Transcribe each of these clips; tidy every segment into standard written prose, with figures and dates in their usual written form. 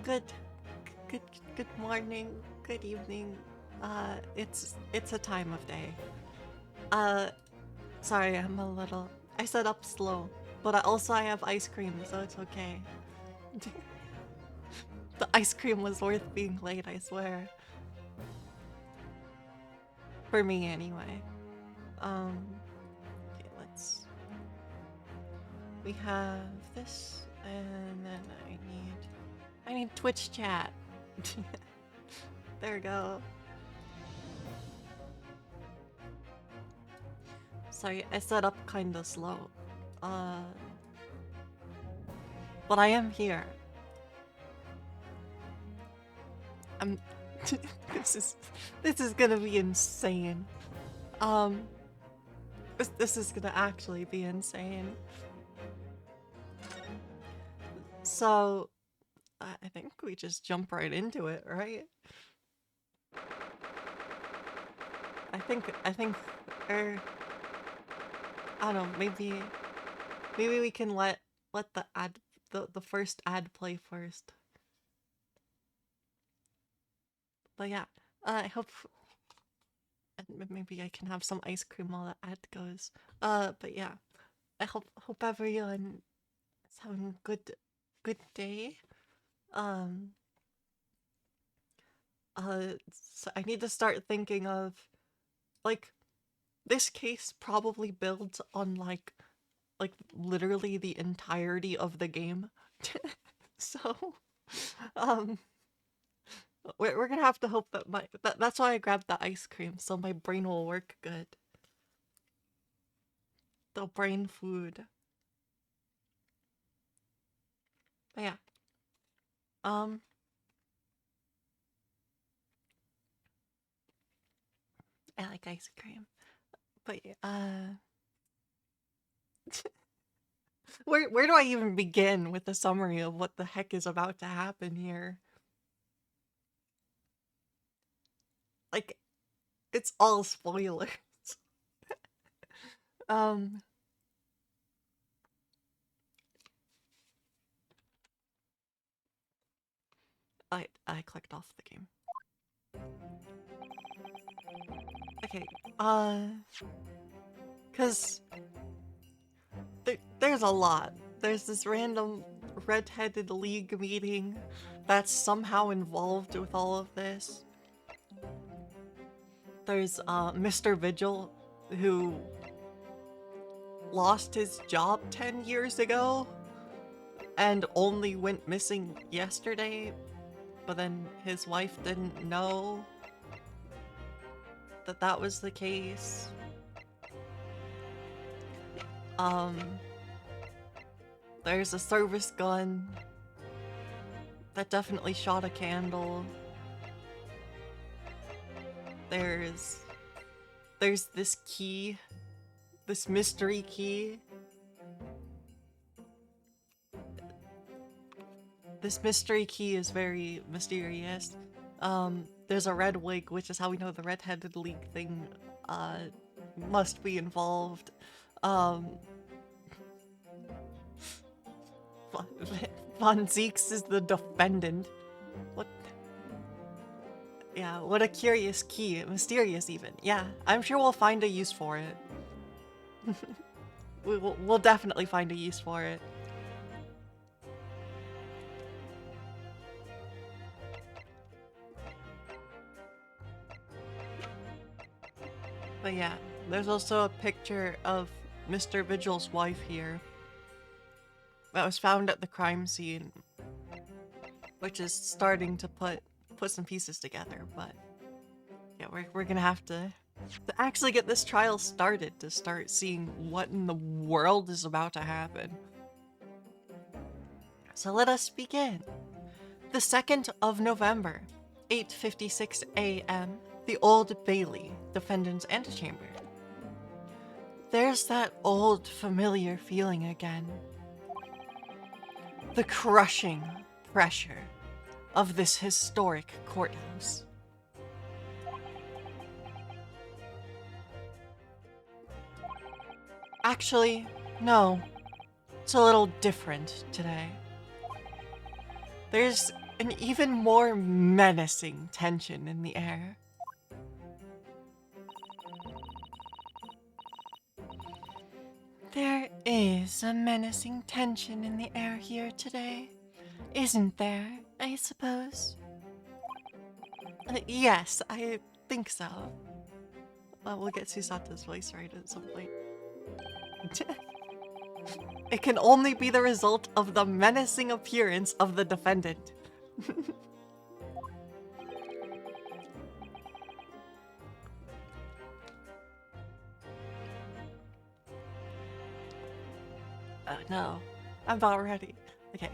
Good, good, good morning, good evening. It's a time of day. Uh, sorry, I set up slow, but I have ice cream, so it's okay. The ice cream was worth being late, I swear. For me, anyway. Okay, we have this, and then I need Twitch chat. There we go. Sorry, I set up kinda slow. But I am here. I'm. This is gonna be insane. This is gonna actually be insane. So, I think we just jump right into it, right? I think, er, I don't know, maybe we can let the first ad play first. But yeah, I hope maybe I can have some ice cream while the ad goes. But yeah, I hope everyone is having a good day. So I need to start thinking of, like, this case probably builds on like literally the entirety of the game. So, um, we're gonna have to hope that that's why I grabbed the ice cream, so my brain will work good. The brain food. But yeah. Um, I like ice cream. But where do I even begin with the summary of what the heck is about to happen here? Like, it's all spoilers. um I clicked off the game. Okay, cause there's a lot. There's this random red-headed league meeting that's somehow involved with all of this. There's Mr. Vigil, who lost his job 10 years ago and only went missing yesterday, but then his wife didn't know that that was the case. There's a service gun that definitely shot a candle. There's this key, this mystery key. This mystery key is very mysterious. There's a red wig, which is how we know the red-headed league thing must be involved. Von Zeeks is the defendant. What? Yeah, what a curious key. Mysterious even. Yeah, I'm sure we'll find a use for it. We'll definitely find a use for it. But yeah, there's also a picture of Mr. Vigil's wife here that was found at the crime scene, which is starting to put some pieces together. But yeah, we're gonna have to actually get this trial started to start seeing what in the world is about to happen. So let us begin. The 2nd of November, 8:56 a.m., the Old Bailey, defendant's antechamber. There's that old familiar feeling again. The crushing pressure of this historic courthouse. Actually, no. It's a little different today. There's an even more menacing tension in the air. There is a menacing tension in the air here today, isn't there, I suppose? Yes, I think so. We'll get Susata's voice right at some point. It can only be the result of the menacing appearance of the defendant. No, I'm about ready. Okay.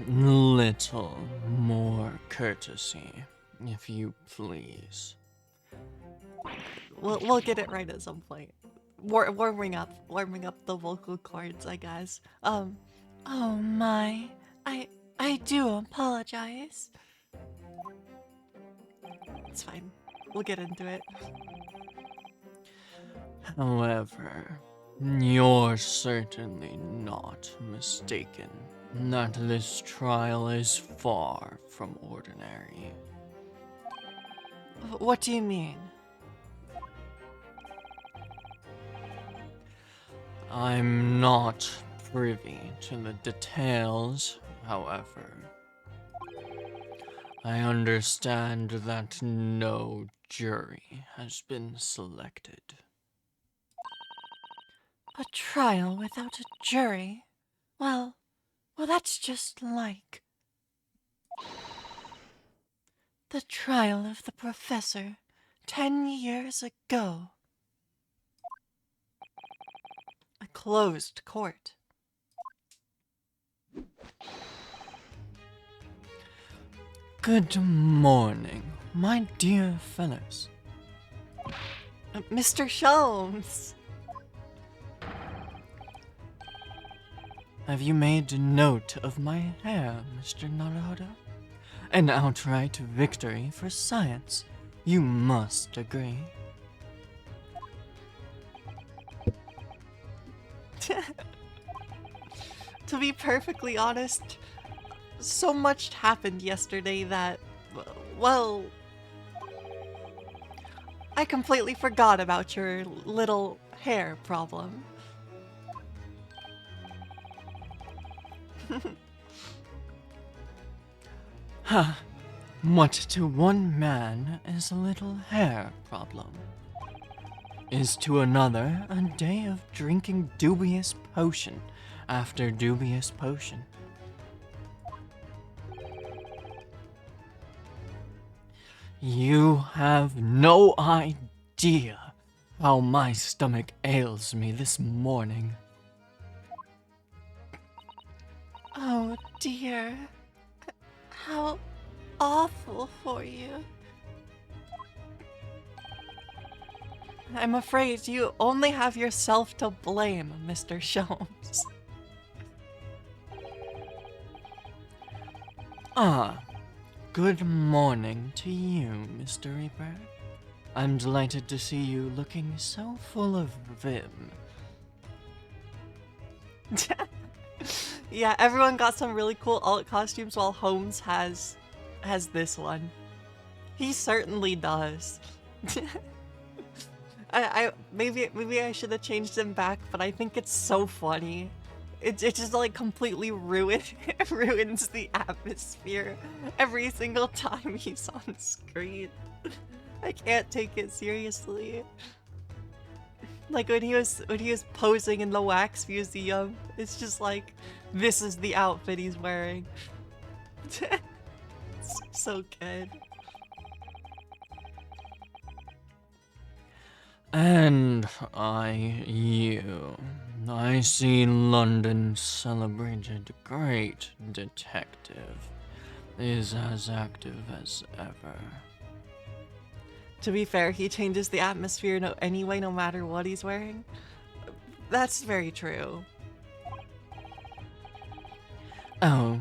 Little more courtesy, if you please. We'll get it right at some point. Warming up the vocal cords, I guess. Oh my, I do apologize. It's fine. We'll get into it. However, you're certainly not mistaken that this trial is far from ordinary. What do you mean? I'm not privy to the details, however. I understand that no jury has been selected. A trial without a jury? Well, that's just like the trial of the professor 10 years ago. A closed court. Good morning, my dear fellows. Mr. Sholmes! Have you made note of my hair, Mr. Naruhodo? An outright victory for science, you must agree. To be perfectly honest, so much happened yesterday that, well, I completely forgot about your little hair problem. Ha! What to one man is a little hair problem, is to another a day of drinking dubious potion after dubious potion. You have no idea how my stomach ails me this morning. Oh dear. How awful for you. I'm afraid you only have yourself to blame, Mr. Sholmes. Ah, good morning to you, Mr. Reaper. I'm delighted to see you looking so full of vim. Yeah, everyone got some really cool alt costumes while Holmes has this one. He certainly does. I maybe I should have changed him back, but I think it's so funny. It just like completely ruins the atmosphere every single time he's on screen. I can't take it seriously. Like when he was posing in the wax museum, it's just like this is the outfit he's wearing. It's so good. And I see London celebrated great detective is as active as ever. To be fair, he changes the atmosphere anyway, no matter what he's wearing. That's very true. Oh,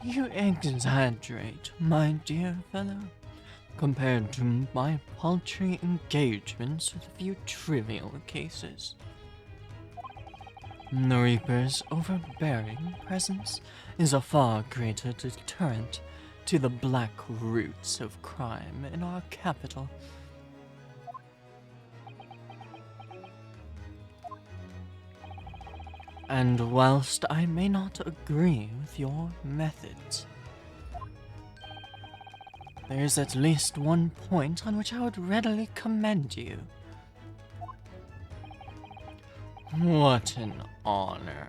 you exaggerate, my dear fellow, compared to my paltry engagements with a few trivial cases. The Reaper's overbearing presence is a far greater deterrent to the black roots of crime in our capital. And whilst I may not agree with your methods, there is at least one point on which I would readily commend you. What an honor.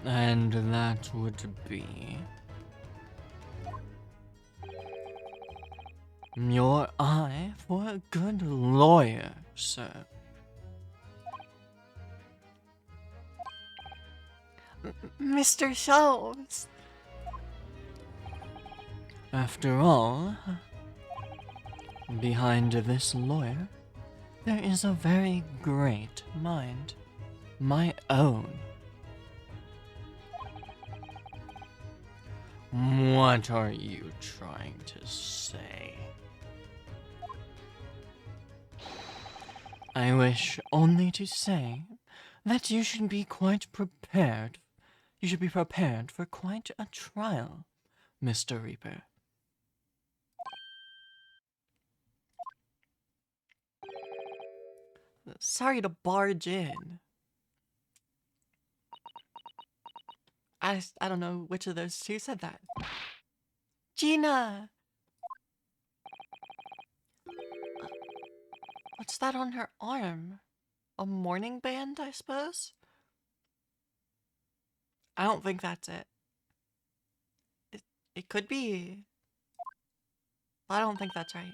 And that would be your eye for a good lawyer, sir. Mr. Sholmes. After all, behind this lawyer, there is a very great mind. My own. What are you trying to say? I wish only to say that you should be quite prepared. You should be prepared for quite a trial, Mr. Reaper. Sorry to barge in. I don't know which of those two said that. Gina! What's that on her arm? A mourning band, I suppose? I don't think that's it. It could be. I don't think that's right.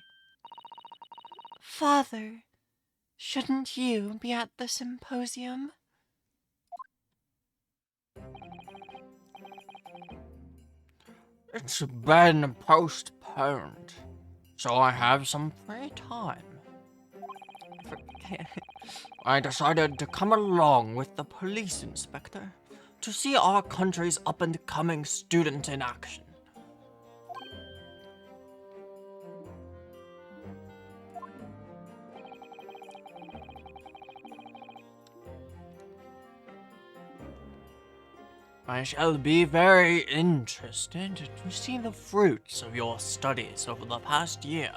Father, shouldn't you be at the symposium? It's been postponed, so I have some free time. I decided to come along with the police inspector to see our country's up-and-coming student in action. I shall be very interested to see the fruits of your studies over the past year.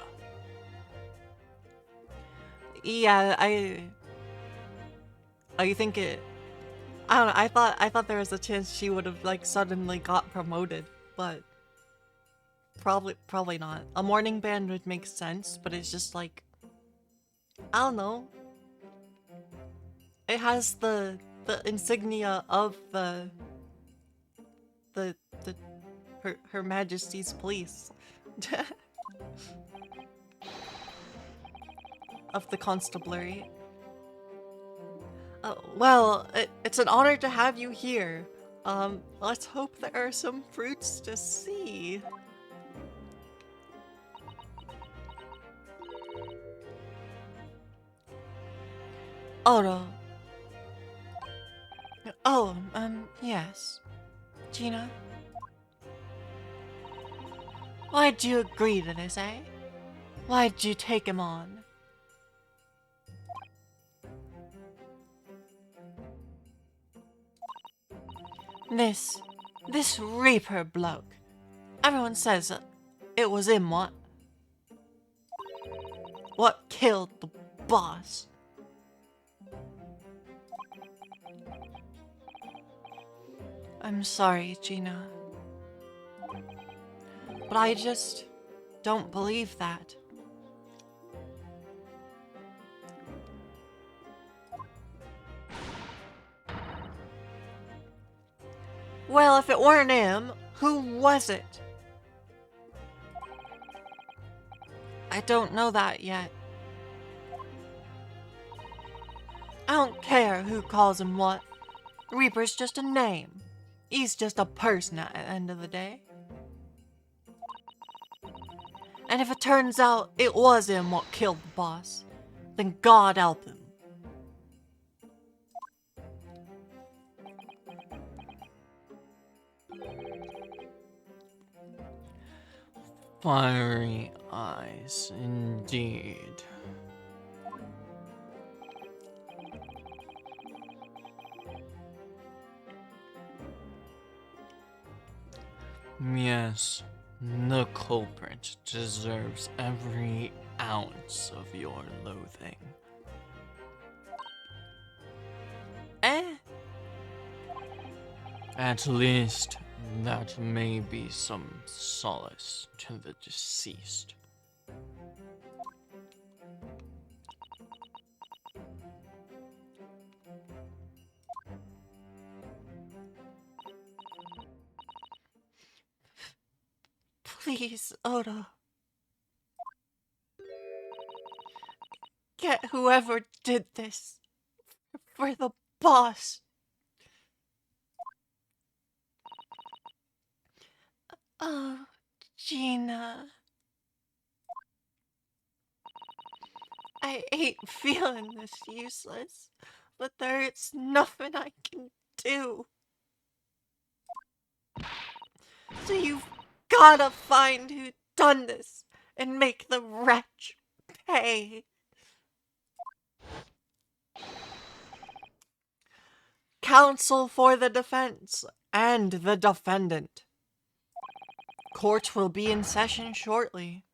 Yeah, I think it. I don't know. I thought there was a chance she would have like suddenly got promoted, but probably not. A morning band would make sense, but it's just like I don't know. It has the insignia of the Her Majesty's police. Of the constabulary. Well, it's an honor to have you here. Let's hope there are some fruits to see. Oh no. Oh, yes. Gina? Why'd you agree to this, eh? Why'd you take him on? This Reaper bloke. Everyone says it was him what killed the boss. I'm sorry, Gina. But I just don't believe that. Well, if it weren't him, who was it? I don't know that yet. I don't care who calls him what. Reaper's just a name. He's just a person at the end of the day. And if it turns out it was him what killed the boss, then God help him. Fiery eyes, indeed. Yes, the culprit deserves every ounce of your loathing. Eh? At least, that may be some solace to the deceased. Please, Oda. Get whoever did this for the boss. Oh, Gina. I hate feeling this useless, but there's nothing I can do. So you've gotta find who done this and make the wretch pay. Counsel for the defense and the defendant. Court will be in session shortly.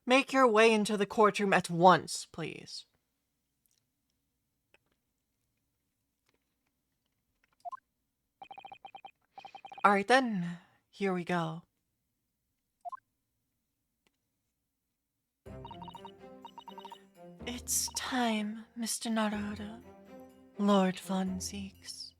Make your way into the courtroom at once, please. Alright then, here we go. It's time, Mr. Naruto. Lord Von Zeeks.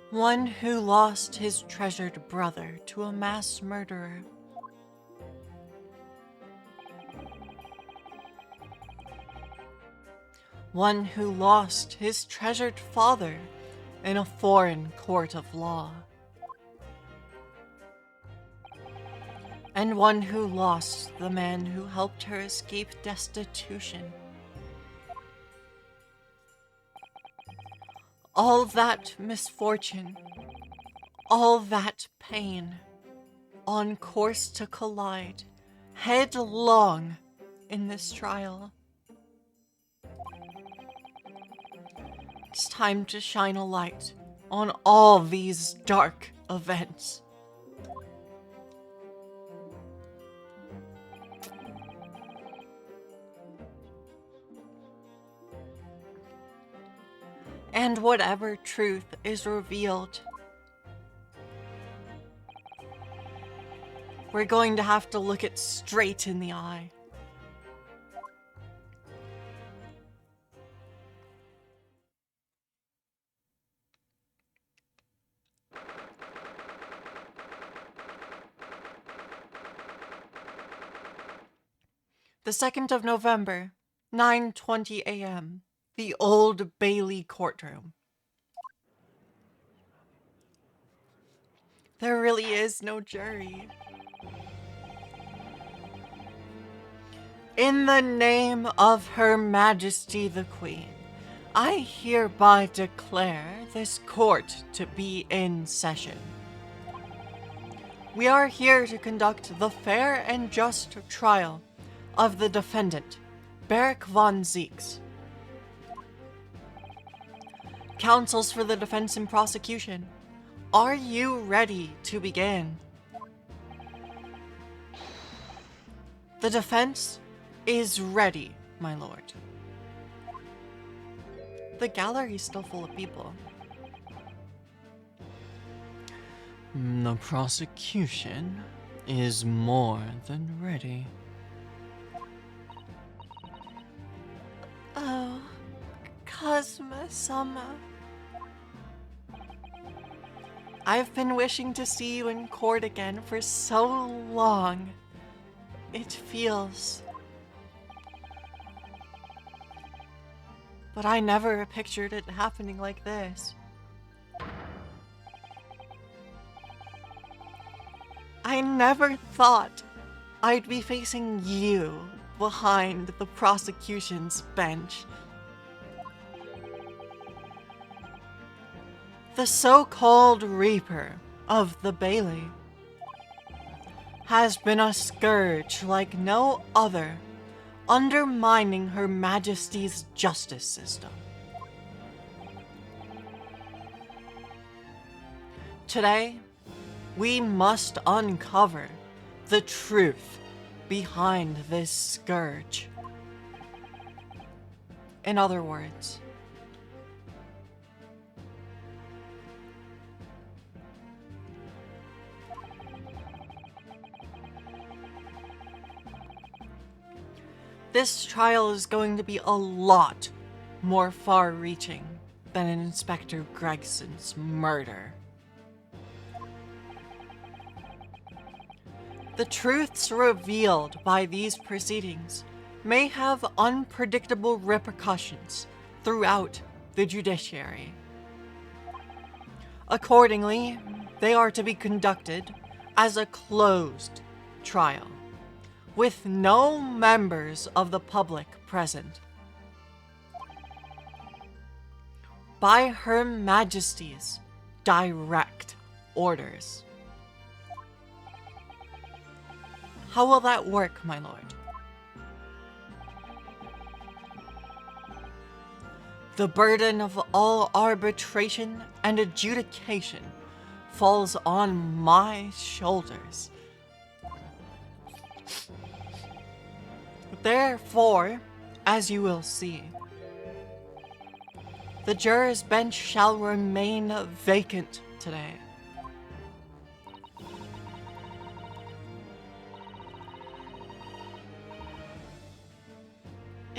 One who lost his treasured brother to a mass murderer. One who lost his treasured father in a foreign court of law. And one who lost the man who helped her escape destitution. All that misfortune, all that pain, on course to collide headlong in this trial. It's time to shine a light on all these dark events. And whatever truth is revealed, we're going to have to look it straight in the eye. The 2nd of November, 9:20 a.m., the Old Bailey courtroom. There really is no jury. In the name of Her Majesty the Queen, I hereby declare this court to be in session. We are here to conduct the fair and just trial of the defendant, Beric von Zeeks. Counsels for the defense and prosecution, are you ready to begin? The defense is ready, my lord. The gallery's still full of people. The prosecution is more than ready. Oh, Kazuma-sama. I've been wishing to see you in court again for so long. It feels... But I never pictured it happening like this. I never thought I'd be facing you behind the prosecution's bench. The so-called Reaper of the Bailey. has been a scourge like no other, undermining Her Majesty's justice system. Today, we must uncover the truth behind this scourge. In other words, this trial is going to be a lot more far-reaching than Inspector Gregson's murder. The truths revealed by these proceedings may have unpredictable repercussions throughout the judiciary. Accordingly, they are to be conducted as a closed trial, with no members of the public present. By Her Majesty's direct orders. How will that work, my lord? The burden of all arbitration and adjudication falls on my shoulders. Therefore, as you will see, the jurors' bench shall remain vacant today.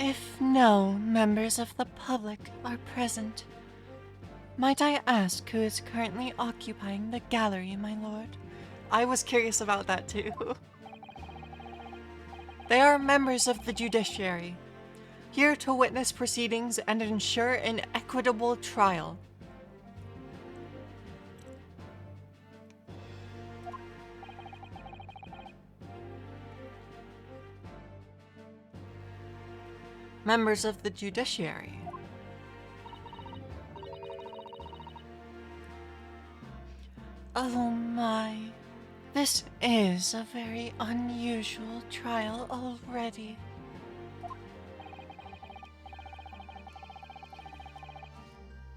If no members of the public are present, might I ask who is currently occupying the gallery, my lord? I was curious about that too. They are members of the judiciary, here to witness proceedings and ensure an equitable trial. Members of the judiciary. Oh my, this is a very unusual trial already.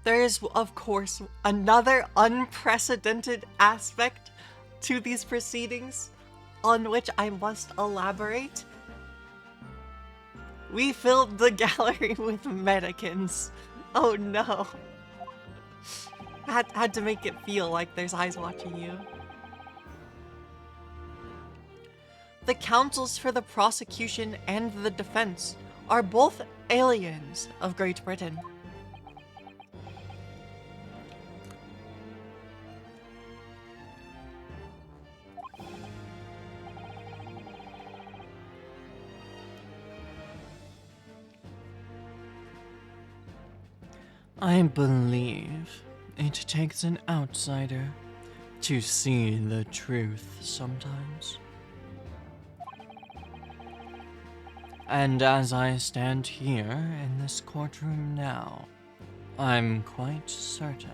There is, of course, another unprecedented aspect to these proceedings on which I must elaborate. We filled the gallery with mannequins. Oh no. Had to make it feel like there's eyes watching you. The counsels for the prosecution and the defense are both aliens of Great Britain. I believe it takes an outsider to see the truth sometimes. And as I stand here in this courtroom now, I'm quite certain.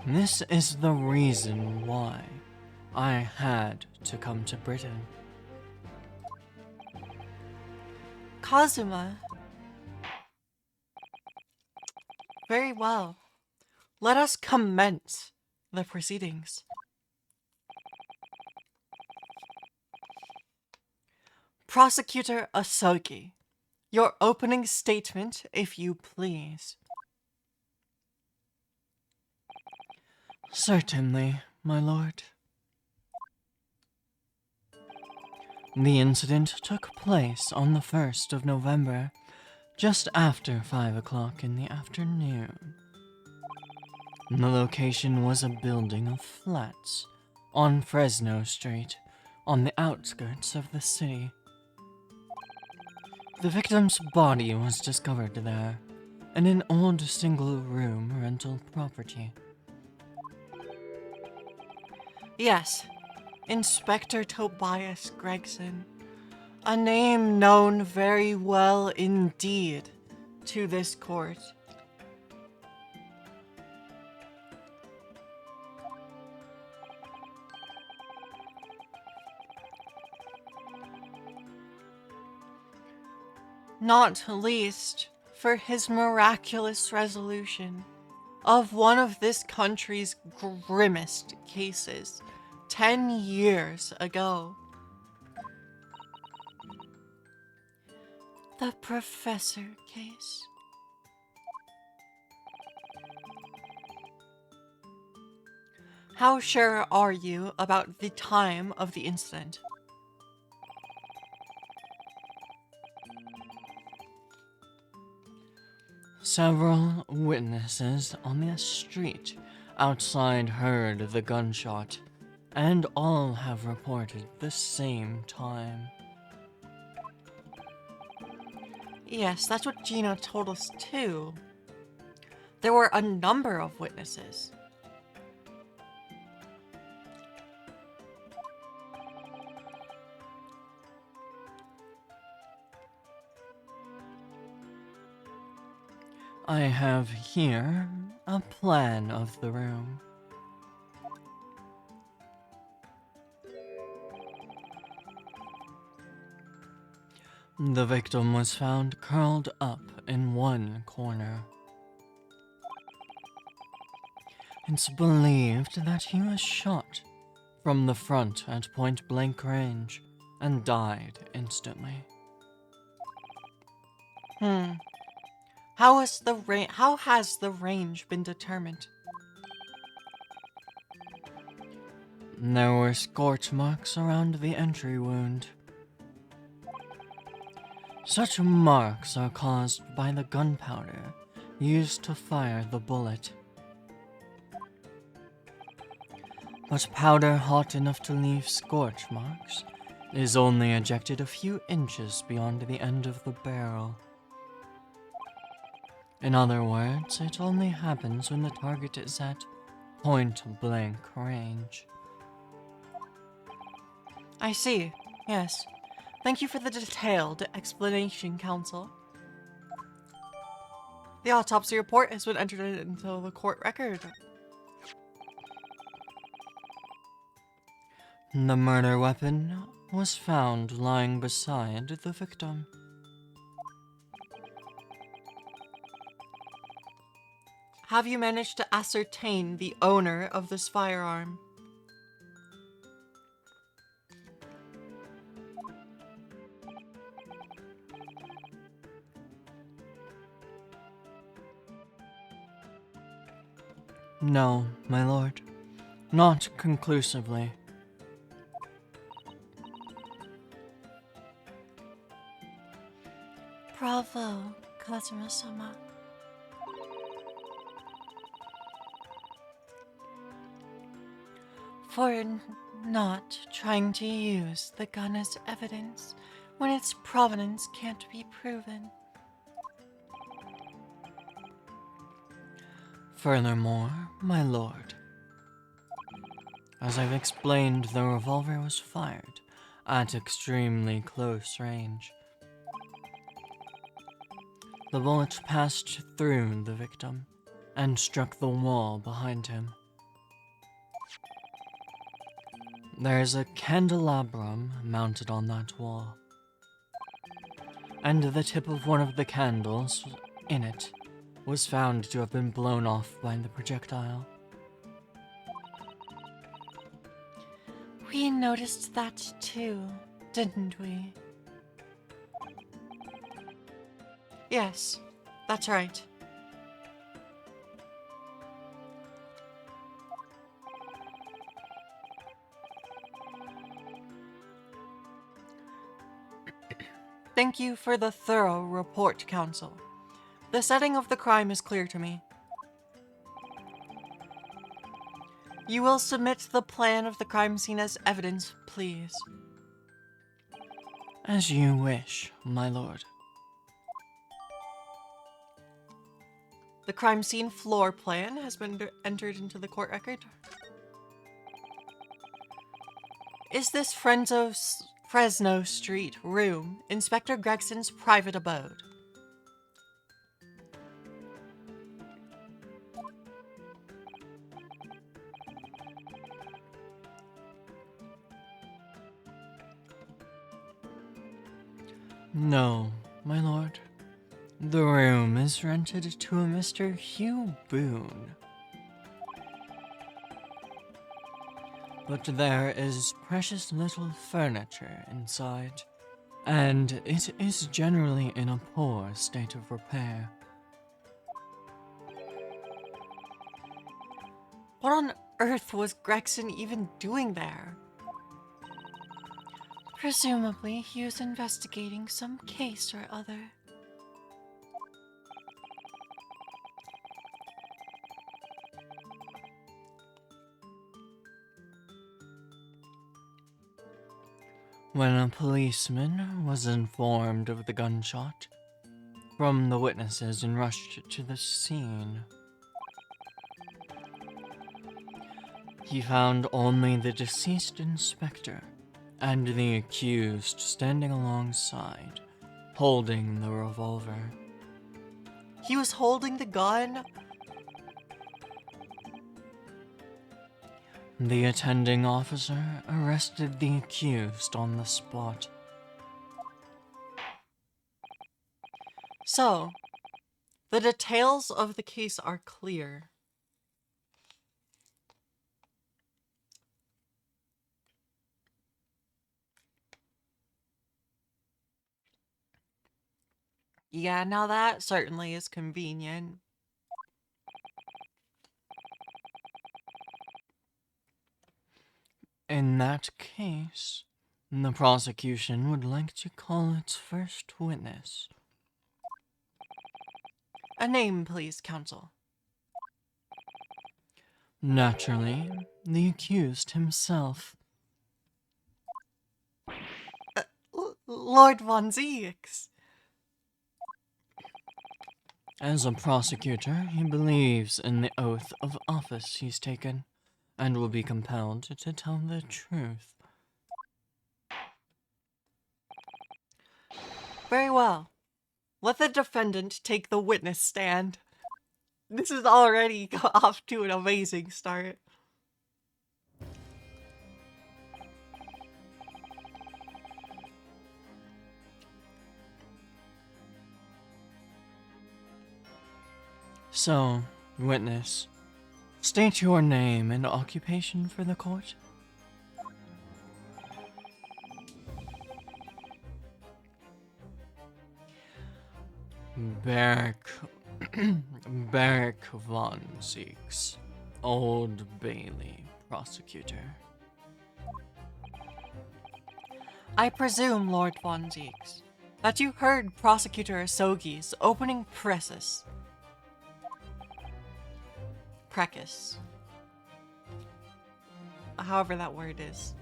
This is the reason why I had to come to Britain. Kazuma. Very well. Let us commence the proceedings. Prosecutor Asogi, your opening statement, if you please. Certainly, my lord. The incident took place on the 1st of November, just after 5 o'clock in the afternoon. The location was a building of flats on Fresno Street, on the outskirts of the city. The victim's body was discovered there, in an old single-room rental property. Yes, Inspector Tobias Gregson. A name known very well indeed to this court. not least for his miraculous resolution of one of this country's grimmest cases 10 years ago. The Professor case. How sure are you about the time of the incident? Several witnesses on the street outside heard the gunshot, and all have reported the same time. Yes, that's what Gina told us too. There were a number of witnesses. I have here a plan of the room. The victim was found curled up in one corner. It's believed that he was shot from the front at point-blank range and died instantly. How has the range been determined? There were scorch marks around the entry wound. Such marks are caused by the gunpowder used to fire the bullet. But powder hot enough to leave scorch marks is only ejected a few inches beyond the end of the barrel. In other words, it only happens when the target is at point-blank range. I see, yes. Thank you for the detailed explanation, Counsel. The autopsy report has been entered into the court record. The murder weapon was found lying beside the victim. Have you managed to ascertain the owner of this firearm? No, my lord. Not conclusively. Bravo, Kazuma-sama. For not trying to use the gun as evidence when its provenance can't be proven. Furthermore, my lord, as I've explained, the revolver was fired at extremely close range. The bullet passed through the victim and struck the wall behind him. There is a candelabrum mounted on that wall, and the tip of one of the candles in it was found to have been blown off by the projectile. We noticed that too, didn't we? Yes, that's right. Thank you for the thorough report, Counsel. The setting of the crime is clear to me. You will submit the plan of the crime scene as evidence, please. As you wish, my lord. The crime scene floor plan has been entered into the court record. Is this Fresno Street room Inspector Gregson's private abode? No, my lord. The room is rented to a Mr. Hugh Boone. But there is precious little furniture inside, and it is generally in a poor state of repair. What on earth was Gregson even doing there? Presumably, he was investigating some case or other. When a policeman was informed of the gunshot from the witnesses and rushed to the scene, he found only the deceased inspector and the accused standing alongside, holding the revolver. He was holding the gun? The attending officer arrested the accused on the spot. So, the details of the case are clear. Yeah, now that certainly is convenient. In that case, the prosecution would like to call its first witness. A name, please, counsel. Naturally, the accused himself. Lord Von Zieks. As a prosecutor, he believes in the oath of office he's taken, and will be compelled to tell the truth. Very well. Let the defendant take the witness stand. This is already off to an amazing start. So, witness, state your name and occupation for the court. Beric von Zieks, Old Bailey prosecutor. I presume, Lord Von Zieks, that you heard Prosecutor Asogi's opening precis. Precis. However that word is.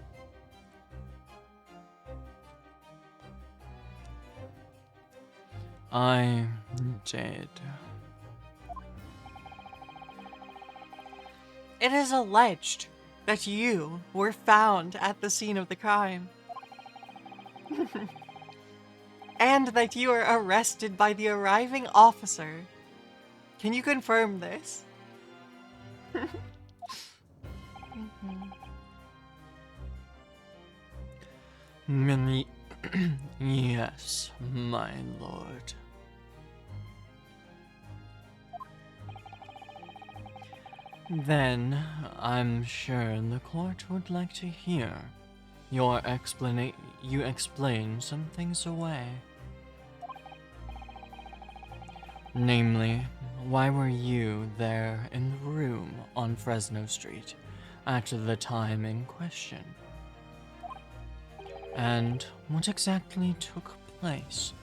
I did. It is alleged that you were found at the scene of the crime. And that you were arrested by the arriving officer. Can you confirm this? Yes, my lord. Then, I'm sure the court would like to hear your you explain some things away. Namely, why were you there in the room on Fresno Street at the time in question? And what exactly took place?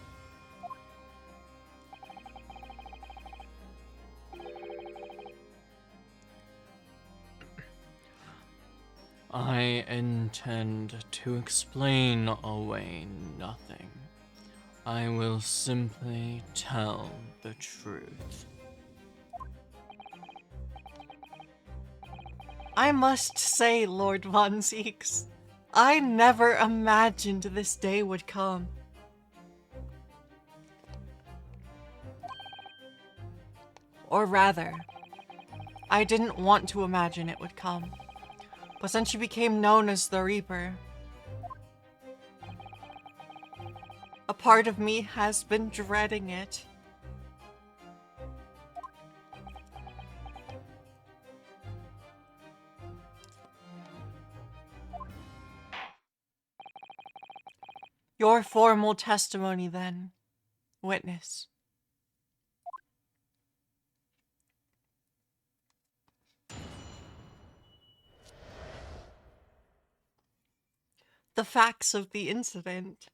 I intend to explain away nothing. I will simply tell the truth. I must say, Lord Von Zieks, I never imagined this day would come. Or rather, I didn't want to imagine it would come. But since you became known as the Reaper... A part of me has been dreading it. Your formal testimony, then, witness. The facts of the incident.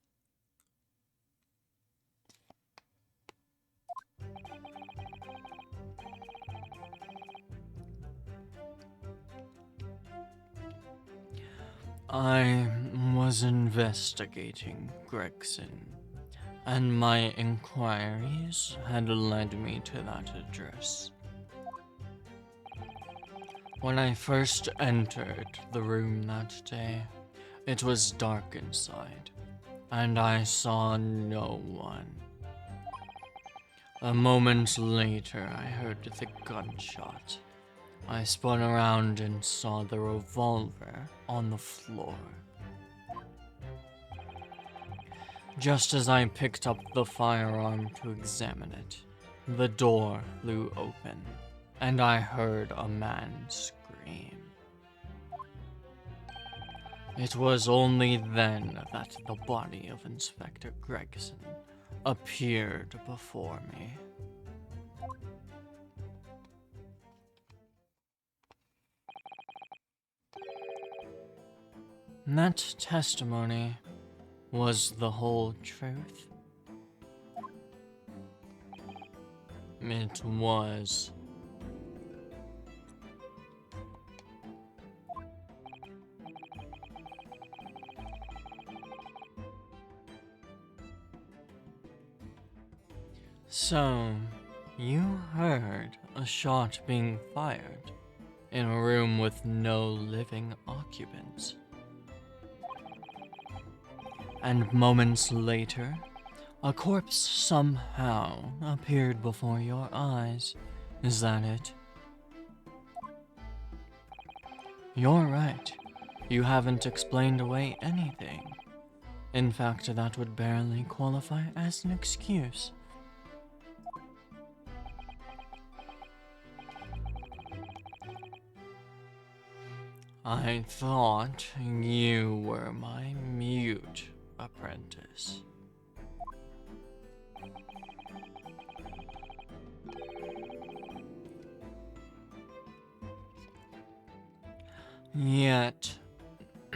I was investigating Gregson, and my inquiries had led me to that address. When I first entered the room that day, it was dark inside, and I saw no one. A moment later, I heard the gunshot. I spun around and saw the revolver on the floor. Just as I picked up the firearm to examine it, the door flew open, and I heard a man scream. It was only then that the body of Inspector Gregson appeared before me. That testimony was the whole truth. It was. So, you heard a shot being fired in a room with no living occupants. And moments later, a corpse somehow appeared before your eyes. Is that it? You're right. You haven't explained away anything. In fact, that would barely qualify as an excuse. I thought you were my mute apprentice. Yet,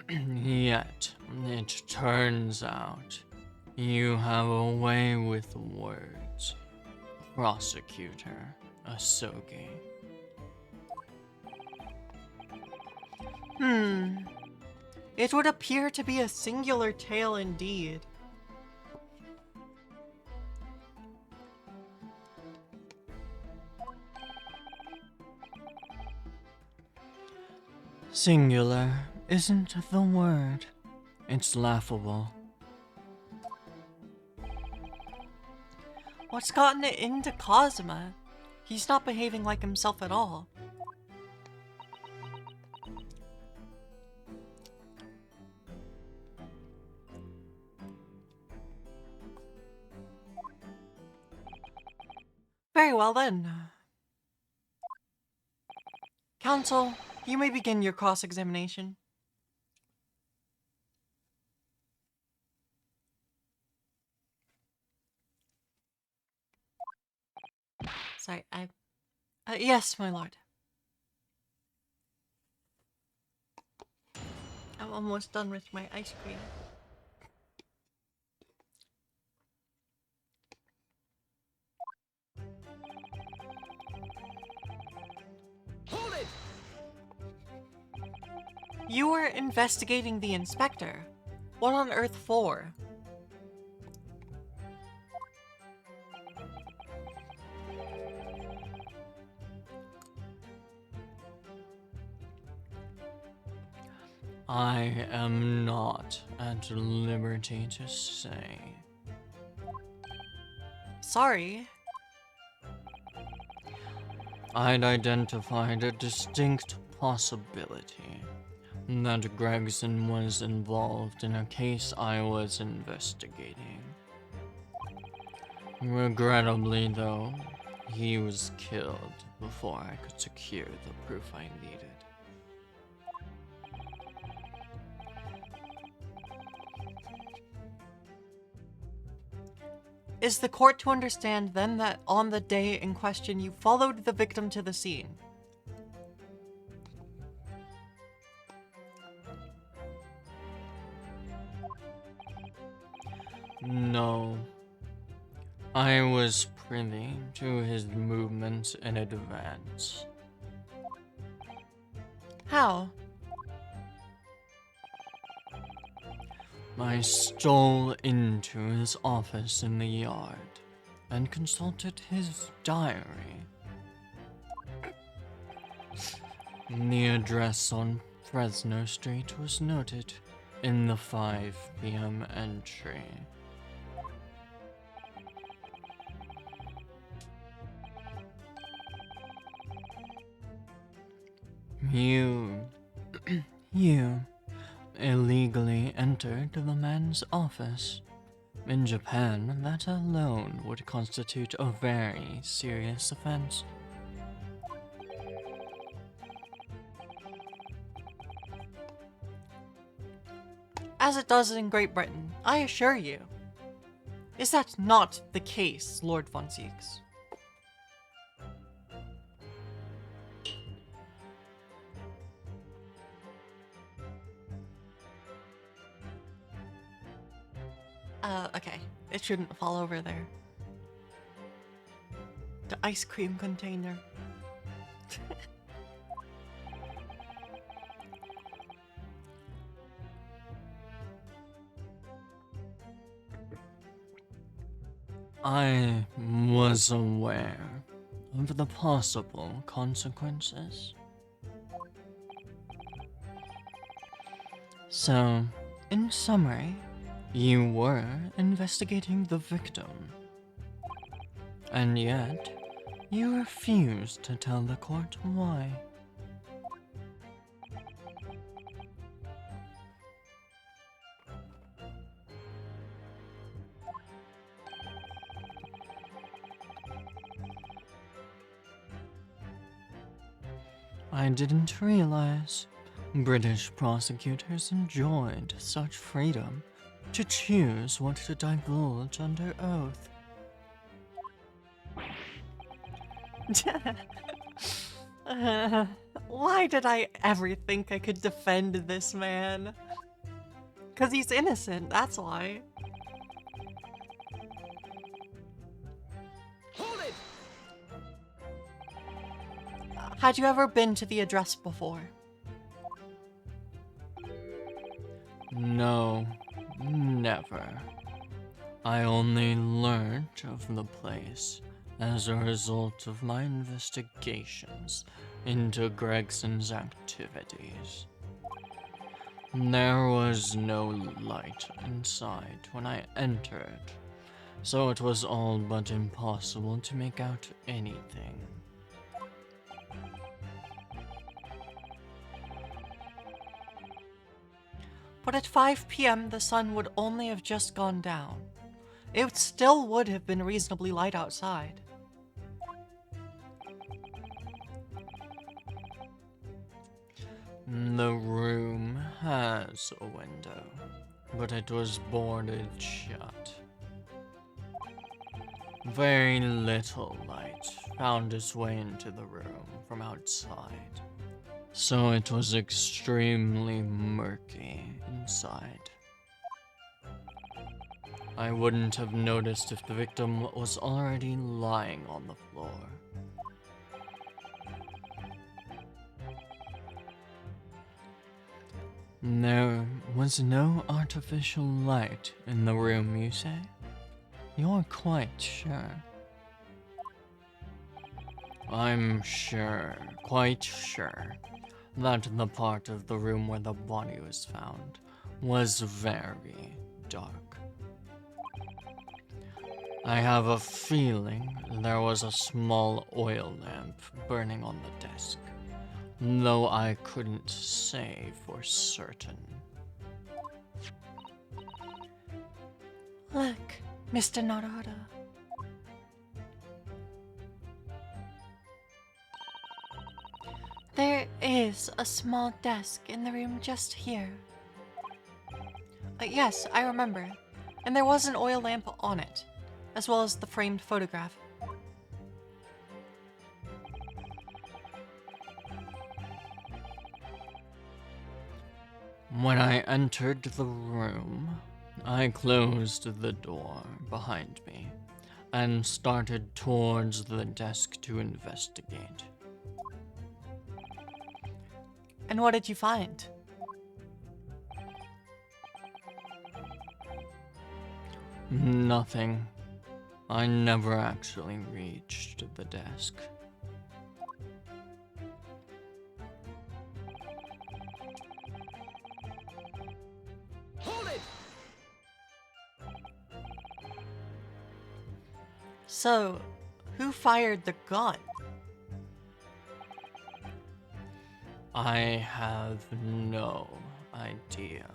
it turns out you have a way with words, Prosecutor Asogi. It would appear to be a singular tale indeed. Singular isn't the word. It's laughable. What's gotten it into Kazuma? He's not behaving like himself at all. Very well then. Counsel, you may begin your cross-examination. Sorry, yes, my lord. I'm almost done with my ice cream. Hold it! You were investigating the inspector. What on earth for? I am not at liberty to say. Sorry. I'd identified a distinct possibility that Gregson was involved in a case I was investigating. Regrettably, though, he was killed before I could secure the proof I needed. Is the court to understand then that on the day in question you followed the victim to the scene? No. I was privy to his movements in advance. How? I stole into his office in the yard and consulted his diary. The address on Fresno Street was noted in the 5 p.m. entry. You illegally entered the man's office. In Japan, that alone would constitute a very serious offense. As it does in Great Britain, I assure you. Is that not the case, Lord Von Zieks? Okay. It shouldn't fall over there. The ice cream container. I was aware of the possible consequences. So, in summary, you were investigating the victim. And yet, you refused to tell the court why. I didn't realize British prosecutors enjoyed such freedom to choose what to divulge under oath. Why did I ever think I could defend this man? 'Cause he's innocent, that's why. Hold it! Had you ever been to the address before? No, never. I only learned of the place as a result of my investigations into Gregson's activities. There was no light inside when I entered, so it was all but impossible to make out anything. But at 5 p.m. the sun would only have just gone down. It still would have been reasonably light outside. The room has a window, but it was boarded shut. Very little light found its way into the room from outside, so it was extremely murky inside. I wouldn't have noticed if the victim was already lying on the floor. There was no artificial light in the room, you say? You're quite sure? I'm sure, quite sure, that the part of the room where the body was found was very dark. I have a feeling there was a small oil lamp burning on the desk, though I couldn't say for certain. Look, Mr. Narada. There is a small desk in the room just here. Yes, I remember. And there was an oil lamp on it, as well as the framed photograph. When I entered the room, I closed the door behind me and started towards the desk to investigate. And what did you find? Nothing. I never actually reached the desk. Hold it! So, who fired the gun? I have no idea.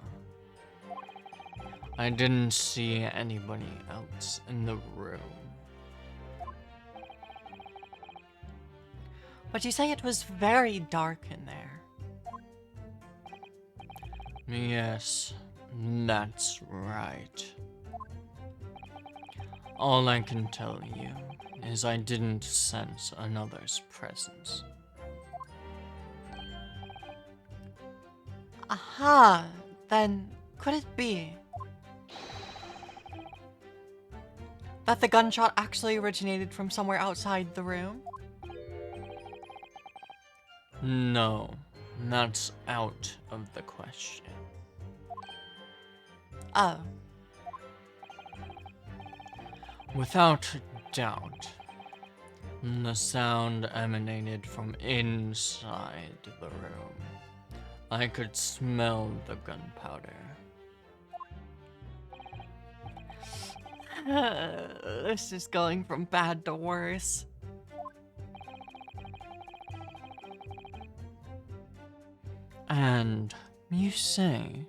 I didn't see anybody else in the room. But you say it was very dark in there. Yes, that's right. All I can tell you is I didn't sense another's presence. Aha! Then, could it be that the gunshot actually originated from somewhere outside the room? No, that's out of the question. Oh. Without doubt, the sound emanated from inside the room. I could smell the gunpowder. This is going from bad to worse. And you say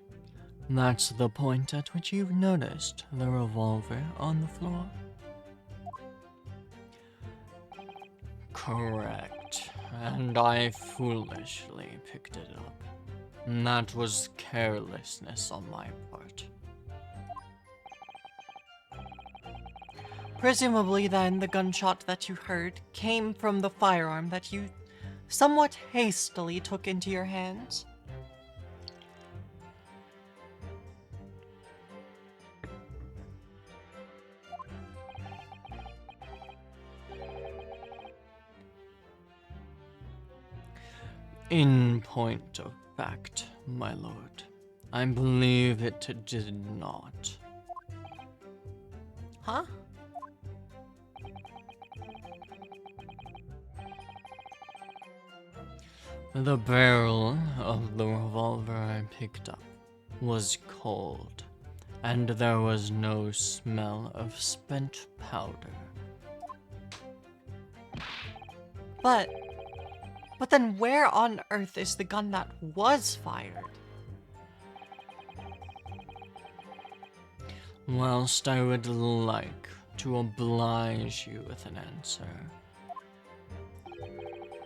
that's the point at which you've noticed the revolver on the floor? Correct. And I foolishly picked it up. That was carelessness on my part. Presumably then, the gunshot that you heard came from the firearm that you somewhat hastily took into your hands. In point of fact, my lord, I believe it did not. Huh? The barrel of the revolver I picked up was cold, and there was no smell of spent powder. But then where on earth is the gun that was fired? Whilst I would like to oblige you with an answer,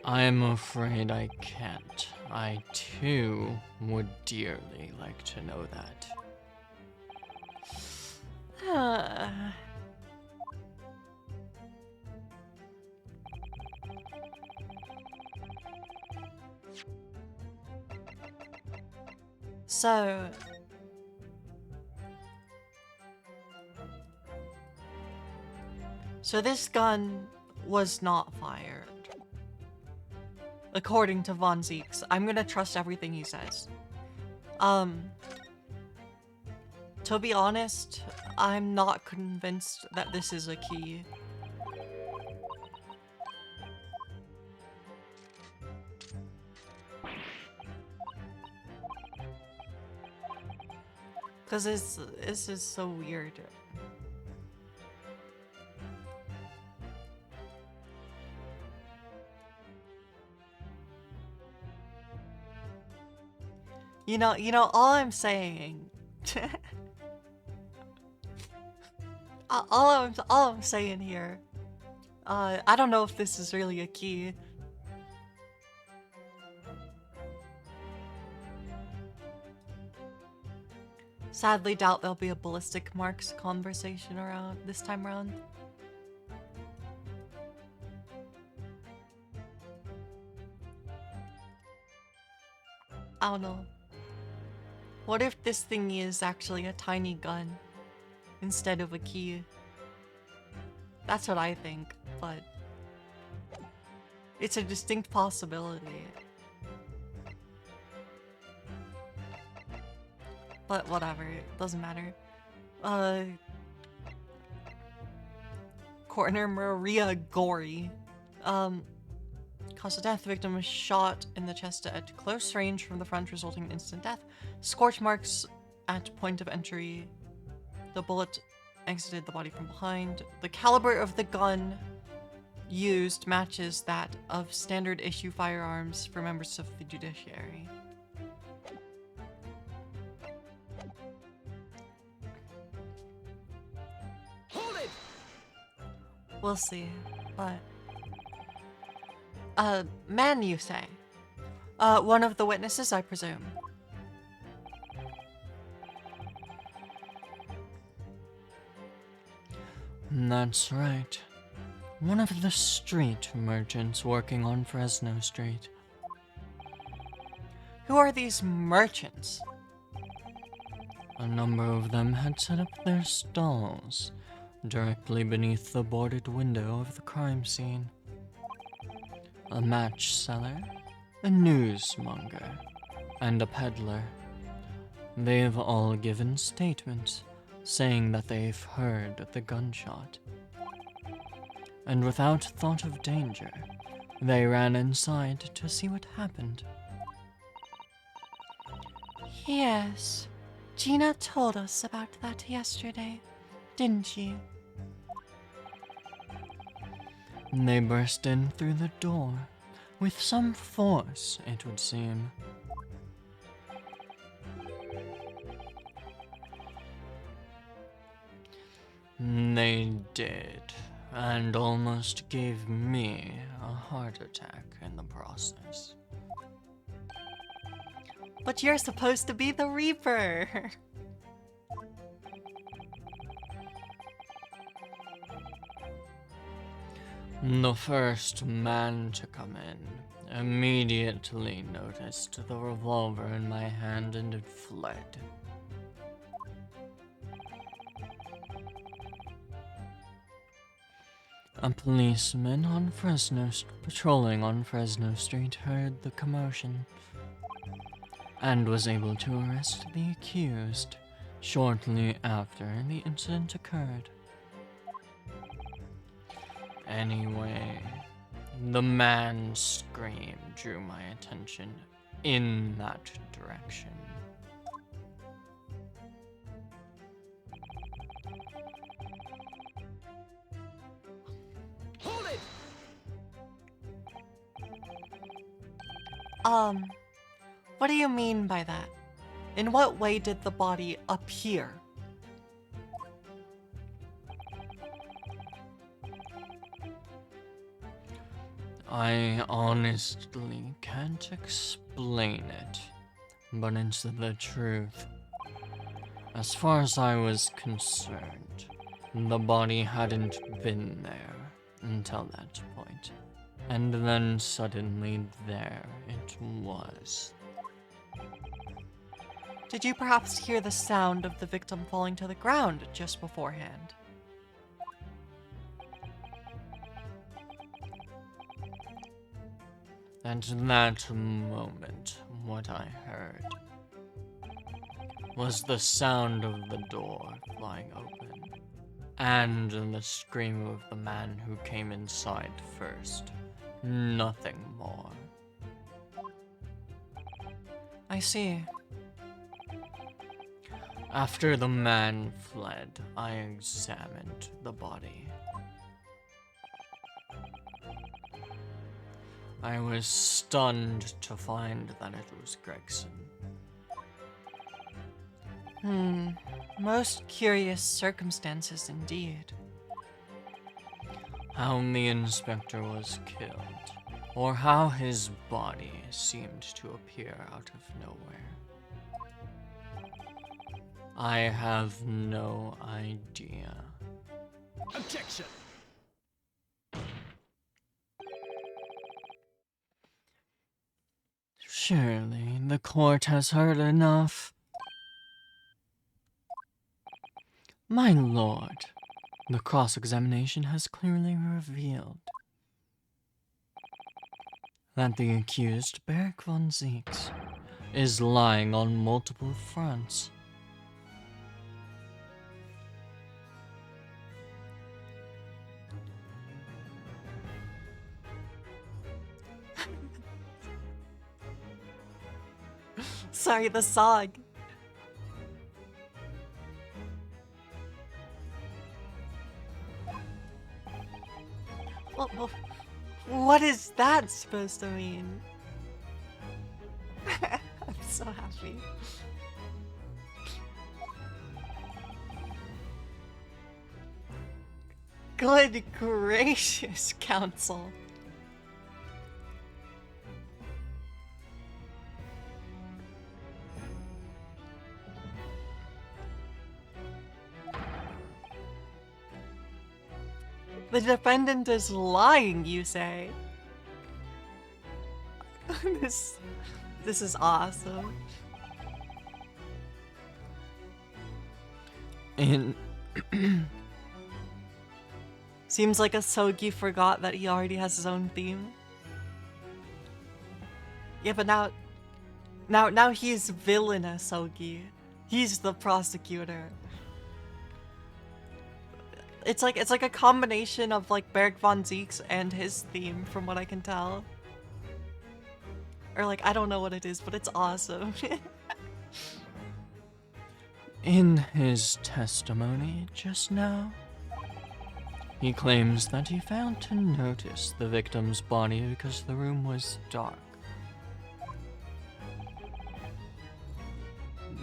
I am afraid I can't. I too would dearly like to know that. So this gun was not fired. According to Von Zeeks, I'm gonna trust everything he says. To be honest, I'm not convinced that this is a key. Cause this is so weird. You know, all I'm saying, all I'm saying here, I don't know if this is really a key, Sadly, doubt there'll be a ballistic marks conversation around this time around. I don't know. What if this thing is actually a tiny gun instead of a key? That's what I think, but it's a distinct possibility. But whatever, it doesn't matter. Coroner Maria Gory. Cause of death, the victim was shot in the chest at close range from the front, resulting in instant death. Scorch marks at point of entry. The bullet exited the body from behind. The caliber of the gun used matches that of standard issue firearms for members of the judiciary. Hold it! We'll see, but... man, you say? One of the witnesses, I presume. That's right. One of the street merchants working on Fresno Street. Who are these merchants? A number of them had set up their stalls directly beneath the boarded window of the crime scene. A match seller, a newsmonger, and a peddler. They've all given statements saying that they've heard the gunshot. And without thought of danger, they ran inside to see what happened. Yes. Gina told us about that yesterday, didn't she? They burst in through the door, with some force, it would seem. They did, and almost gave me a heart attack in the process. But you're supposed to be the Reaper. The first man to come in immediately noticed the revolver in my hand and it fled. A policeman patrolling on Fresno Street heard the commotion and was able to arrest the accused shortly after the incident occurred. Anyway, the man's scream drew my attention in that direction. Hold it! What do you mean by that? In what way did the body appear? I honestly can't explain it, but it's the truth. As far as I was concerned, the body hadn't been there until that point, and then suddenly there it was. Did you perhaps hear the sound of the victim falling to the ground just beforehand? At that moment, what I heard was the sound of the door flying open, and the scream of the man who came inside first. Nothing more. I see. After the man fled, I examined the body. I was stunned to find that it was Gregson. Most curious circumstances indeed. How the inspector was killed, or how his body seemed to appear out of nowhere. I have no idea. Objection! Surely the court has heard enough. My lord, the cross-examination has clearly revealed that the accused, Beric von Zieks, is lying on multiple fronts. Sorry, the song. What is that supposed to mean? I'm so happy. Good gracious, Council. The defendant is lying, you say? This is awesome. In Seems like Asogi forgot that he already has his own theme. Yeah, but now he's villain Asogi. He's the prosecutor. It's like a combination of like Beric von Zieks and his theme, from what I can tell. Or like, I don't know what it is, but it's awesome. In his testimony just now, he claims that he failed to notice the victim's body because the room was dark.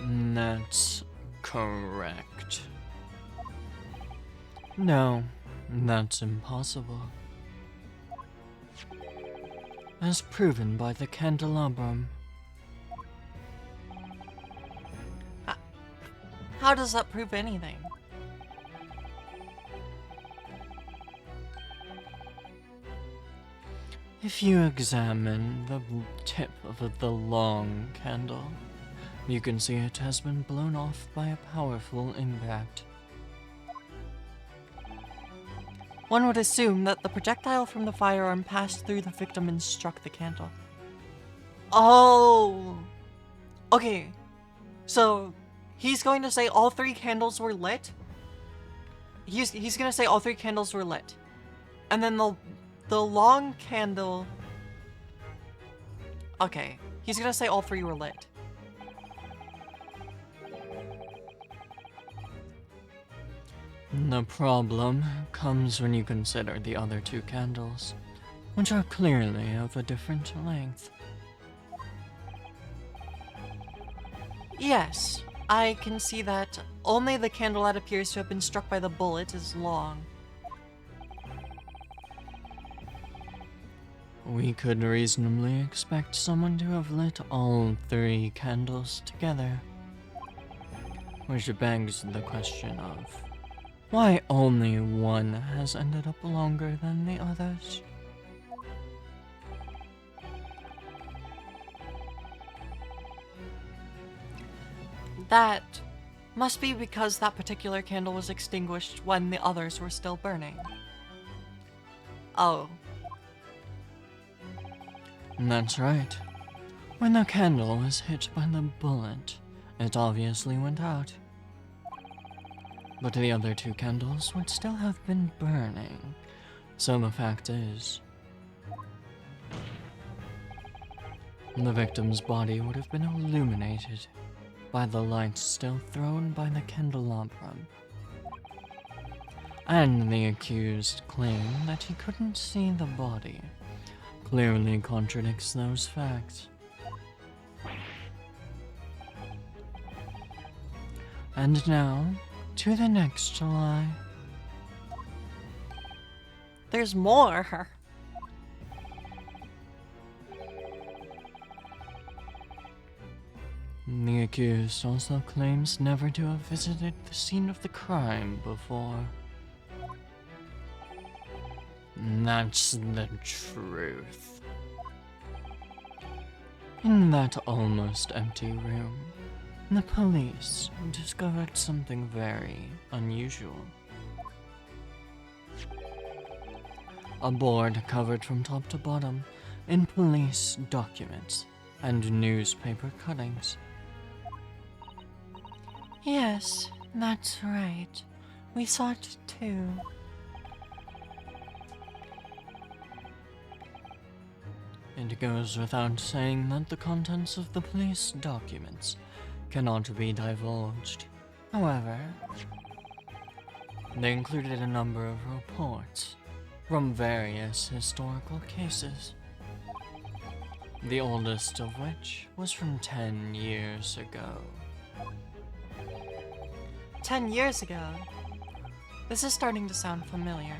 That's correct. No, that's impossible. As proven by the candelabrum. How does that prove anything? If you examine the tip of the long candle, you can see it has been blown off by a powerful impact. One would assume that the projectile from the firearm passed through the victim and struck the candle. Oh! Okay, so he's going to say all 3 candles were lit? He's gonna say all 3 candles were lit. And then the long candle... Okay, he's gonna say all 3 were lit. The problem comes when you consider the other 2 candles, which are clearly of a different length. Yes, I can see that only the candle that appears to have been struck by the bullet is long. We could reasonably expect someone to have lit all 3 candles together. Which begs the question of why only one has ended up longer than the others. That must be because that particular candle was extinguished when the others were still burning. Oh. That's right. When the candle was hit by the bullet, it obviously went out. But the other 2 candles would still have been burning, so the fact is, the victim's body would have been illuminated by the light still thrown by the candelabrum. And the accused claim that he couldn't see the body clearly contradicts those facts. And now, to the next lie. There's more. The accused also claims never to have visited the scene of the crime before. That's the truth. In that almost empty room, the police discovered something very unusual. A board covered from top to bottom in police documents and newspaper cuttings. Yes, that's right. We saw it too. It goes without saying that the contents of the police documents cannot be divulged. However, they included a number of reports from various historical cases, the oldest of which was from 10 years ago. 10 years ago? This is starting to sound familiar.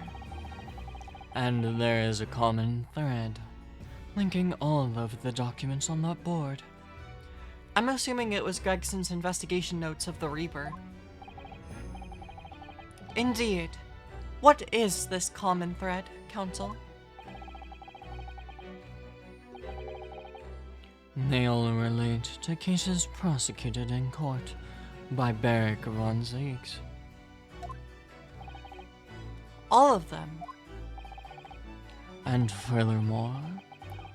And there is a common thread linking all of the documents on that board. I'm assuming it was Gregson's investigation notes of the Reaper. Indeed. What is this common thread, Counsel? They all relate to cases prosecuted in court by Beric von Zieks. All of them? And furthermore,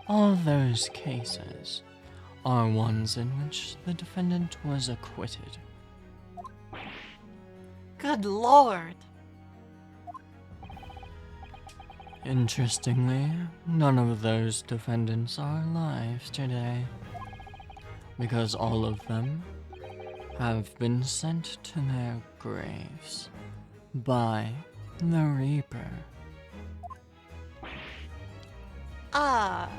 all those cases are ones in which the defendant was acquitted. Good lord! Interestingly, none of those defendants are alive today, because all of them have been sent to their graves by the Reaper. Ah.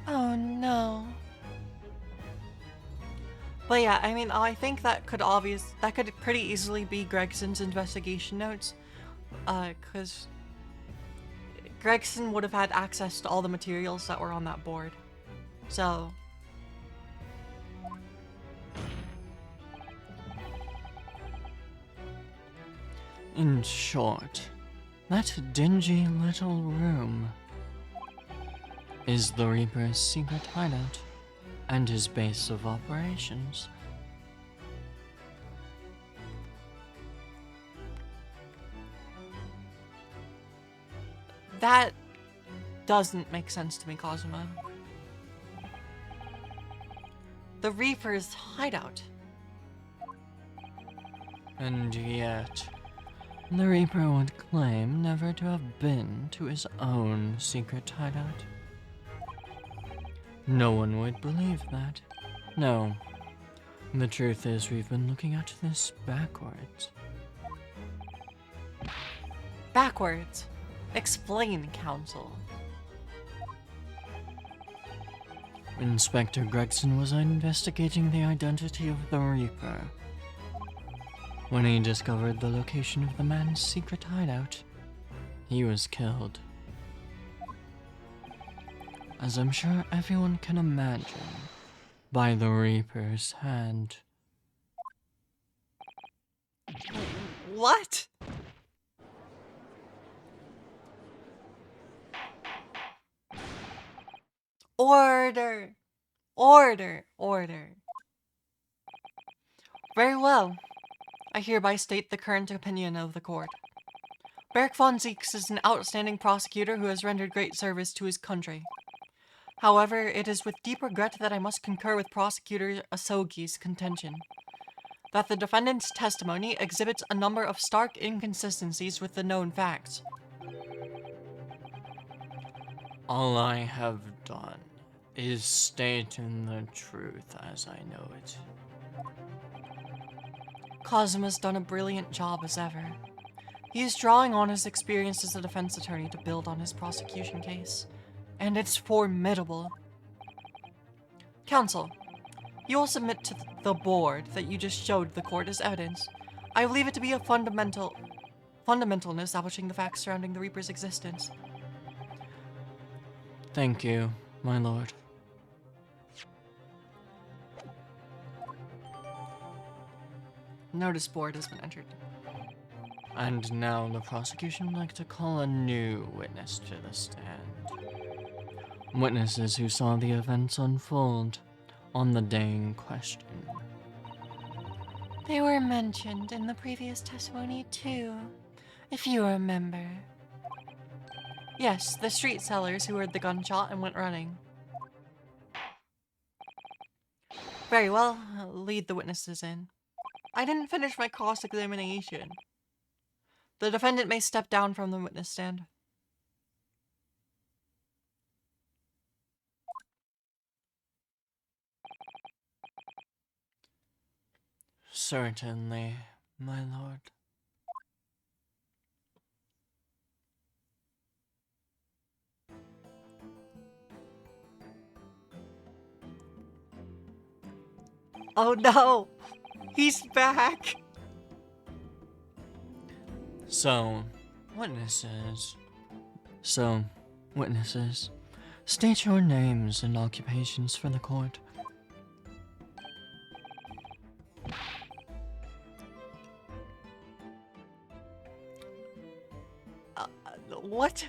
Oh no. But yeah, I mean, I think that could pretty easily be Gregson's investigation notes, cause Gregson would have had access to all the materials that were on that board. So In short, that dingy little room is the Reaper's secret hideout and his base of operations. that doesn't make sense to me, Cosmo. The Reaper's hideout. And yet, the Reaper would claim never to have been to his own secret hideout. No one would believe that. No. The truth is, we've been looking at this backwards. Backwards. Explain, Counsel. Inspector Gregson was investigating the identity of the Reaper when he discovered the location of the man's secret hideout. He was killed. As I'm sure everyone can imagine, by the Reaper's hand. What? Order. Order. Order. Very well. I hereby state the current opinion of the court. Beric von Zieks is an outstanding prosecutor who has rendered great service to his country. However, it is with deep regret that I must concur with Prosecutor Asogi's contention that the defendant's testimony exhibits a number of stark inconsistencies with the known facts. All I have done is state the truth as I know it. Cozima's done a brilliant job as ever. He is drawing on his experience as a defense attorney to build on his prosecution case, and it's formidable. Counsel, you will submit to the board that you just showed the court as evidence. I believe it to be a fundamental in establishing the facts surrounding the Reaper's existence. Thank you. my lord. Notice board has been entered. And now the prosecution would like to call a new witness to the stand. Witnesses who saw the events unfold on the day in question. They were mentioned in the previous testimony too, if you remember. Yes, the street sellers who heard the gunshot and went running. Very well, I'll lead the witnesses in. I didn't finish my cross-examination. The defendant may step down from the witness stand. Certainly, my lord. Oh no! He's back! So, witnesses, state your names and occupations for the court. What?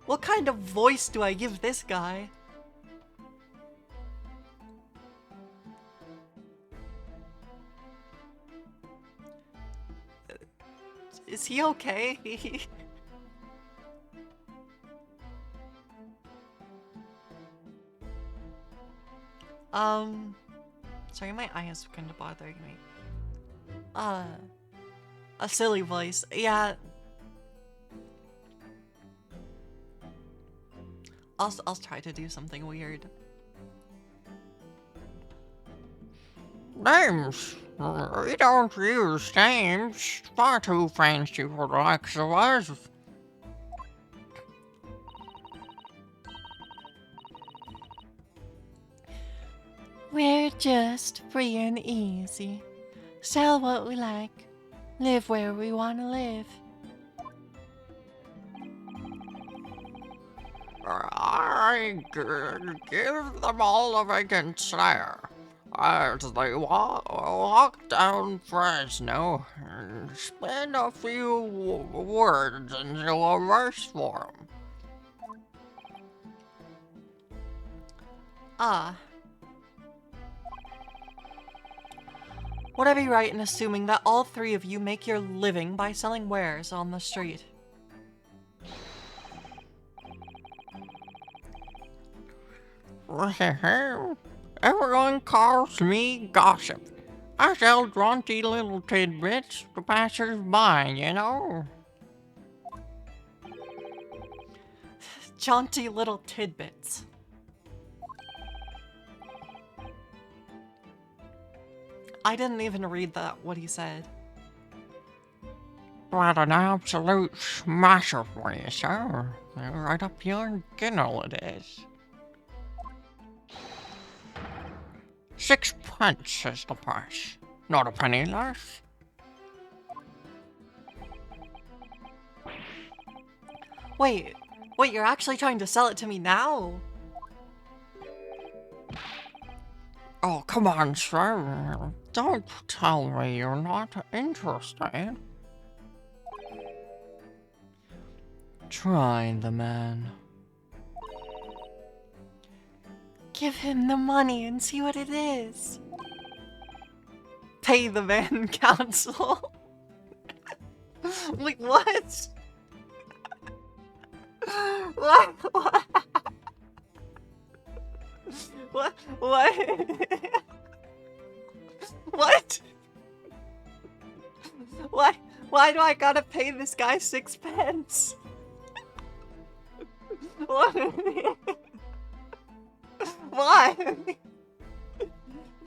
What kind of voice do I give this guy? Is he okay? Sorry, my eye is kind of bothering me. A silly voice. Yeah. I'll try to do something weird. Names. We don't use names. Far too fancy for the likes of us. We're just free and easy. Sell what we like. Live where we want to live. I give them all a vacant stare as they walk down Fresno and spin a few words into a verse for 'em. Would I be right in assuming that all three of you make your living by selling wares on the street? Everyone calls me gossip. I sell jaunty little tidbits to passers-by, you know. Jaunty little tidbits. I didn't even read what he said. What an absolute smasher for you, sir. Right up your ginnel it is. 6 pence is the price. Not a penny less. Wait, you're actually trying to sell it to me now? Oh, come on, sir. Don't tell me you're not interested. Try the man. Give him the money and see what it is. Pay the man counsel. Like, what? What? What? What? What? Why do I gotta pay this guy 6 pence? What? Why?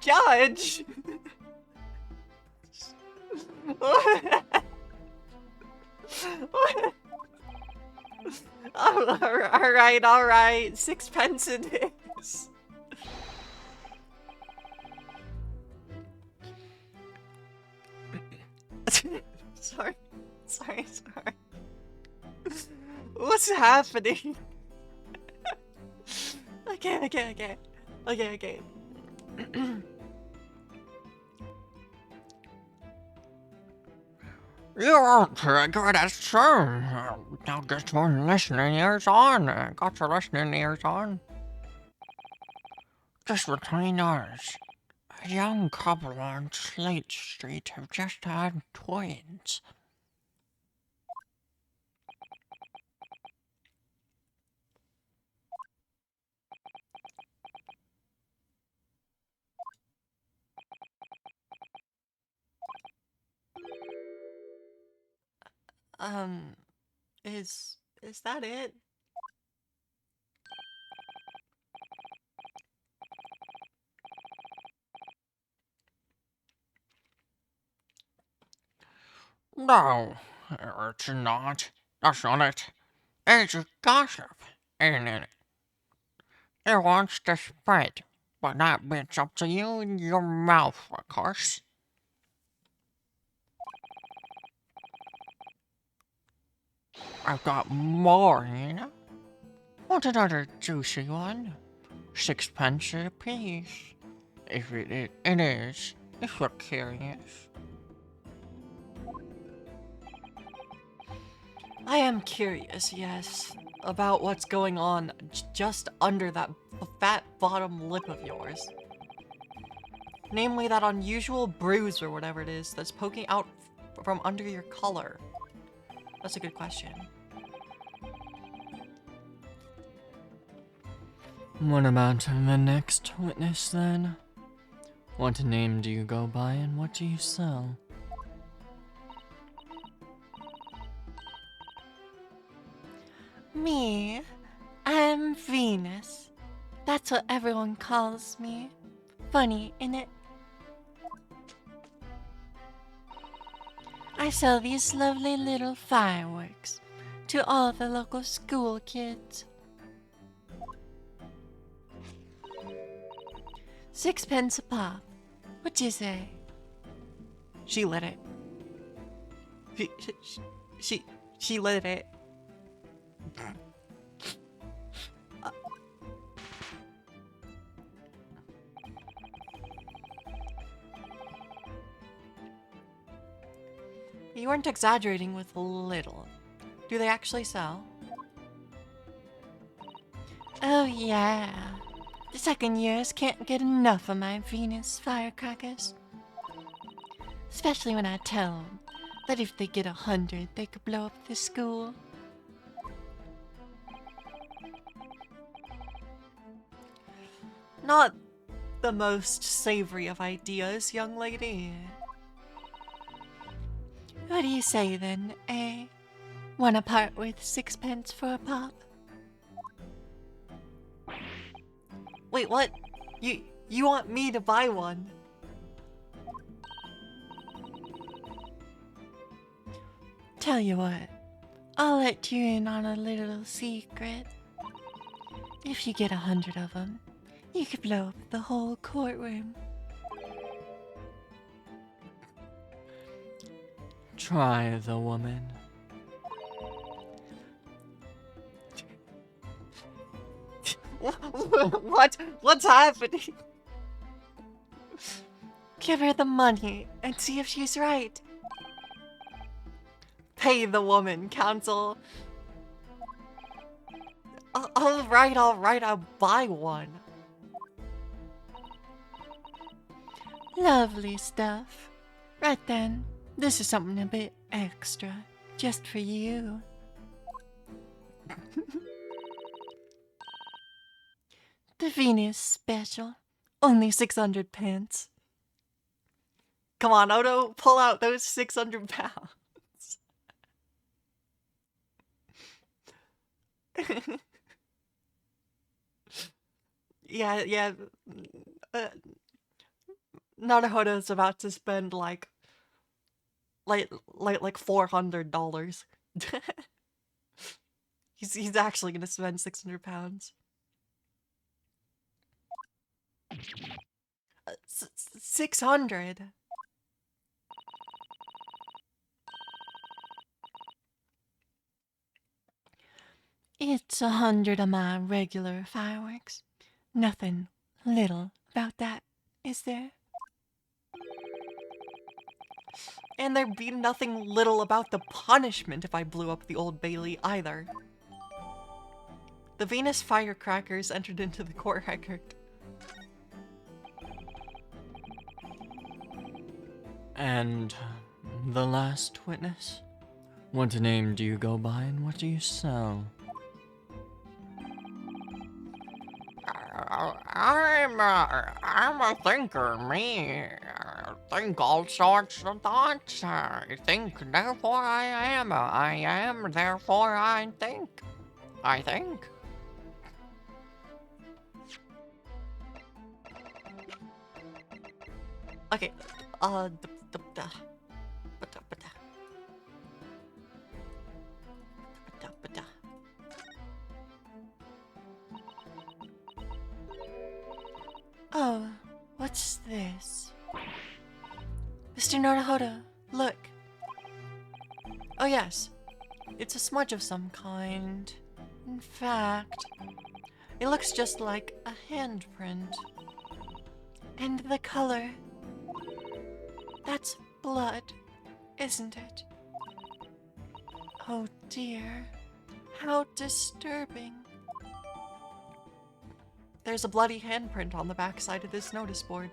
Judge! Alright. 6 pence it is. Sorry. What's happening? Okay. You're pretty good at song. Now get your listening ears on. Got your listening ears on? Just between us, a young couple on Slate Street have just had twins. Um, is that it? No, it's not. That's not it. It's gossip, ain't it? It wants to spread, but that bit's up to you and your mouth, of course. I've got more, you know? Want another juicy one? 6 pence apiece. If it is, if you're curious. I am curious, yes, about what's going on just under that fat bottom lip of yours. Namely, that unusual bruise or whatever it is that's poking out from under your collar. That's a good question. What about the next witness then? What name do you go by and what do you sell? Me? I'm Venus. That's what everyone calls me. Funny, innit? I sell these lovely little fireworks to all the local school kids. 6 pence a pop. What'd you say? She lit it. She lit it. You weren't exaggerating with little. Do they actually sell? Oh yeah. The second years can't get enough of my Venus firecrackers. Especially when I tell them that if they get 100, they could blow up the school. Not the most savory of ideas, young lady. What do you say then, eh? Wanna part with 6 pence for a pop? Wait, what? You want me to buy one? Tell you what, I'll let you in on a little secret. If you get 100 of them, you could blow up the whole courtroom. Try the woman. What's happening? Give her the money and see if she's right. Pay the woman, counsel. Alright, I'll buy one. Lovely stuff. Right then, this is something a bit extra, just for you. The Venus special. Only 600 pence. Come on, Odo, pull out those 600 pounds. yeah. Naruhodo's about to spend like $400. He's actually gonna spend 600 pounds. 600. It's 100 of my regular fireworks. Nothing little about that, is there? And there'd be nothing little about the punishment if I blew up the Old Bailey either. The Venus firecrackers entered into the court record. And the last witness? What name do you go by and what do you sell? I'm a thinker, me. Think all sorts of thoughts. I think, therefore I am. I am, therefore I think. I think. Okay, Oh, what's this? Mr. Naruhodo, look. Oh yes, it's a smudge of some kind. In fact, it looks just like a handprint. And the color. That's blood, isn't it? Oh dear, how disturbing. There's a bloody handprint on the backside of this notice board.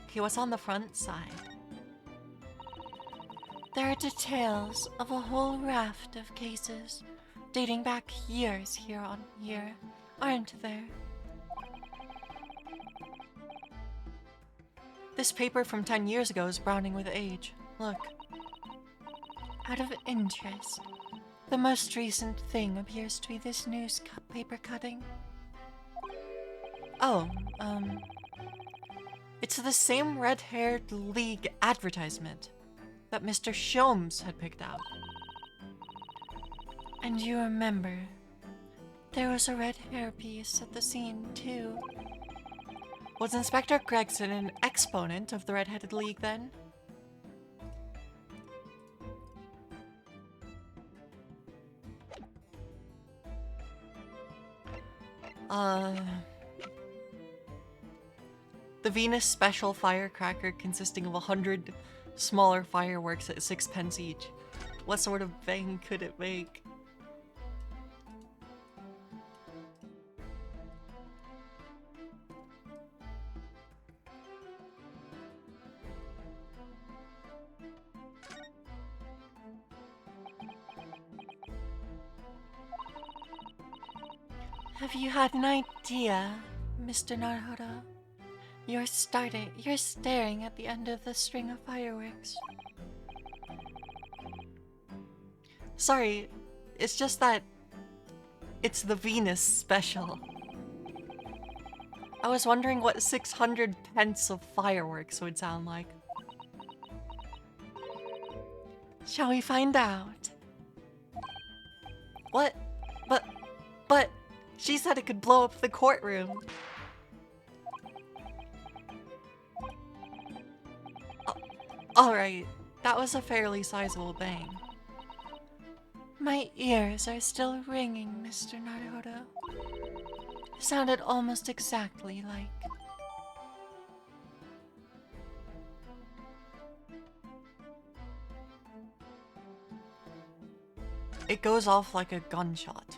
Okay, what's on the front side? There are details of a whole raft of cases dating back years here on here, aren't there? This paper from 10 years ago is browning with age. Look. Out of interest, the most recent thing appears to be this paper cutting. Oh, it's the same red-haired league advertisement that Mr. Sholmes had picked out. And you remember, there was a red hairpiece at the scene, too. Was Inspector Gregson an exponent of the Red-Headed League, then? The Venus Special Firecracker consisting of 100 smaller fireworks at 6 pence each. What sort of bang could it make? Have you had an idea, Mr. Naruhodo? You're staring at the end of the string of fireworks. Sorry, it's just that it's the Venus special. I was wondering what 600 pence of fireworks would sound like. Shall we find out? What? But, she said it could blow up the courtroom. Alright, that was a fairly sizable bang. My ears are still ringing, Mr. Naruhodo. Sounded almost exactly like... It goes off like a gunshot.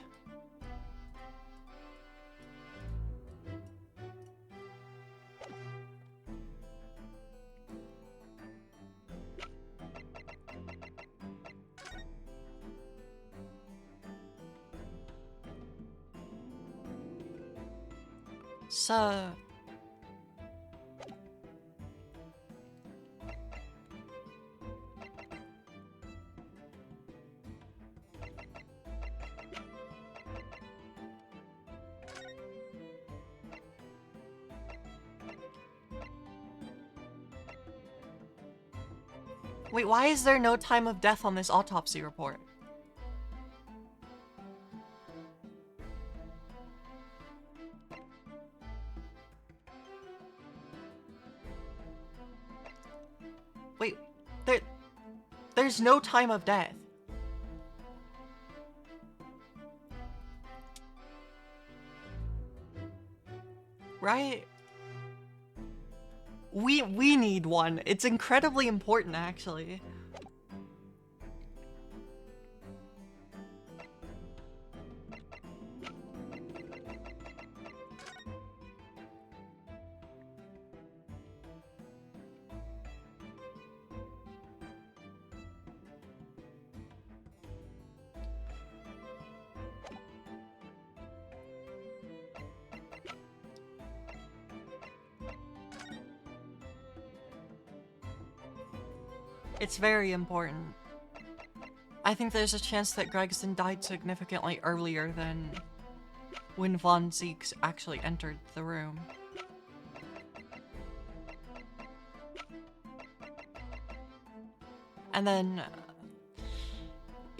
So... Wait, why is there no time of death on this autopsy report? Wait, there's no time of death. right? We need one. It's incredibly important, actually. It's very important. I think there's a chance that Gregson died significantly earlier than when Von Zieks actually entered the room. And then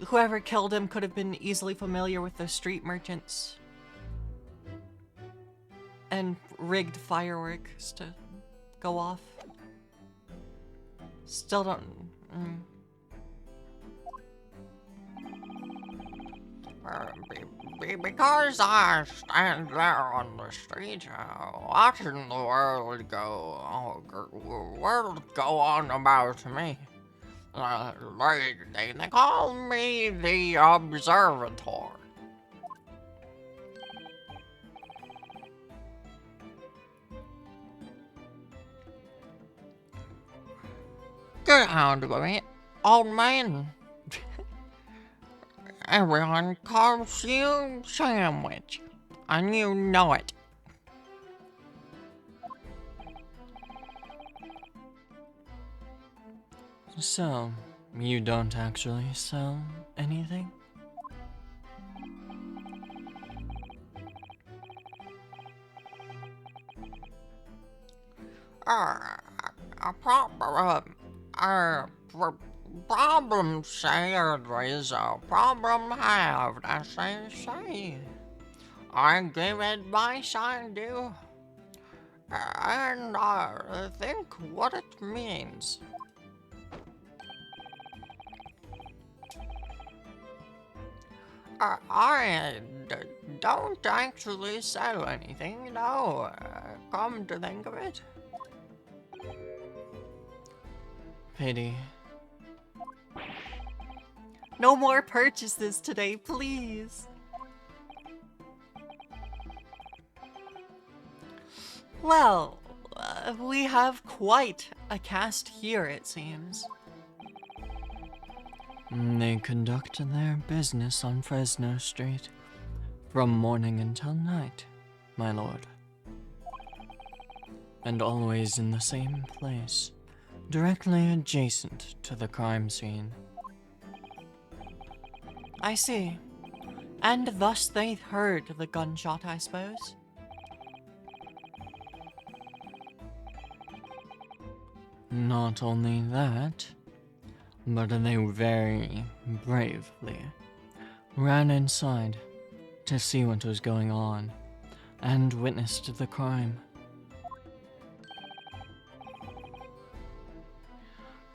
whoever killed him could have been easily familiar with the street merchants and rigged fireworks to go off. Still don't... Because I stand there on the street, watching the world go on about me. They call me the Observator. Get out of it, old man. Everyone calls you Sandwich, and you know it. So, you don't actually sell anything? Problem shared is a problem halved, as they say. I give advice, I do. And I think what it means. Don't actually sell anything, no. Come to think of it. Pity. No more purchases today, please. Well, we have quite a cast here, it seems. They conduct their business on Fresno Street from morning until night, my lord. And always in the same place, directly adjacent to the crime scene. I see. And thus they heard the gunshot, I suppose? Not only that, but they very bravely ran inside to see what was going on and witnessed the crime.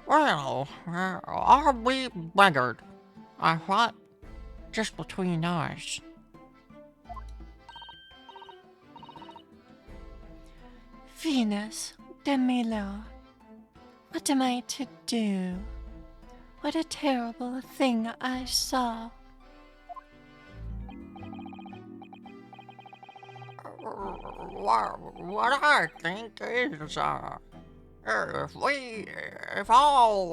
Well, are we beggared? I thought, just between us. Venus de Milo, what am I to do? What a terrible thing I saw. What I think is, if all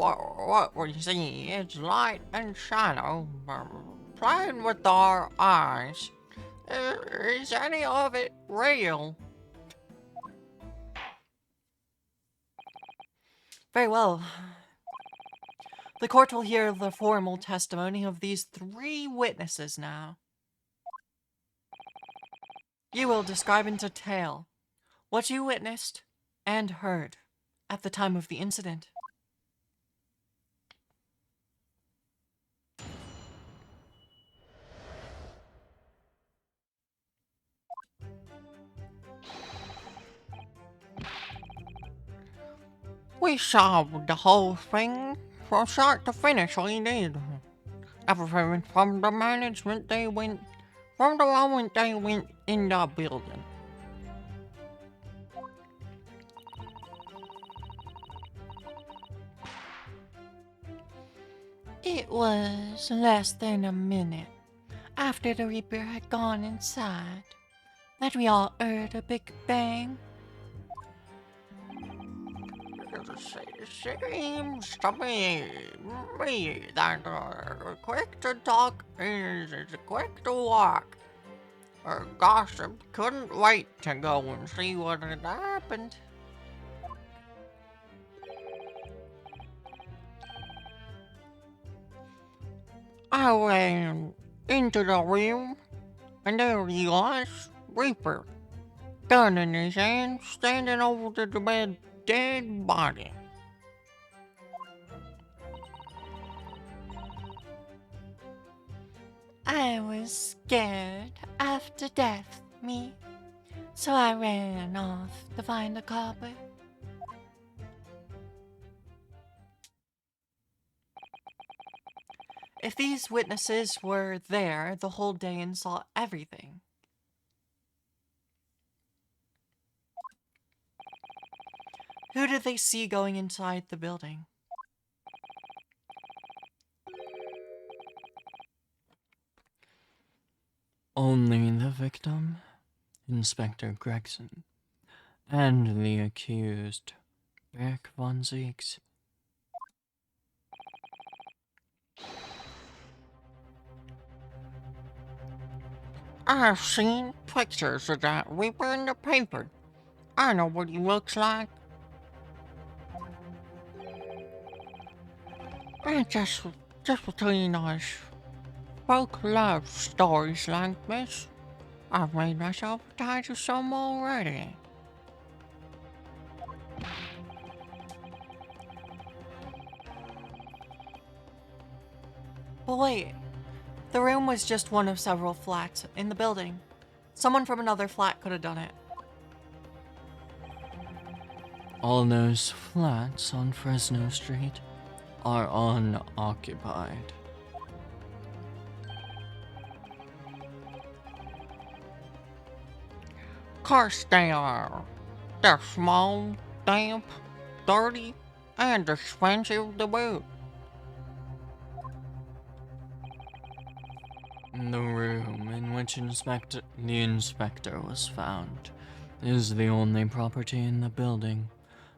what we see is light and shadow, playing with our eyes, is any of it real? Very well. The court will hear the formal testimony of these 3 witnesses now. You will describe in detail what you witnessed and heard at the time of the incident. We saw the whole thing from start to finish, we did. Everything from the management from the moment they went in the building. It was less than a minute after the Reaper had gone inside that we all heard a big bang. It seems to me that quick to talk is quick to walk. Gossip couldn't wait to go and see what had happened. I went into the room, and there he was, Reaper, gun in his hand, standing over the bed, dead body. I was scared after death, me. So I ran off to find a copper. If these witnesses were there the whole day and saw everything, who did they see going inside the building? Only the victim, Inspector Gregson, and the accused, Berk von Zieks. I've seen pictures of that Reaper in the paper. I know what he looks like. And just between us, folk love stories like this. I've made myself tied to some already. But wait, the room was just one of several flats in the building. Someone from another flat could have done it. All those flats on Fresno Street are unoccupied. Course they are. They're small, damp, dirty, and expensive to boot. The room in which the inspector was found is the only property in the building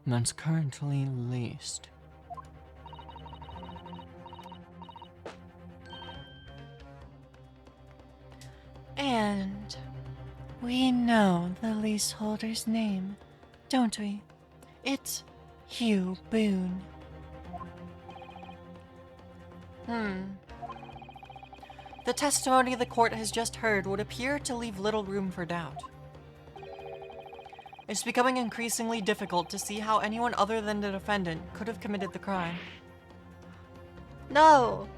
that's currently leased. And we know the leaseholder's name, don't we? It's Hugh Boone. The testimony the court has just heard would appear to leave little room for doubt. It's becoming increasingly difficult to see how anyone other than the defendant could have committed the crime. No!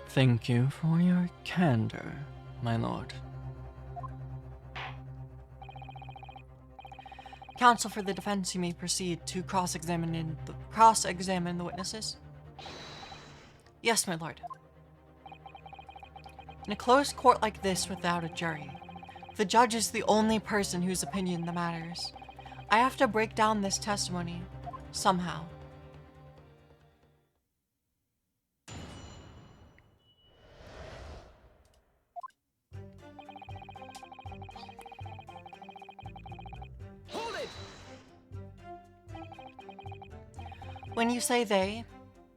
Thank you for your candor, my lord. Counsel for the defense, you may proceed to cross-examine the witnesses. Yes, my lord. In a closed court like this without a jury, the judge is the only person whose opinion matters. I have to break down this testimony somehow. Hold it! When you say they,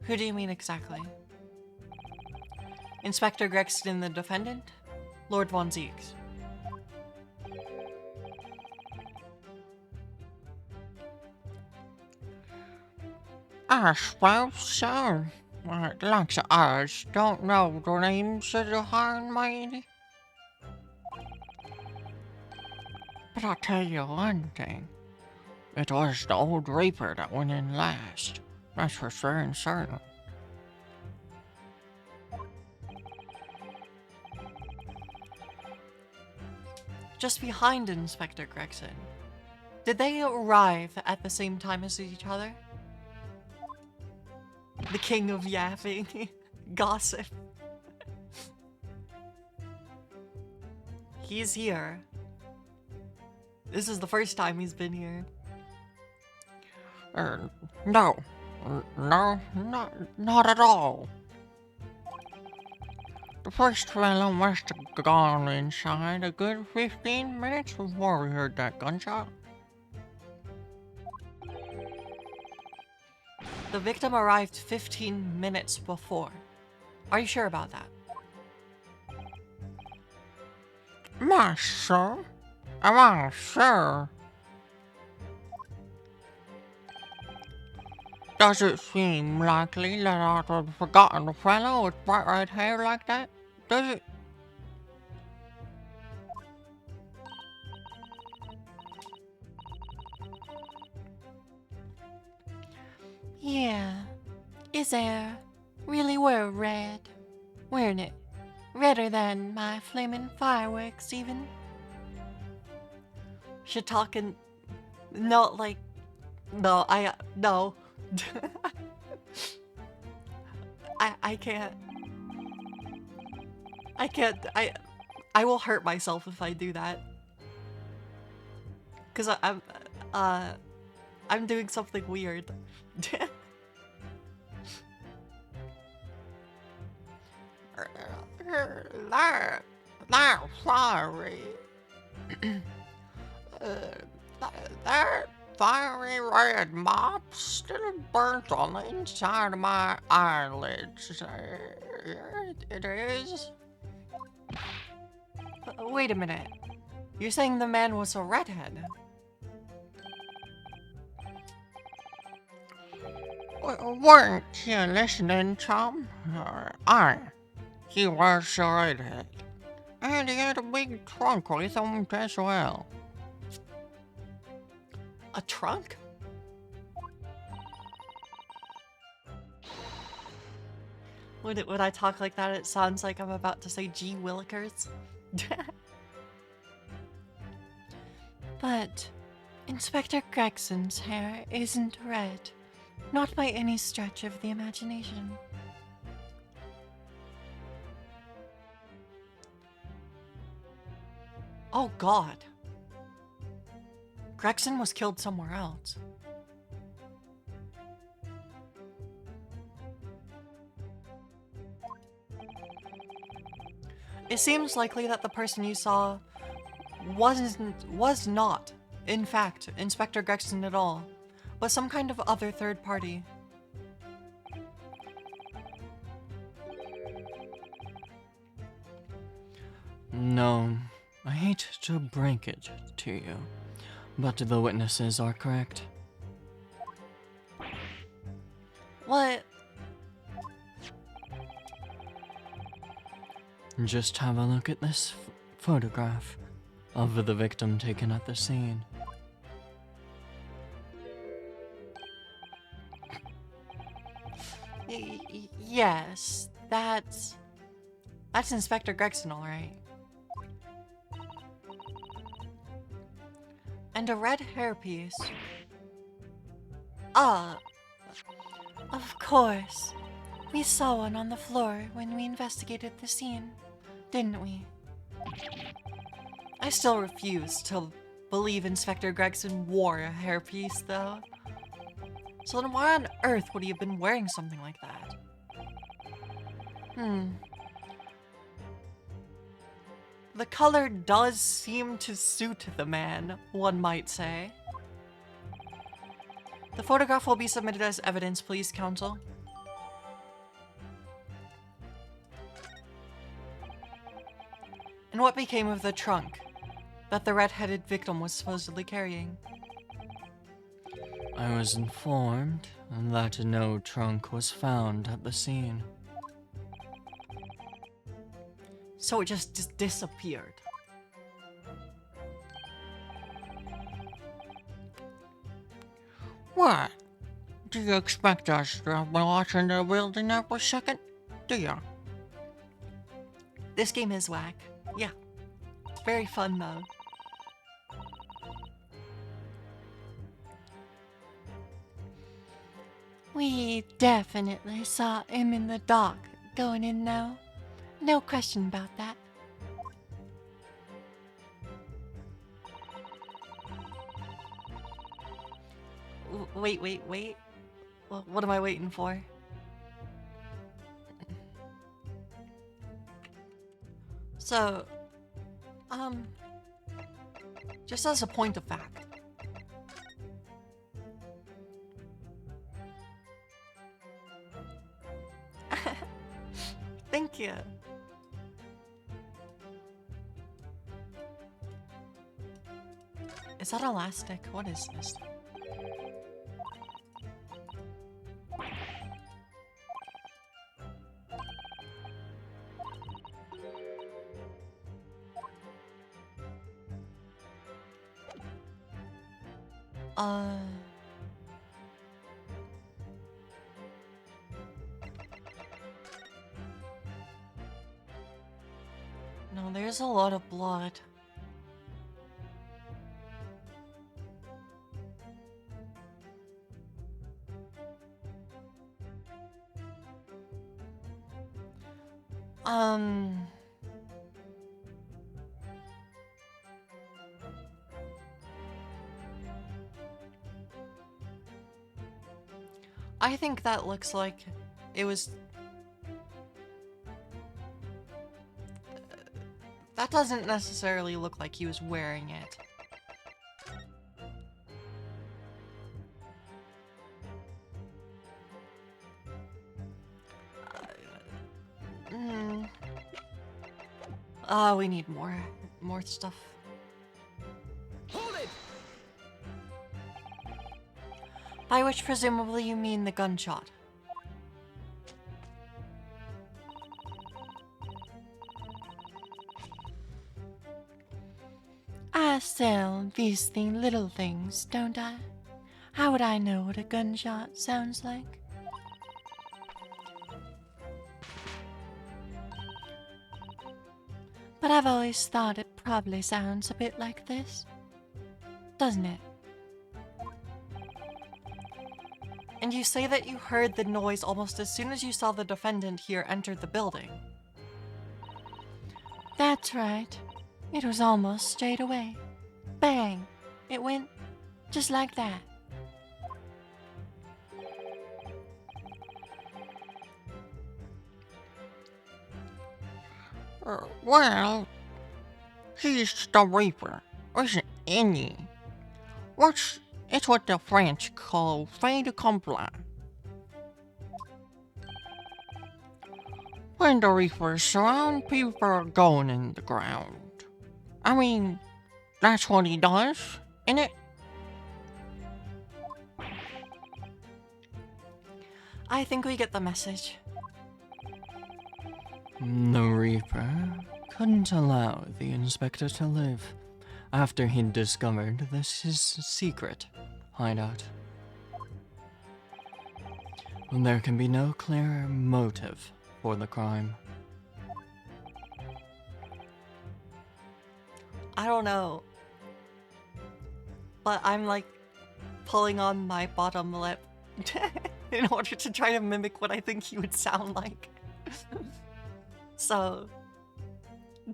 who do you mean exactly? Inspector Gregson, the defendant? Lord von Zieks? I suppose so. Lots of us don't know the names of the handmaid. But I'll tell you one thing. It was the old Reaper that went in last. That's for sure and certain. Just behind Inspector Gregson. Did they arrive at the same time as each other? The king of yapping. Gossip. He's here. This is the first time he's been here. No. No, not at all. The first fellow must have gone inside a good 15 minutes before we heard that gunshot. The victim arrived 15 minutes before. Are you sure about that? Master, am I sure? Does it seem likely that I'd have forgotten a fellow with bright red hair like that? Does it? Yeah. His hair really were red, weren't it? Redder than my flaming fireworks, even. Should talking. No, like. No, no. I can't. I can't. I will hurt myself if I do that. Cause I'm doing something weird. That fiery. That fiery red mop still burnt on the inside of my eyelids. It is. Wait a minute. You're saying the man was a redhead? Weren't you listening, Tom? He was a redhead. And he had a big trunk with him as well. A trunk? When I talk like that, it sounds like I'm about to say gee willikers. But Inspector Gregson's hair isn't red. Not by any stretch of the imagination. Oh god. Gregson was killed somewhere else. It seems likely that the person you saw was not, in fact, Inspector Gregson at all, but some kind of other third party. No, I hate to break it to you, but the witnesses are correct. What? Just have a look at this photograph of the victim taken at the scene. Yes, that's Inspector Gregson, all right. And a red hairpiece. Of course. We saw one on the floor when we investigated the scene, didn't we? I still refuse to believe Inspector Gregson wore a hairpiece, though. So then why on earth would he have been wearing something like that? The color does seem to suit the man, one might say. The photograph will be submitted as evidence, please, counsel. And what became of the trunk that the red-headed victim was supposedly carrying? I was informed that no trunk was found at the scene. So it just disappeared. What? Do you expect us to have been watching the building every second? Do you? This game is whack. Yeah. Very fun, though. We definitely saw him in the dock going in now. No question about that. Wait, wait, wait. What am I waiting for? So, just as a point of fact. Thank you. Is that elastic? What is this? Uh... No, there's a lot of blood. I think that looks like it was... That doesn't necessarily look like he was wearing it. We need more stuff. Hold it! By which presumably you mean the gunshot. I sell these little things, don't I? How would I know what a gunshot sounds like? But I've always thought it probably sounds a bit like this. Doesn't it? And you say that you heard the noise almost as soon as you saw the defendant here enter the building. That's right. It was almost straight away. Bang! It went just like that. Well, he's the Reaper, isn't he? It's what the French call fait accompli. When the Reapers surround, people are going in the ground. I mean, that's what he does, isn't it? I think we get the message. The Reaper couldn't allow the inspector to live after he'd discovered this his secret hideout. There can be no clearer motive for the crime. I don't know. But I'm like pulling on my bottom lip in order to try to mimic what I think he would sound like. So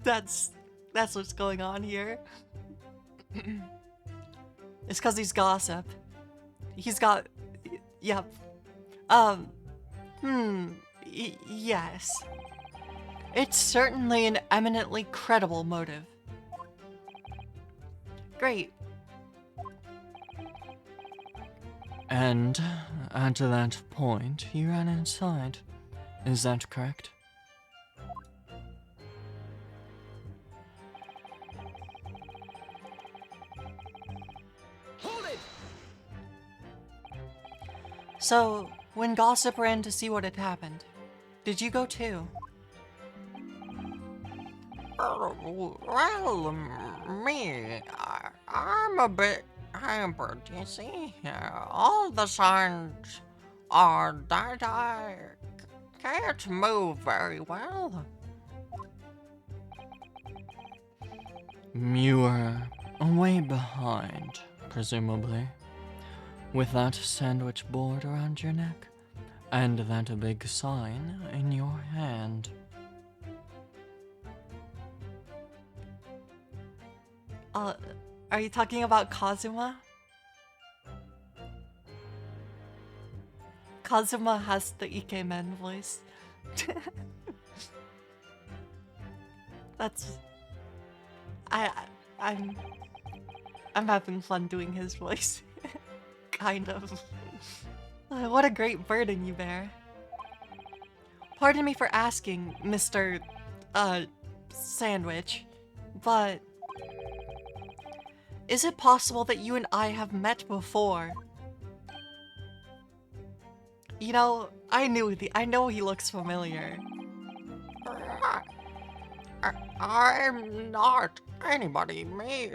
that's what's going on here. It's because he's gossip. He's got, yep. Yes. It's certainly an eminently credible motive. Great. And at that point, you ran inside. Is that correct? Hold it! So, when Gossip ran to see what had happened, did you go too? Well, me, I'm a bit hampered, you see. All the signs are that I can't move very well. You were way behind, presumably, with that sandwich board around your neck, and that big sign in your hand. Are you talking about Kazuma? Kazuma has the Ikemen voice. That's I'm I'm having fun doing his voice. Kind of. What a great burden you bear. Pardon me for asking, Mr. Sandwich, but is it possible that you and I have met before? You know, I know he looks familiar. I'm not anybody. Me,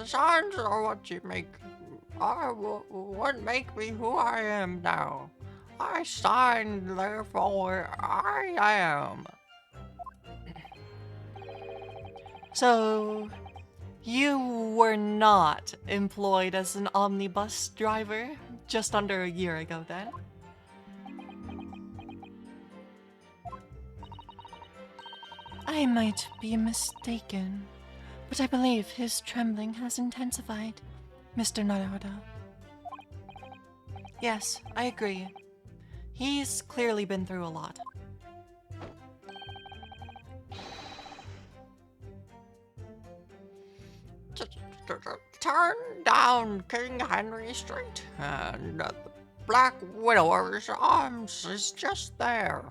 signs are what you make. What make me who I am now. I signed, therefore I am. So, you were not employed as an omnibus driver just under a year ago then? I might be mistaken, but I believe his trembling has intensified, Mr. Naruto. Yes, I agree. He's clearly been through a lot. Turn down King Henry Street, and the Black Widower's arms is just there.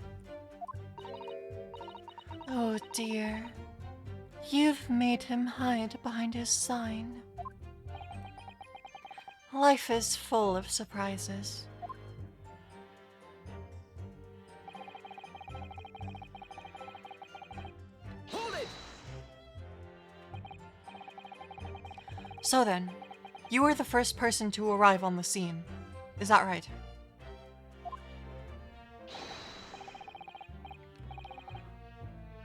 Oh dear. You've made him hide behind his sign. Life is full of surprises. Hold it! So then, you were the first person to arrive on the scene. Is that right?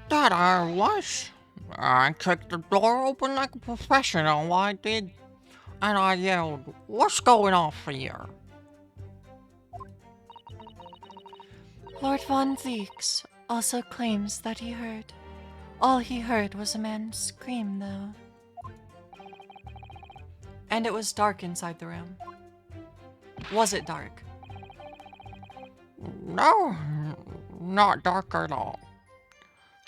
That I was. I kicked the door open like a professional, I did. And I yelled, "What's going off here?" Lord Von Zeeks also claims that he heard. All he heard was a man scream, though. And it was dark inside the room. Was it dark? No, not dark at all.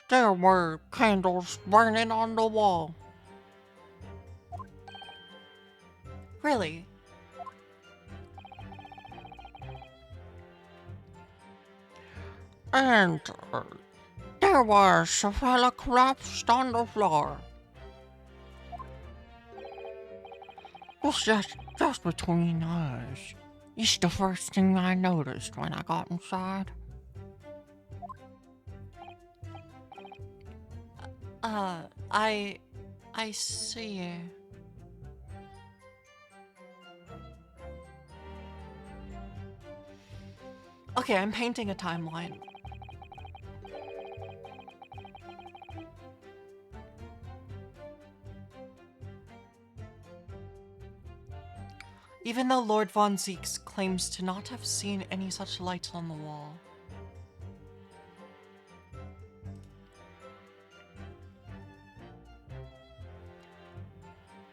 There were candles burning on the wall. Really? And there was a fella collapsed on the floor. It's just between us. It's the first thing I noticed when I got inside. I see. Okay, I'm painting a timeline. Even though Lord Von Zeeks claims to not have seen any such lights on the wall.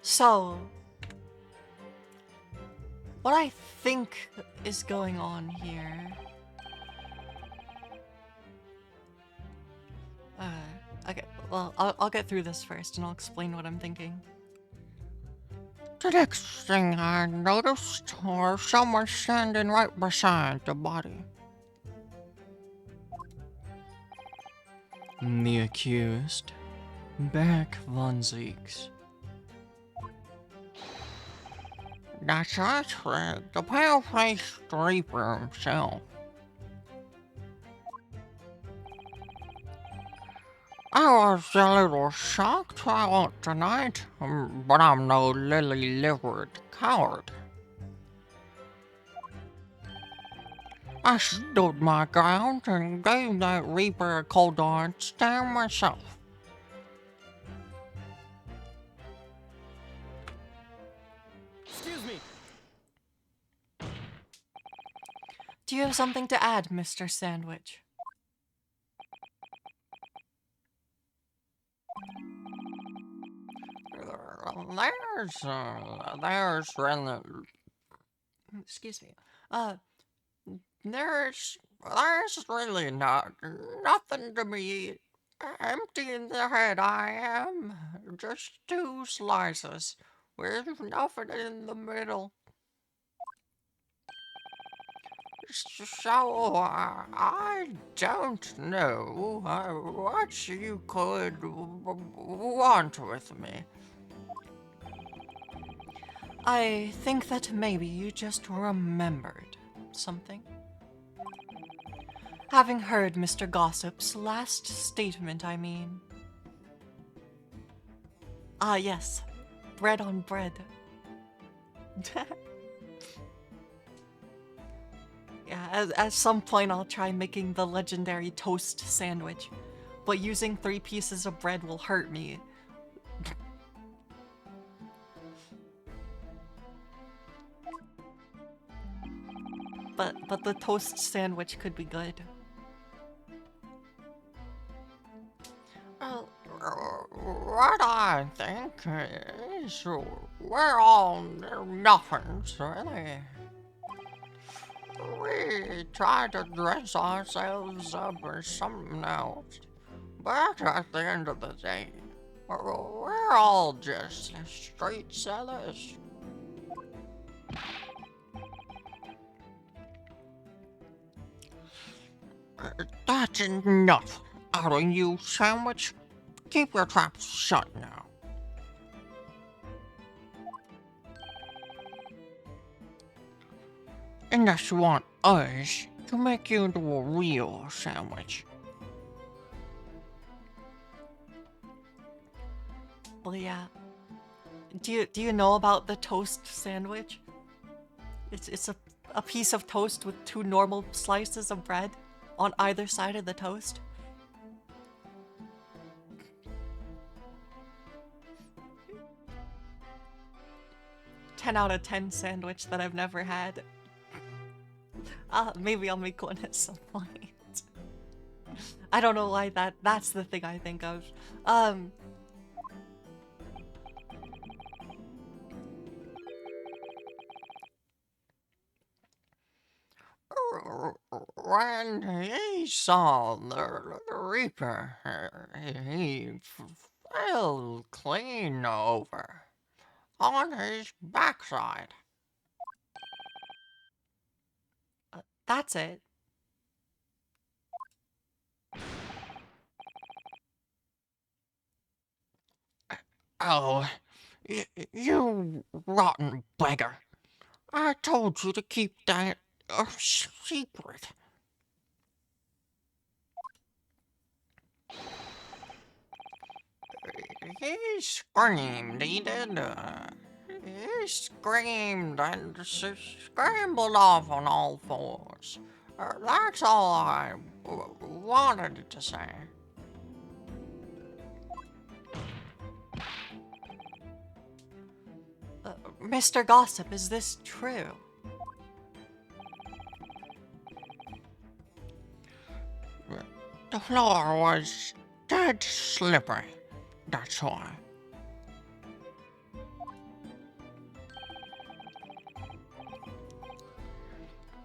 So, what I think is going on here... okay, well, I'll get through this first and I'll explain what I'm thinking. The next thing I noticed was someone standing right beside the body. The accused, Beric Von Zeeks. That's right, the pale-faced Reaper himself. I was a little shocked out tonight, but I'm no lily-livered coward. I stood my ground and gave that Reaper a cold hard stare myself. Excuse me. Do you have something to add, Mr. Sandwich? There's really... Excuse me. there's really nothing to me. Empty in the head I am. Just two slices with nothing in the middle. So I don't know what you could want with me. I think that maybe you just remembered something. Having heard Mr. Gossip's last statement, I mean. Ah, yes. Bread on bread. Yeah, at some point I'll try making the legendary toast sandwich, but using 3 pieces of bread will hurt me. But the toast sandwich could be good. What I think is we're all nothings, really. We try to dress ourselves up as something else, but at the end of the day, we're all just street sellers. That's enough out of you, Sandwich. Keep your trap shut now. Unless you want us to make you into a real sandwich. Well, yeah. Do you know about the toast sandwich? It's a piece of toast with 2 normal slices of bread on either side of the toast. Ten out of 10 sandwich that I've never had. Maybe I'll make one at some point. I don't know why that's the thing I think of. When he saw the Reaper, he fell clean over on his backside. That's it. Oh, you rotten beggar. I told you to keep that a secret. He screamed, he did. He screamed and scrambled off on all fours. That's all I wanted to say. Mr. Gossip, is this true? The floor was dead slippery, that's why.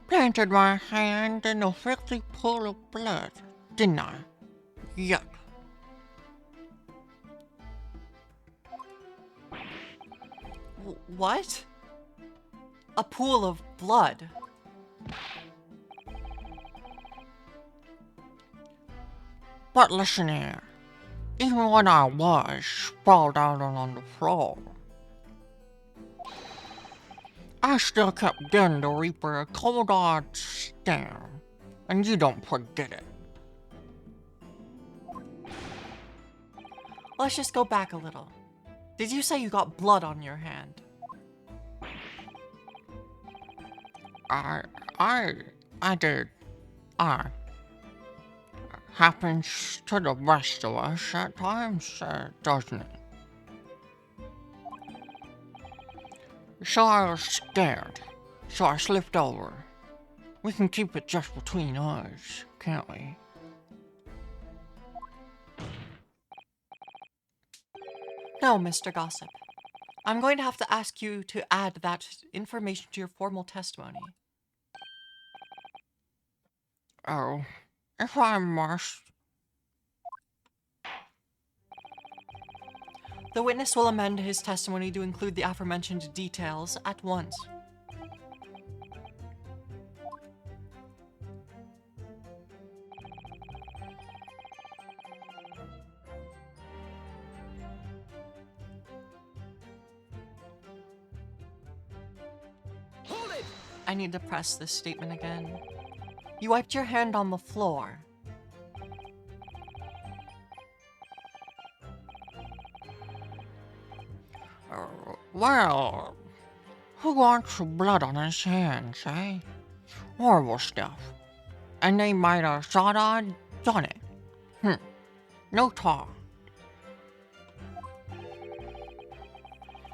Planted my hand in a filthy pool of blood, didn't I? Yup. What? A pool of blood? But listen here, even when I was sprawled out on the floor, I still kept giving the Reaper a cold hard stare, and you don't forget it. Let's just go back a little. Did you say you got blood on your hand? I did. Happens to the rest of us at times, doesn't it? So I was scared, so I slipped over. We can keep it just between us, can't we? No, Mr. Gossip. I'm going to have to ask you to add that information to your formal testimony. Oh, if I must. The witness will amend his testimony to include the aforementioned details at once. Hold it! I need to press this statement again. You wiped your hand on the floor. Well, who wants blood on his hands, eh? Horrible stuff. And they might have thought I'd done it. No talk.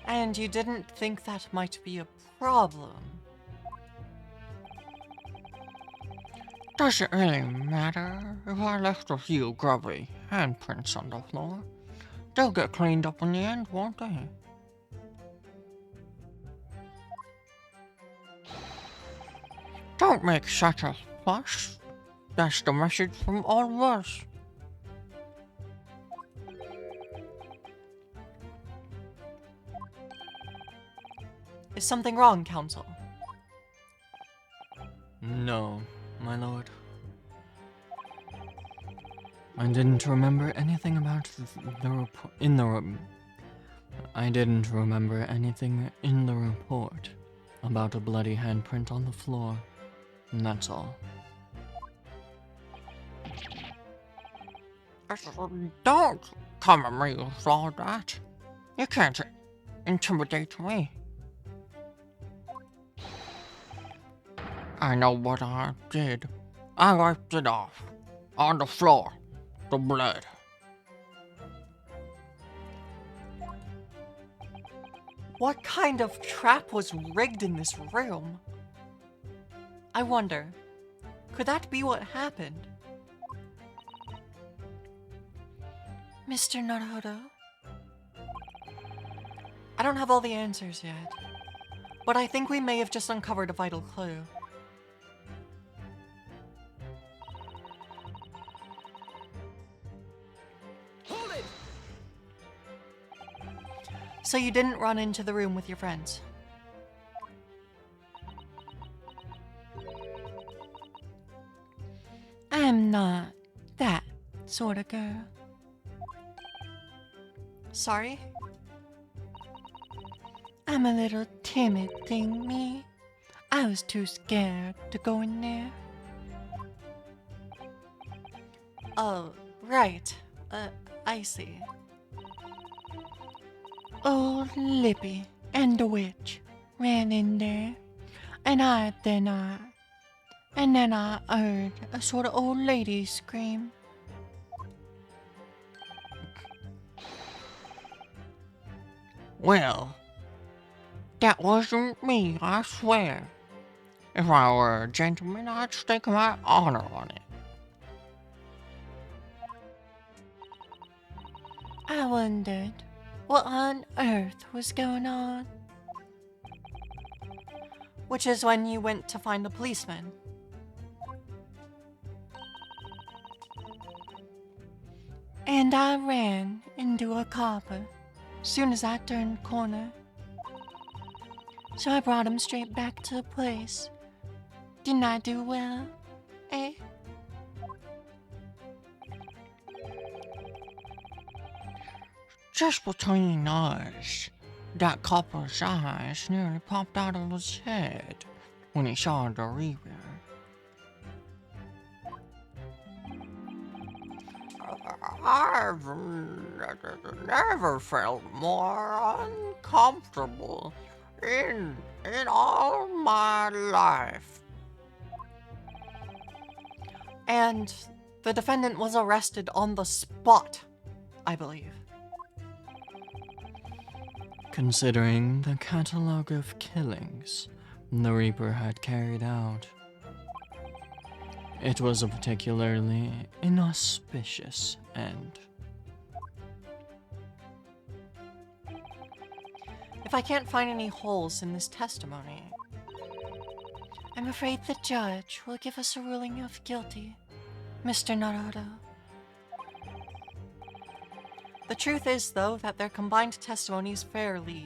And you didn't think that might be a problem. Does it really matter if I left a few grubby handprints on the floor? They'll get cleaned up in the end, won't they? Don't make such a fuss. That's the message from all of us. Is something wrong, Counsel? No, my lord. I didn't remember anything about the report in the room. I didn't remember anything in the report about a bloody handprint on the floor. And that's all. Don't come at me with all that. You can't intimidate me. I know what I did. I wiped it off. On the floor. The blood. What kind of trap was rigged in this room? I wonder, could that be what happened? Mr. Naruto, I don't have all the answers yet, but I think we may have just uncovered a vital clue. Hold it! So you didn't run into the room with your friends? I'm not that sort of girl. Sorry? I'm a little timid thing, me. I was too scared to go in there. Oh, right. I see. Old Lippy and the witch ran in there, and then I heard a sort of old lady scream. Well, that wasn't me, I swear. If I were a gentleman, I'd stake my honor on it. I wondered what on earth was going on. Which is when you went to find the policeman. And I ran into a copper soon as I turned the corner. So I brought him straight back to the place. Didn't I do well, eh? Just between us, that copper's eyes nearly popped out of his head when he saw the Reaper. I've never felt more uncomfortable in all my life. And the defendant was arrested on the spot, I believe. Considering the catalog of killings the Reaper had carried out, it was a particularly inauspicious end. If I can't find any holes in this testimony, I'm afraid the judge will give us a ruling of guilty, Mr. Naruto. The truth is, though, that their combined testimony is fairly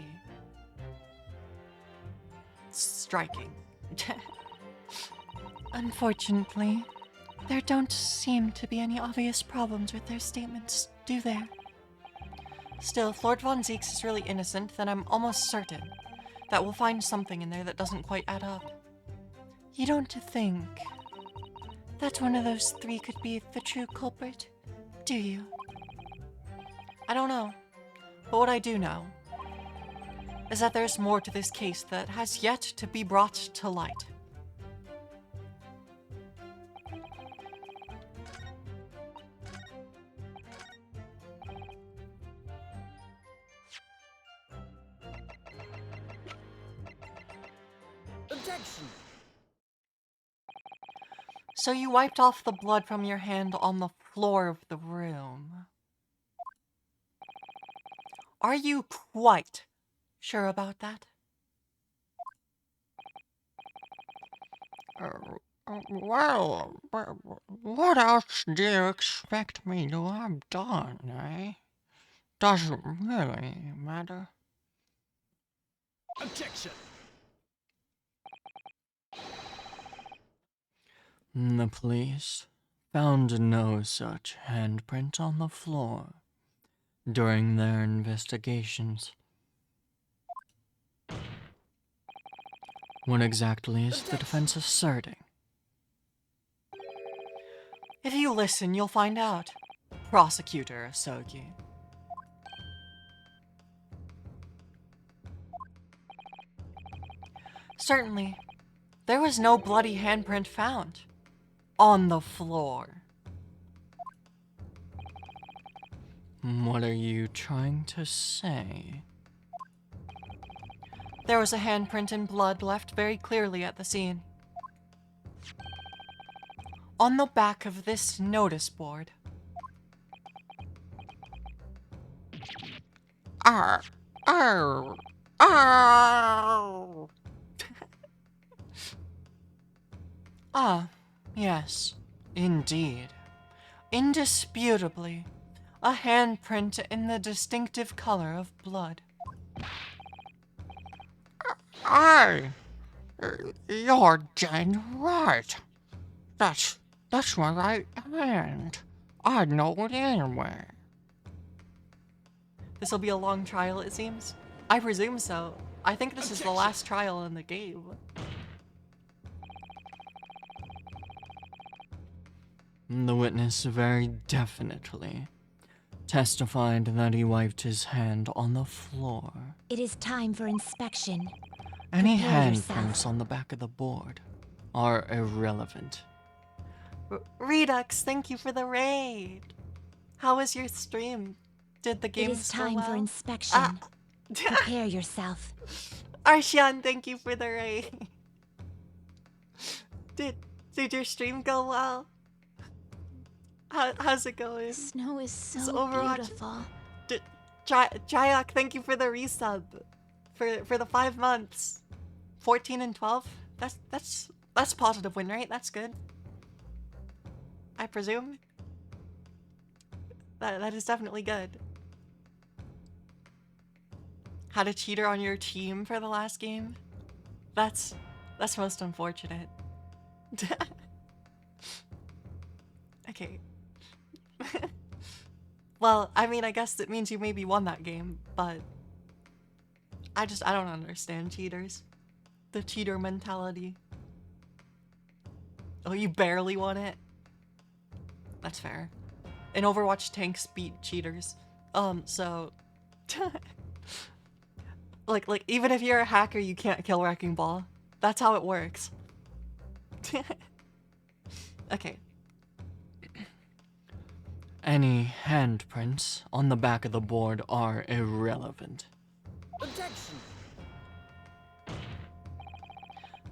striking. Unfortunately, there don't seem to be any obvious problems with their statements, do there? Still, if Lord Von Zeeks is really innocent, then I'm almost certain that we'll find something in there that doesn't quite add up. You don't think that one of those three could be the true culprit, do you? I don't know. But what I do know is that there's more to this case that has yet to be brought to light. Objection! So you wiped off the blood from your hand on the floor of the room. Are you quite sure about that? Well, what else do you expect me to have done, eh? Doesn't really matter. Objection! The police found no such handprint on the floor during their investigations. What exactly is the defense asserting? If you listen, you'll find out. Prosecutor Asogi. Certainly, there was no bloody handprint found on the floor. What are you trying to say? There was a handprint in blood left very clearly at the scene. On the back of this notice board. Ah, yes, indeed. Indisputably, a handprint in the distinctive color of blood. You're dead right. That's my right hand. I'd know it anyway. This'll be a long trial, it seems. I presume so. I think this is the last trial in the game. The witness very definitely testified that he wiped his hand on the floor. It is time for inspection. Any Prepare handprints yourself. on the back of the board are irrelevant. Redux, thank you for the raid. How was your stream? Did the It game is still time for well? inspection. Prepare yourself. Arshian, thank you for the raid. Did your stream go well? How's it going? Snow is so It's Overwatch. beautiful. Jayak, thank you for the resub. For the 5 months. 14 and 12? That's a positive win rate, that's good. I presume. That is definitely good. Had a cheater on your team for the last game? That's most unfortunate. Okay. Well, I mean, I guess it means you maybe won that game, but I don't understand cheaters. The cheater mentality. Oh, you barely won it? That's fair. In Overwatch, tanks beat cheaters. So... like, even if you're a hacker, you can't kill Wrecking Ball. That's how it works. Okay. Any handprints on the back of the board are irrelevant. Objection!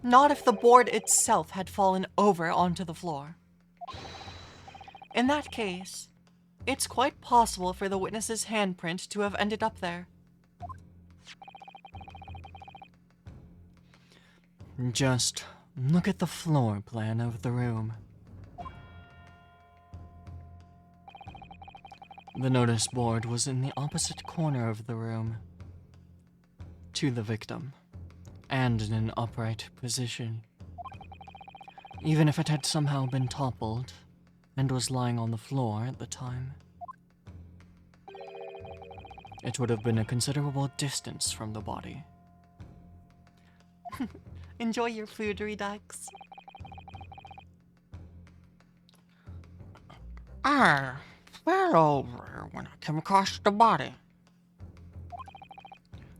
Not if the board itself had fallen over onto the floor. In that case, it's quite possible for the witness's handprint to have ended up there. Just Look at the floor plan of the room. The notice board was in the opposite corner of the room to the victim, and in an upright position. Even if it had somehow been toppled and was lying on the floor at the time, it would have been a considerable distance from the body. Enjoy your food, Redux. I fell over when I came across the body.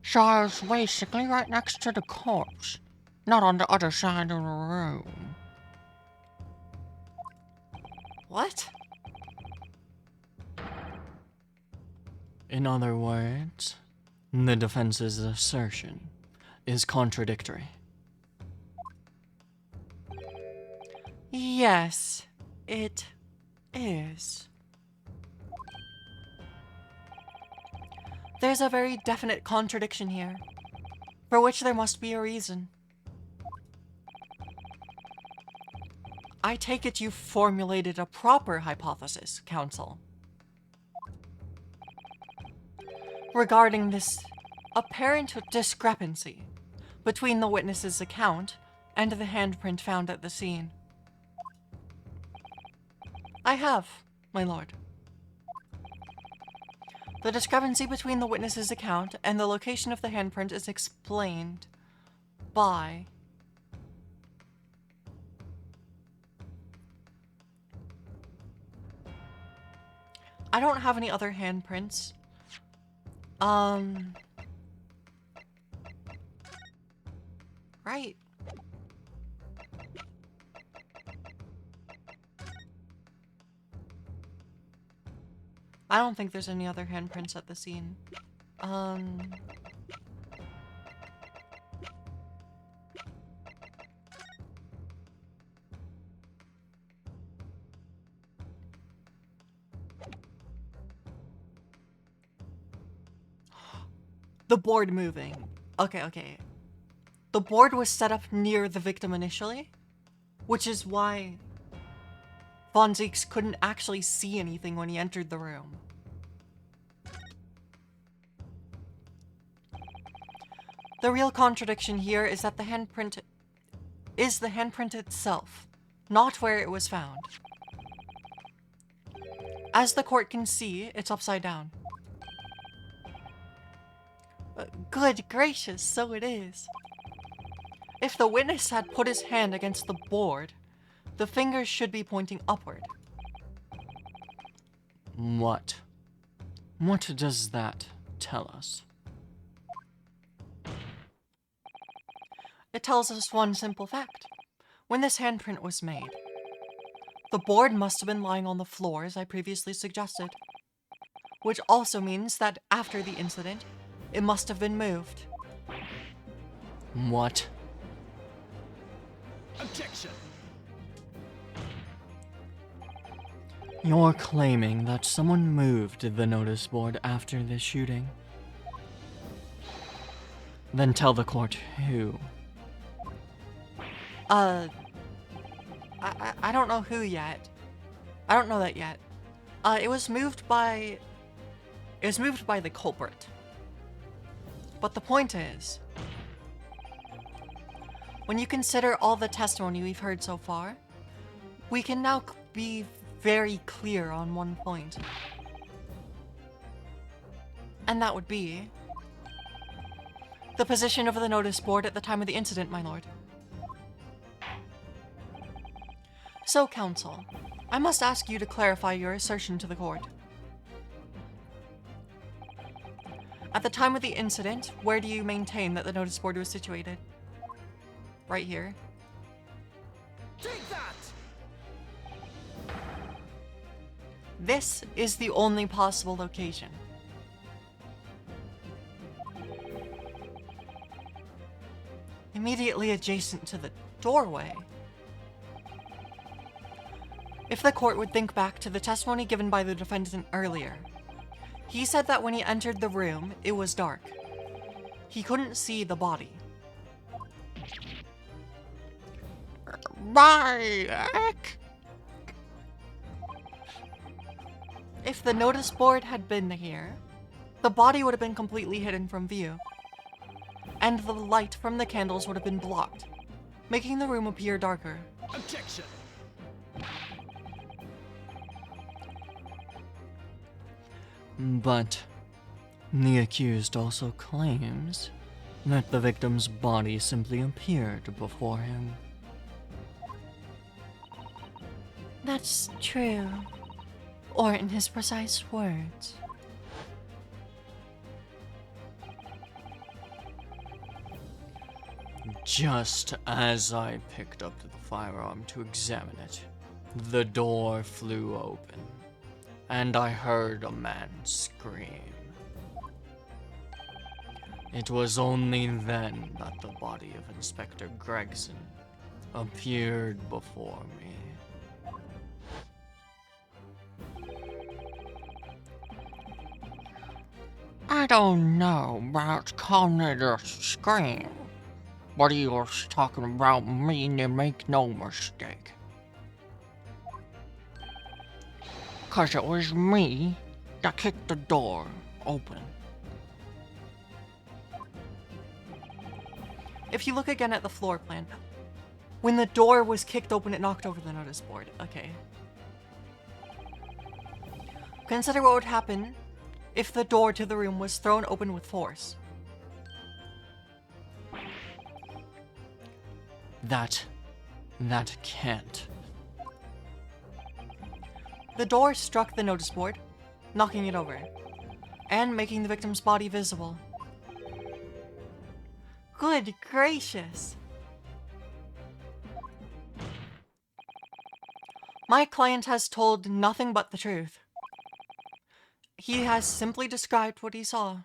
So I was basically right next to the corpse, not on the other side of the room. What? In other words, the defense's assertion is contradictory. Yes, it is. There's a very definite contradiction here, for which there must be a reason. I take it you formulated a proper hypothesis, Counsel, regarding this apparent discrepancy between the witness's account and the handprint found at the scene. I have, my lord. The discrepancy between the witness's account and the location of the handprint is explained by I don't have any other handprints. Right. I don't think there's any other handprints at the scene. The board moving. Okay. The board was set up near the victim initially, which is why Von Zieks couldn't actually see anything when he entered the room. The real contradiction here is that the handprint is the handprint itself, not where it was found. As the court can see, it's upside down. Good gracious, so it is. If the witness had put his hand against the board, the fingers should be pointing upward. What? What does that tell us? It tells us one simple fact. When this handprint was made, the board must have been lying on the floor as I previously suggested. Which also means that after the incident, it must have been moved. What? Objection! You're claiming that someone moved the notice board after the shooting? Then tell the court who. I don't know who yet. I don't know that yet. It was moved by the culprit. But the point is, when you consider all the testimony we've heard so far, we can now be very clear on one point. And that would be the position of the notice board at the time of the incident, my lord. So, counsel, I must ask you to clarify your assertion to the court. At the time of the incident, where do you maintain that the notice board was situated? Right here. Take that! This is the only possible location. Immediately adjacent to the doorway. If the court would think back to the testimony given by the defendant earlier, he said that when he entered the room, it was dark. He couldn't see the body. Back! If the notice board had been here, the body would have been completely hidden from view, and the light from the candles would have been blocked, making the room appear darker. Objection. But the accused also claims that the victim's body simply appeared before him. That's true. Or in his precise words. Just as I picked up the firearm to examine it, the door flew open, and I heard a man scream. It was only then that the body of Inspector Gregson appeared before me. I don't know about calling it a scream, but he was talking about me, and make no mistake. 'Cause it was me that kicked the door open. If you look again at the floor plan, when the door was kicked open, it knocked over the notice board. Okay. Consider what would happen if the door to the room was thrown open with force. That can't. The door struck the notice board, knocking it over, and making the victim's body visible. Good gracious! My client has told nothing but the truth. He has simply described what he saw.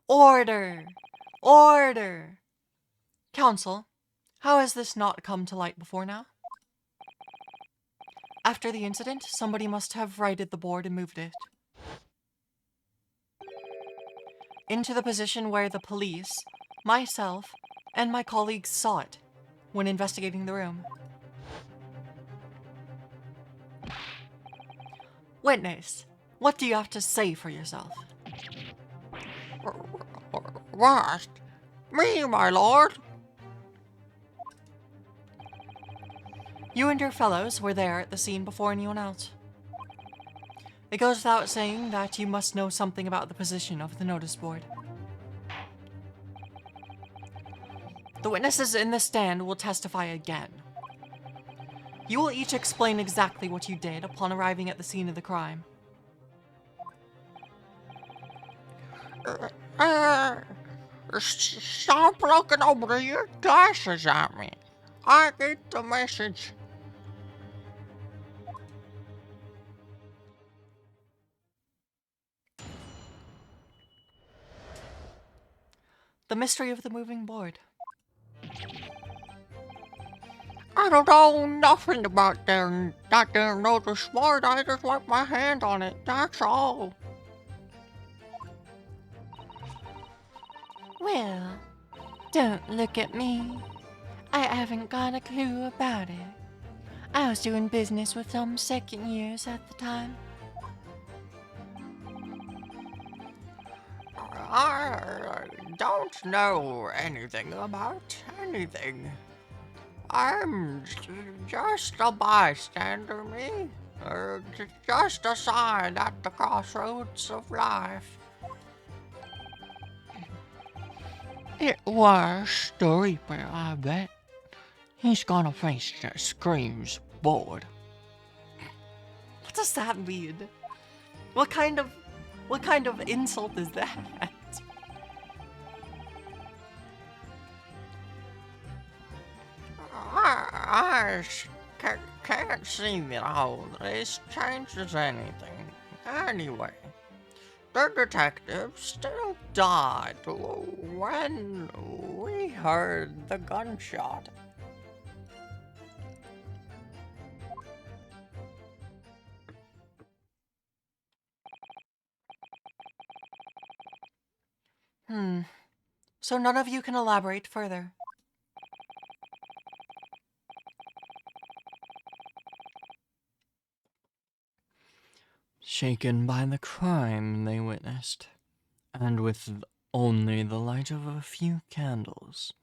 Order! Order! Counsel, how has this not come to light before now? After the incident, somebody must have righted the board and moved it into the position where the police, myself, and my colleagues saw it when investigating the room. Witness, what do you have to say for yourself? What? Me, my lord? You and your fellows were there at the scene before anyone else. It goes without saying that you must know something about the position of the notice board. The witnesses in the stand will testify again. You will each explain exactly what you did upon arriving at the scene of the crime. Stop looking over your glasses at me. I get the message. The mystery of the moving board. I don't know nothing about that there notice board. I just wiped my hand on it, that's all. Well, don't look at me. I haven't got a clue about it. I was doing business with some second years at the time. I don't know anything about anything. I'm just a bystander, me. Just a sign at the crossroads of life. It was the Reaper, I bet. He's gonna face the Scream's board. What does that mean? What kind of insult is that? Can't see that all this changes anything. Anyway, the detective still died when we heard the gunshot. So none of you can elaborate further. Shaken by the crime they witnessed, and with only the light of a few candles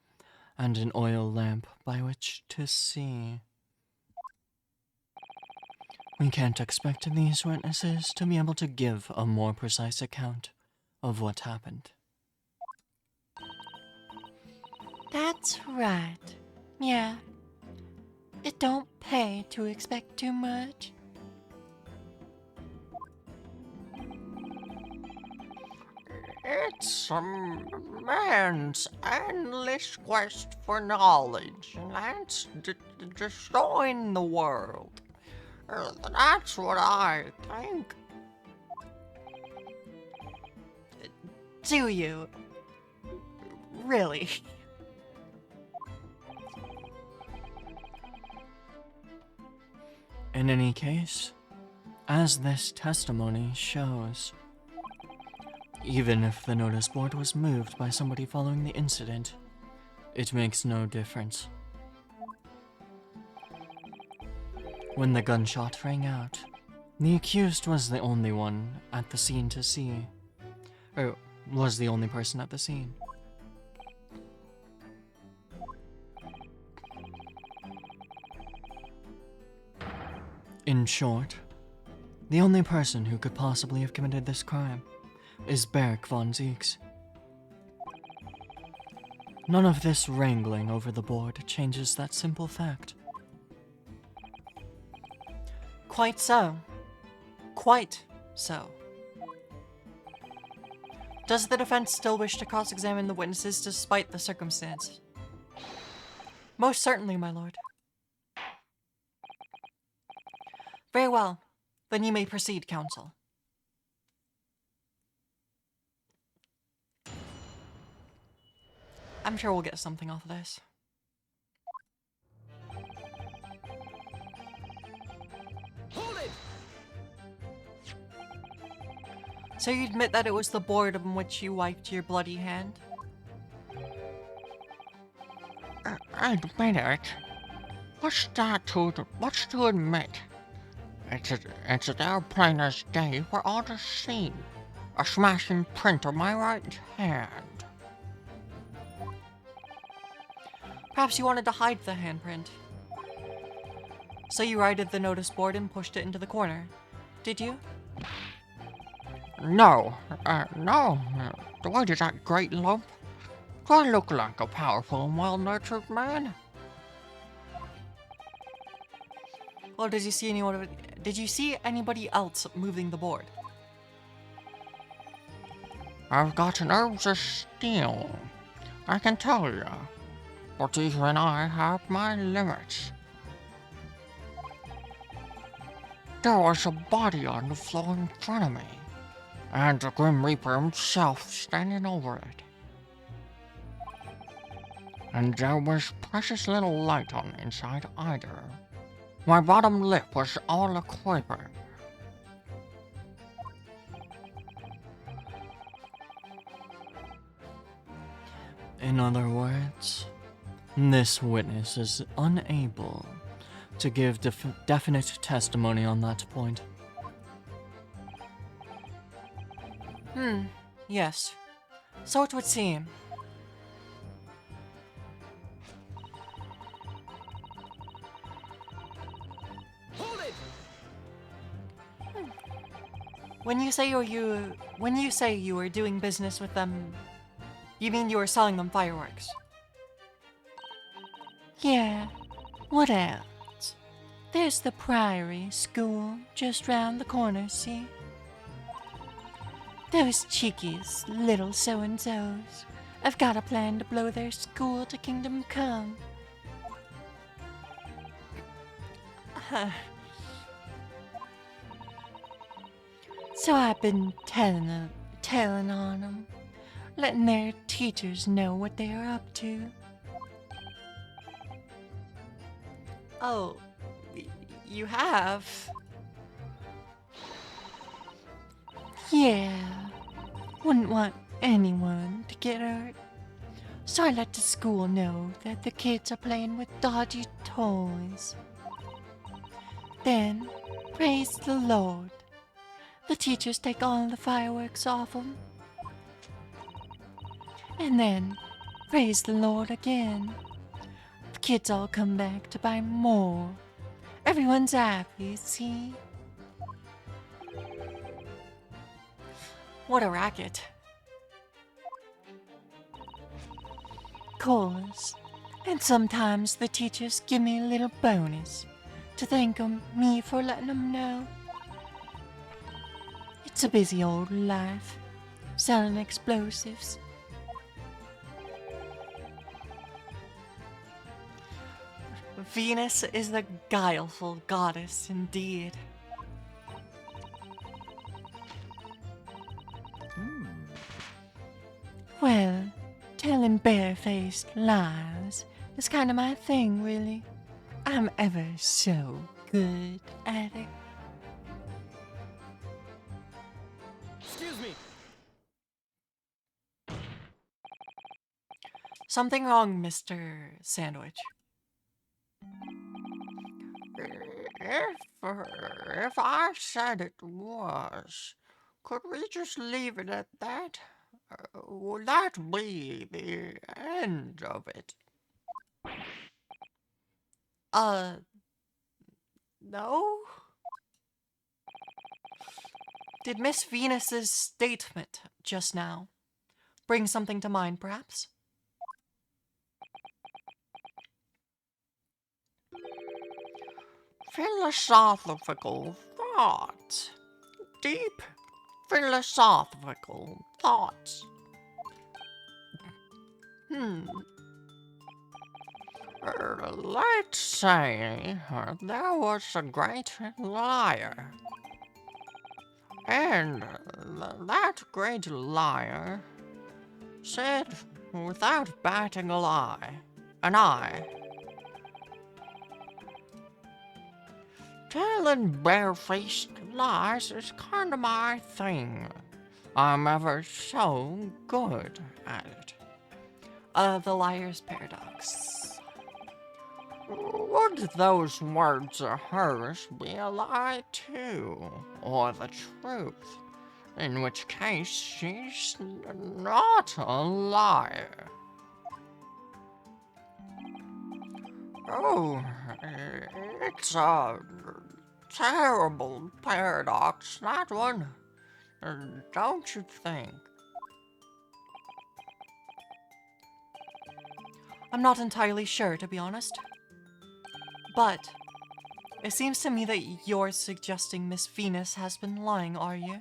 and an oil lamp by which to see. We can't expect these witnesses to be able to give a more precise account of what happened. That's right. Yeah. It don't pay to expect too much. It's a man's endless quest for knowledge, and that's destroying the world. That's what I think. Do you? Really? In any case, as this testimony shows, even if the notice board was moved by somebody following the incident, it makes no difference. When the gunshot rang out, the accused was the only one at the scene to see, or was the only person at the scene. In short, the only person who could possibly have committed this crime is Beric von Zieks. None of this wrangling over the board changes that simple fact. Quite so. Quite so. Does the defense still wish to cross-examine the witnesses despite the circumstance? Most certainly, my lord. Very well. Then you may proceed, counsel. I'm sure we'll get something off of this. Hold it! So you admit that it was the board on which you wiped your bloody hand? I admit it. What's to admit? It's there plain as day for all to see. A smashing print of my right hand. Perhaps you wanted to hide the handprint. So you righted the notice board and pushed it into the corner. Did you? No. Why did that great lump? Do I look like a powerful and well-nurtured man? Or did you see anybody else moving the board? I've got nerves of steel. I can tell you. But even I have my limits. There was a body on the floor in front of me, and the Grim Reaper himself standing over it. And there was precious little light on the inside either. My bottom lip was all a quiver. In other words, this witness is unable to give definite testimony on that point. Yes. So it would seem. Hold it! When you say you were doing business with them, you mean you were selling them fireworks? Yeah. What else? There's the Priory School just round the corner, see? Those cheekies, little so-and-sos, have got a plan to blow their school to kingdom come. So I've been telling on them, letting their teachers know what they are up to. Oh, you have? Yeah. Wouldn't want anyone to get hurt. So I let the school know that the kids are playing with dodgy toys. Then, praise the Lord, the teachers take all the fireworks off them. And then, praise the Lord again. The kids all come back to buy more. Everyone's happy, see? What a racket. Course. And sometimes the teachers give me a little bonus to thank me for letting them know. It's a busy old life, selling explosives. Venus is the guileful goddess indeed. Well, telling barefaced lies is kind of my thing, really. I'm ever so good at it. Excuse me. Something wrong, Mr. Sandwich. If I said it was, could we just leave it at that? Would that be the end of it? No? Did Miss Venus's statement just now bring something to mind, perhaps? Philosophical thoughts. Deep philosophical thoughts. Let's say there was a great liar. And that great liar said, without batting an eye, telling barefaced lies is kind of my thing. I'm ever so good at it. The liar's paradox. Would those words of hers be a lie too, or the truth? In which case, she's not a liar. Oh, it's a terrible paradox, that one. Don't you think? I'm not entirely sure, to be honest. But it seems to me that you're suggesting Miss Venus has been lying, are you?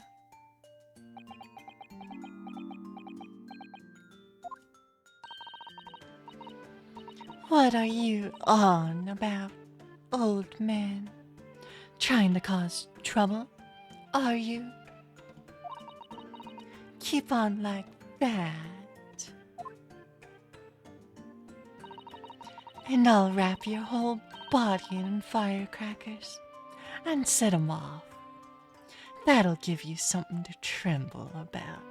What are you on about, old man? Trying to cause trouble, are you? Keep on like that. And I'll wrap your whole body in firecrackers and set 'em off. That'll give you something to tremble about.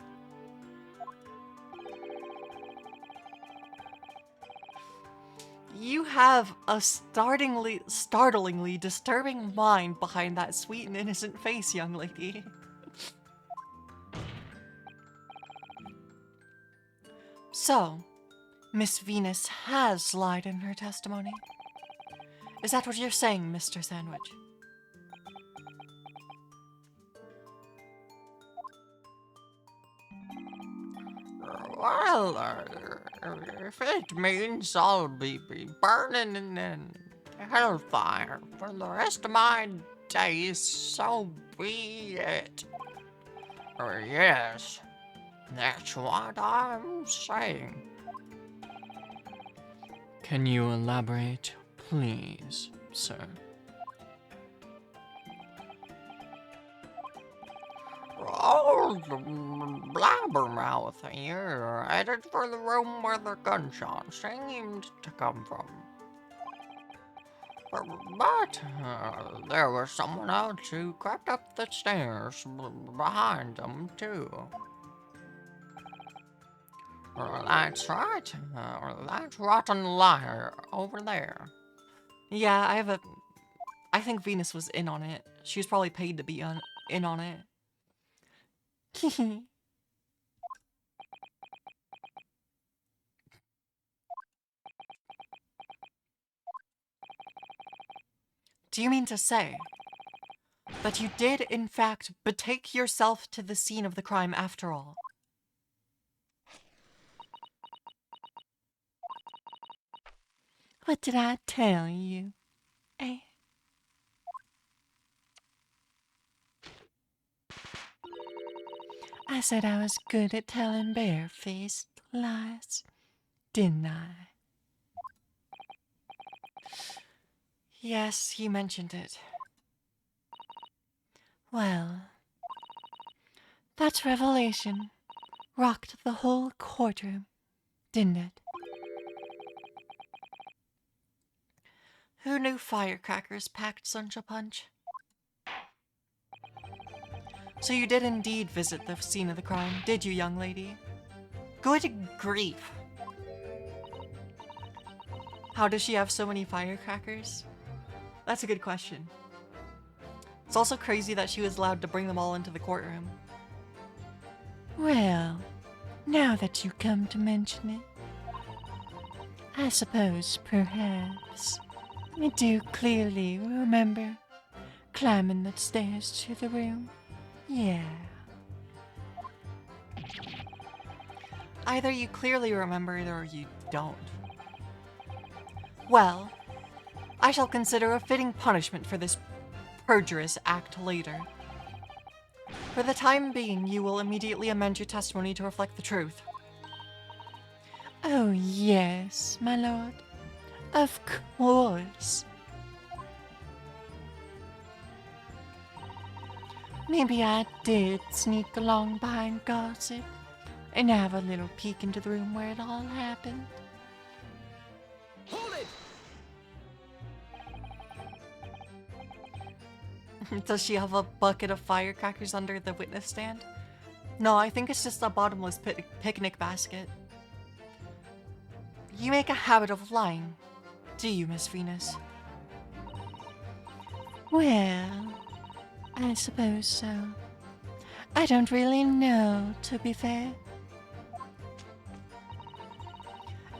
You have a startlingly disturbing mind behind that sweet and innocent face, young lady. So, Miss Venus has lied in her testimony. Is that what you're saying, Mr. Sandwich? Well, if it means I'll be burning in hellfire for the rest of my days, so be it. Yes, that's what I'm saying. Can you elaborate, please, sir? Old blabbermouth here, headed for the room where the gunshot seemed to come from. But there was someone else who crept up the stairs behind them, too. That's right. That rotten liar over there. Yeah, I think Venus was in on it. She was probably paid to be in on it. Do you mean to say that you did, in fact, betake yourself to the scene of the crime after all? What did I tell you? Eh? I said I was good at telling barefaced lies, didn't I? Yes, he mentioned it. Well, that revelation rocked the whole courtroom, didn't it? Who knew firecrackers packed such a punch? So you did indeed visit the scene of the crime, did you, young lady? Good grief. How does she have so many firecrackers? That's a good question. It's also crazy that she was allowed to bring them all into the courtroom. Well, now that you come to mention it, I suppose perhaps I do clearly remember climbing the stairs to the room. Yeah. Either you clearly remember it or you don't. Well, I shall consider a fitting punishment for this perjurous act later. For the time being, you will immediately amend your testimony to reflect the truth. Oh, yes, my lord. Of course. Maybe I did sneak along behind gossip and have a little peek into the room where it all happened. Hold it! Does she have a bucket of firecrackers under the witness stand? No, I think it's just a bottomless picnic basket. You make a habit of lying, do you, Miss Venus? Well, I suppose so. I don't really know, to be fair.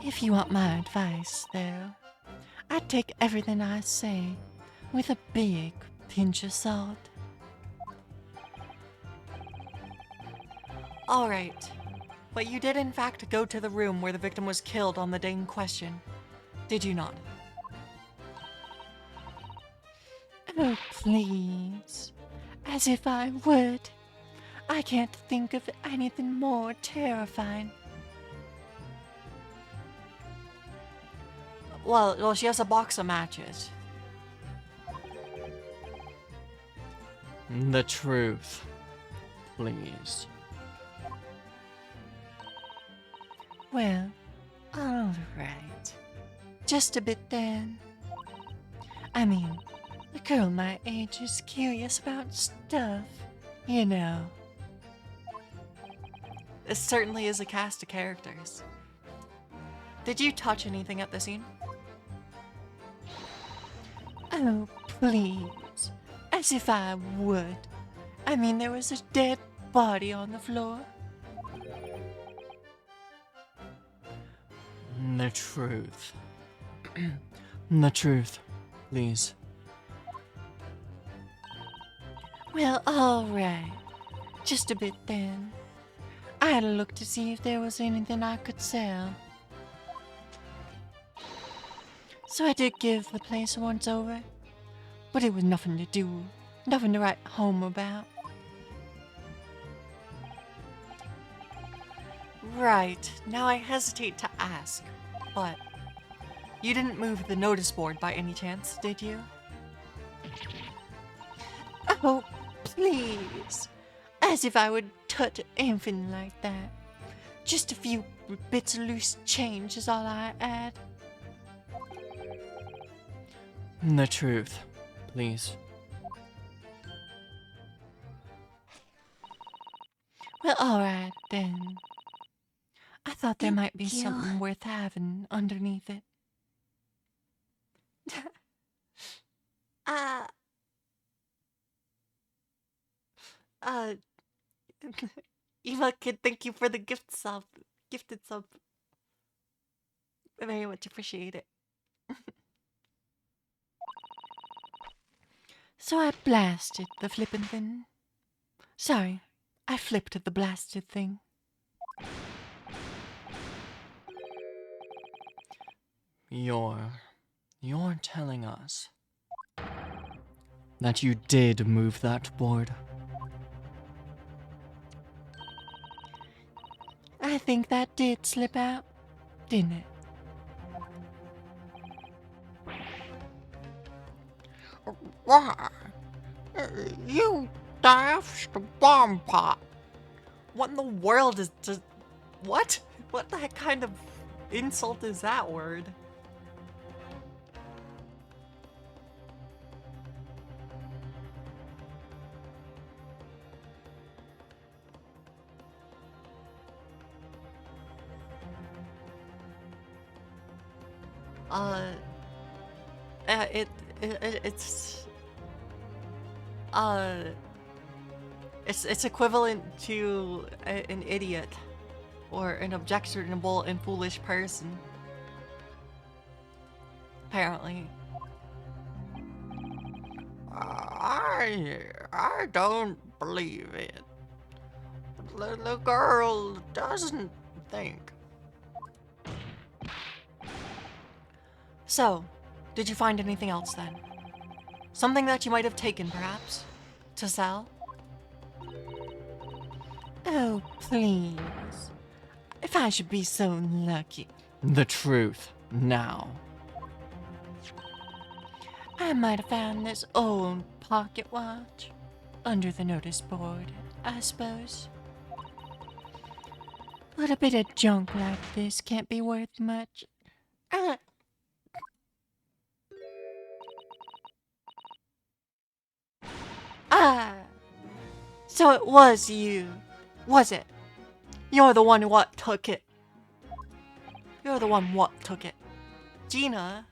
If you want my advice, though, I'd take everything I say with a big pinch of salt. Alright, but you did in fact go to the room where the victim was killed on the day in question, did you not? Oh, please. As if I would. I can't think of anything more terrifying. Well, she has a box of matches. The truth, please. Well, all right. Just a bit then. I mean, a girl my age is curious about stuff, you know. This certainly is a cast of characters. Did you touch anything at the scene? Oh, please. As if I would. I mean, there was a dead body on the floor. The truth. The truth, please. Well, all right. Just a bit then. I had a look to see if there was anything I could sell. So I did give the place a once over, but it was nothing to do, nothing to write home about. Right, now I hesitate to ask, but you didn't move the notice board by any chance, did you? Oh, please. As if I would touch anything like that. Just a few bits of loose change is all I add. The truth, please. Well, all right then. I thought there might be Thank you. something worth having underneath it. Uh, uh, Eva kid, thank you for the gifted sub. I very much appreciate it. So I blasted the flippin' thing. Sorry, I flipped the blasted thing. You're telling us that you did move that board? I think that did slip out, didn't it? Why? You daft bomb pot. What in the world is just what? What the heck kind of insult is that word? Uh, it, it's it's equivalent to an idiot or an objectionable and foolish person. Apparently. I don't believe it. The girl doesn't think. So, did you find anything else then? Something that you might have taken, perhaps? To sell? Oh, please. If I should be so lucky, The truth, now. I might have found this old pocket watch under the notice board, I suppose. But a bit of junk like this can't be worth much. Ah! So it was you, was it? You're the one what took it. You're the one what took it. Gina?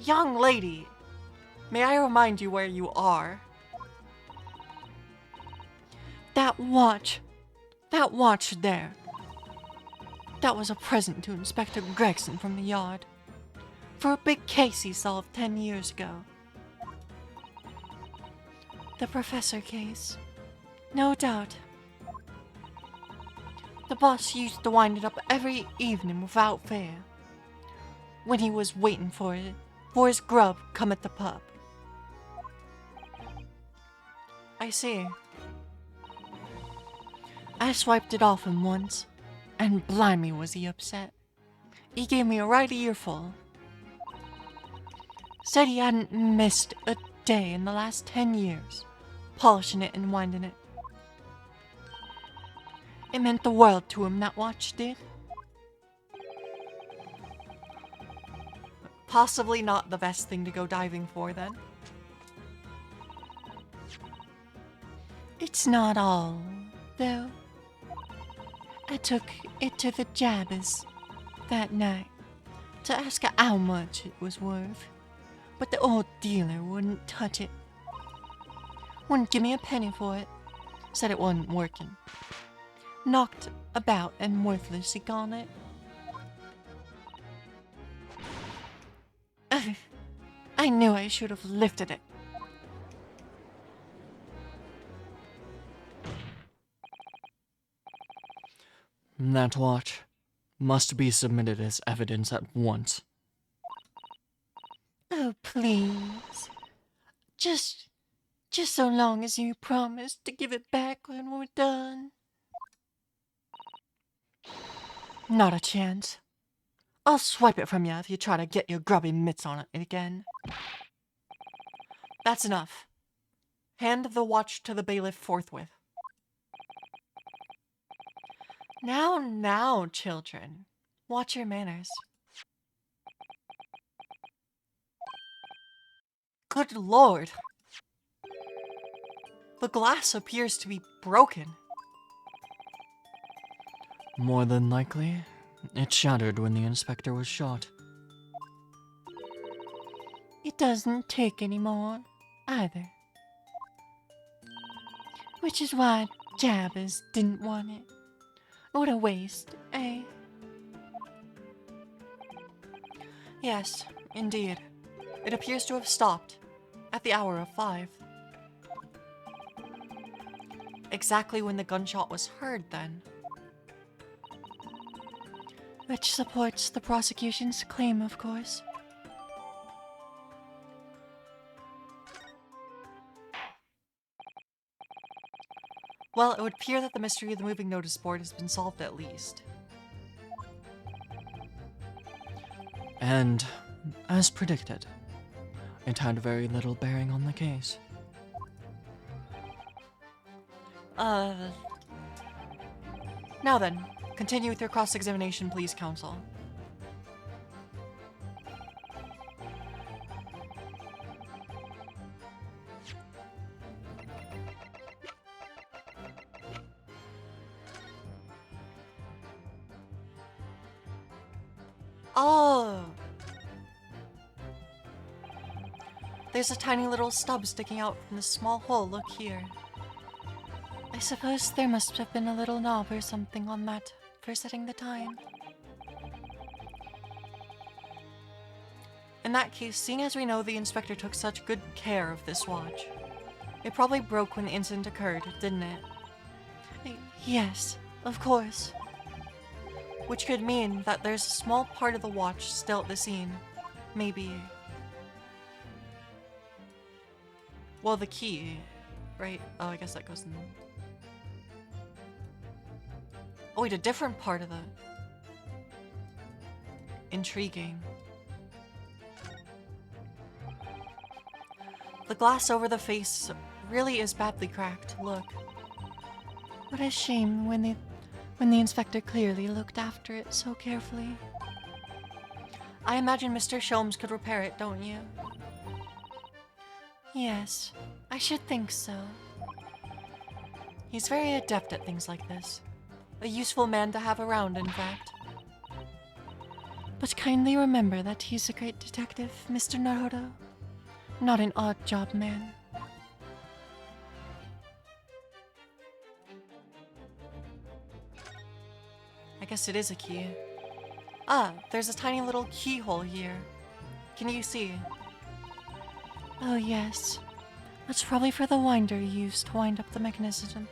Young lady, may I remind you where you are? That watch there. That was a present to Inspector Gregson from the yard. For a big case he solved 10 years ago. The professor case. No doubt. The boss used to wind it up every evening without fail. When he was waiting for his grub come at the pub. I see. I swiped it off him once, and blimey was he upset. He gave me a right earful. Said he hadn't missed a day in the last 10 years, polishing it and winding it. It meant the world to him, that watch did. Possibly not the best thing to go diving for then. It's not all, though. I took it to the Jabbers that night to ask her how much it was worth, but the old dealer wouldn't touch it. Wouldn't give me a penny for it. Said it wasn't working. Knocked about and worthless, he called it. I knew I should have lifted it. That watch must be submitted as evidence at once. Oh, please. Just so long as you promise to give it back when we're done. Not a chance. I'll swipe it from you if you try to get your grubby mitts on it again. That's enough. Hand the watch to the bailiff forthwith. Now, children. Watch your manners. Good lord. The glass appears to be broken. More than likely, it shattered when the inspector was shot. It doesn't tick anymore, either. Which is why Jabbers didn't want it. What a waste, eh? Yes, indeed. It appears to have stopped at the hour of 5. Exactly when the gunshot was heard, then. Which supports the prosecution's claim, of course. Well, it would appear that the mystery of the moving notice board has been solved at least. And, as predicted, it had very little bearing on the case. Now then, continue with your cross-examination, please, counsel. Oh! There's a tiny little stub sticking out from this small hole, look here. I suppose there must have been a little knob or something on that for setting the time. In that case, seeing as we know the inspector took such good care of this watch, it probably broke when the incident occurred, didn't it? Yes, of course. Which could mean that there's a small part of the watch still at the scene. Maybe. Well, the key, right? Oh, I guess that goes in. Oh, wait, a different part of the. Intriguing. The glass over the face really is badly cracked. Look. What a shame when the inspector clearly looked after it so carefully. I imagine Mr. Sholmes could repair it, don't you? Yes, I should think so. He's very adept at things like this. A useful man to have around, in fact. But kindly remember that he's a great detective, Mr. Naruto. Not an odd job man. I guess it is a key. Ah, there's a tiny little keyhole here. Can you see? Oh yes. That's probably for the winder used to wind up the mechanism.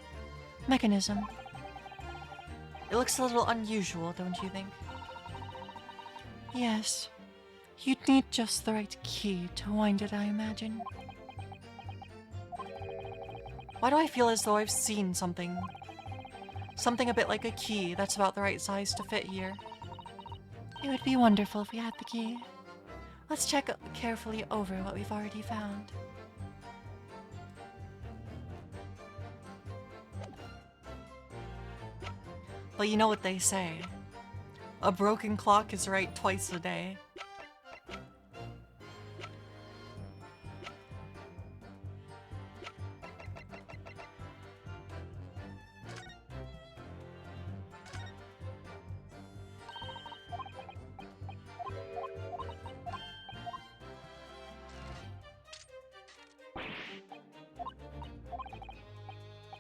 It looks a little unusual, don't you think? Yes. You'd need just the right key to wind it, I imagine. Why do I feel as though I've seen something? Something a bit like a key that's about the right size to fit here. It would be wonderful if we had the key. Let's check carefully over what we've already found. But you know what they say. A broken clock is right twice a day.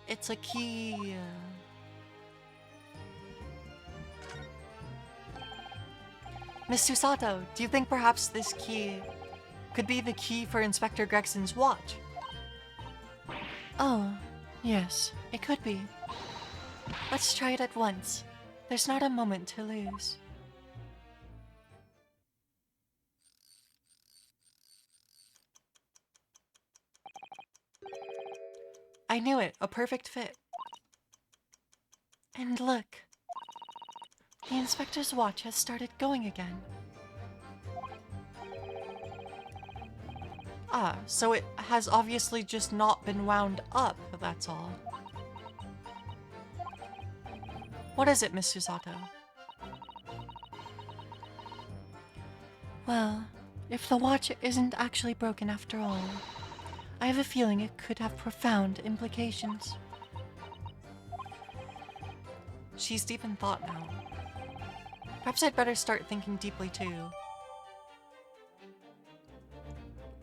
It's a key. Miss Susato, do you think perhaps this key could be the key for Inspector Gregson's watch? Oh, yes, it could be. Let's try it at once. There's not a moment to lose. I knew it, a perfect fit. And look. The inspector's watch has started going again. Ah, so it has obviously just not been wound up, that's all. What is it, Miss Susato? Well, if the watch isn't actually broken after all, I have a feeling it could have profound implications. She's deep in thought now. Perhaps I'd better start thinking deeply too.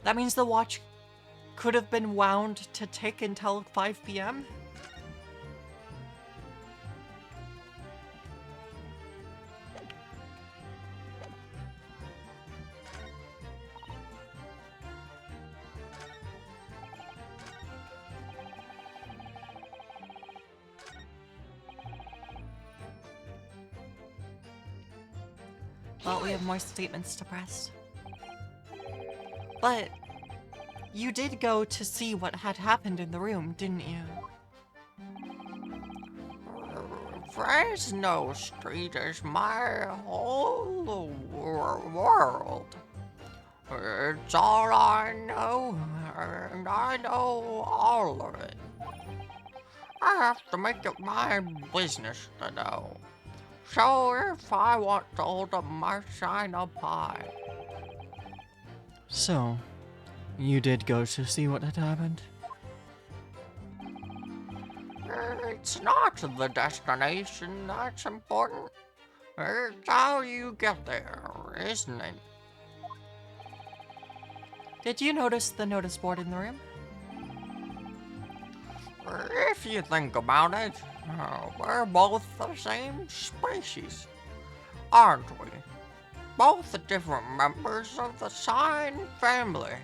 That means the watch could have been wound to tick until 5 p.m.? Well, we have more statements to press. But you did go to see what had happened in the room, didn't you? Fresno Street is my whole world. It's all I know, and I know all of it. I have to make it my business to know. So if I want to hold up my sign up high. So, you did go to see what had happened? It's not the destination that's important. It's how you get there, isn't it? Did you notice the notice board in the room? If you think about it, we're both the same species, aren't we? Both different members of the Sign family.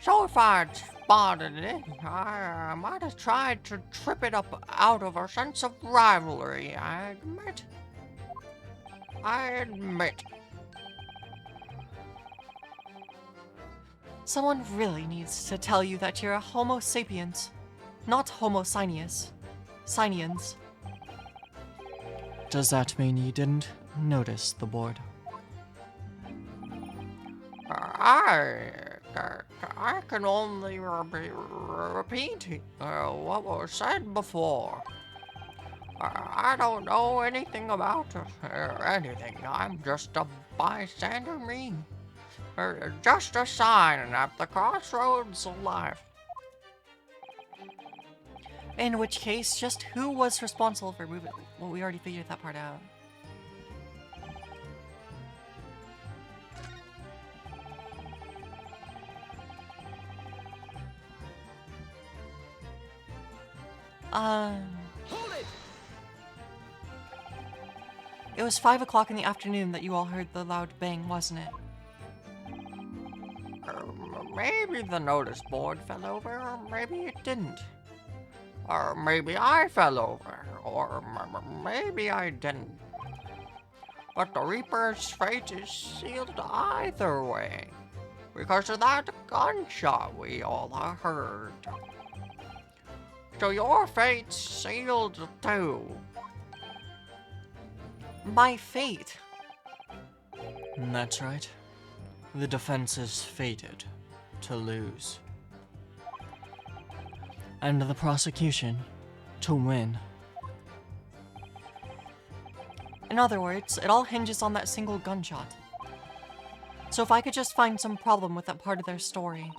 So if I'd spotted it, I might have tried to trip it up out of a sense of rivalry, I admit. Someone really needs to tell you that you're a Homo sapiens, not Homo sinius. Sinians. Does that mean you didn't notice the board? I can only repeat what was said before. I don't know anything about anything. I'm just a bystander, me. Just a sign at the crossroads of life. In which case, just who was responsible for moving? Well, we already figured that part out. Hold it! It was 5 o'clock in the afternoon that you all heard the loud bang, wasn't it? Maybe the notice board fell over, or maybe it didn't. Or maybe I fell over, or maybe I didn't. But the Reaper's fate is sealed either way, because of that gunshot we all heard. So your fate's sealed too. My fate. That's right. The defense is fated to lose. And the prosecution to win. In other words, it all hinges on that single gunshot. So if I could just find some problem with that part of their story.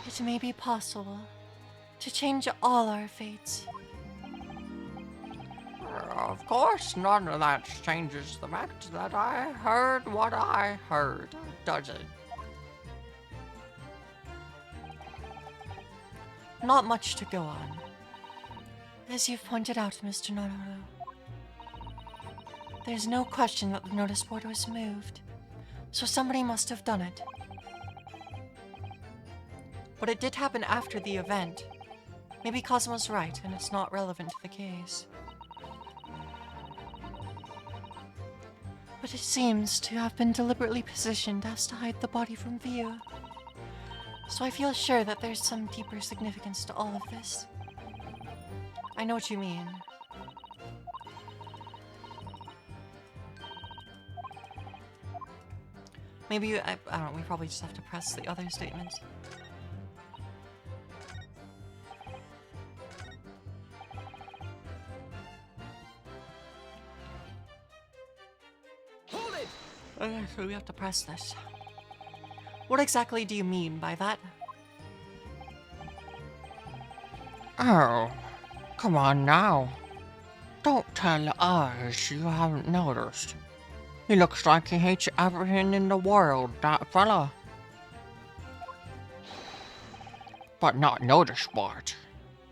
It may be possible to change all our fates. Of course, none of that changes the fact that I heard what I heard, does it? Not much to go on. As you've pointed out, Mr. Naruto, there's no question that the notice board was moved, so somebody must have done it. But it did happen after the event. Maybe Cosmo's right, and it's not relevant to the case. But it seems to have been deliberately positioned as to hide the body from view. So I feel sure that there's some deeper significance to all of this. I know what you mean. Maybe, I don't know, we probably just have to press the other statements. Hold it! Okay, so we have to press this. What exactly do you mean by that? Oh, come on now. Don't tell us you haven't noticed. He looks like he hates everything in the world, that fella. But not notice part.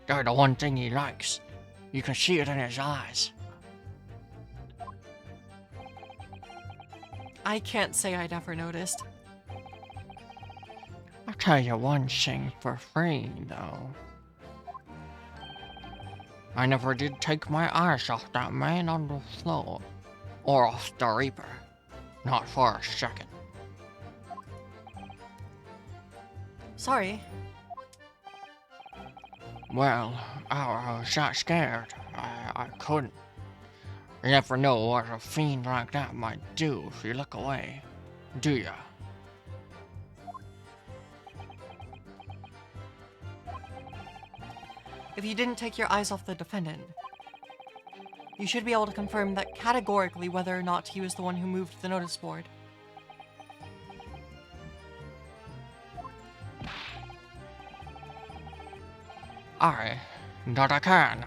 They're the one thing he likes. You can see it in his eyes. I can't say I'd ever noticed. I'll tell you one thing for free, though. I never did take my eyes off that man on the floor. Or off the Reaper. Not for a second. Sorry. Well, I was that scared. I couldn't. You never know what a fiend like that might do if you look away, do ya? If you didn't take your eyes off the defendant, you should be able to confirm that categorically whether or not he was the one who moved the notice board. That I can.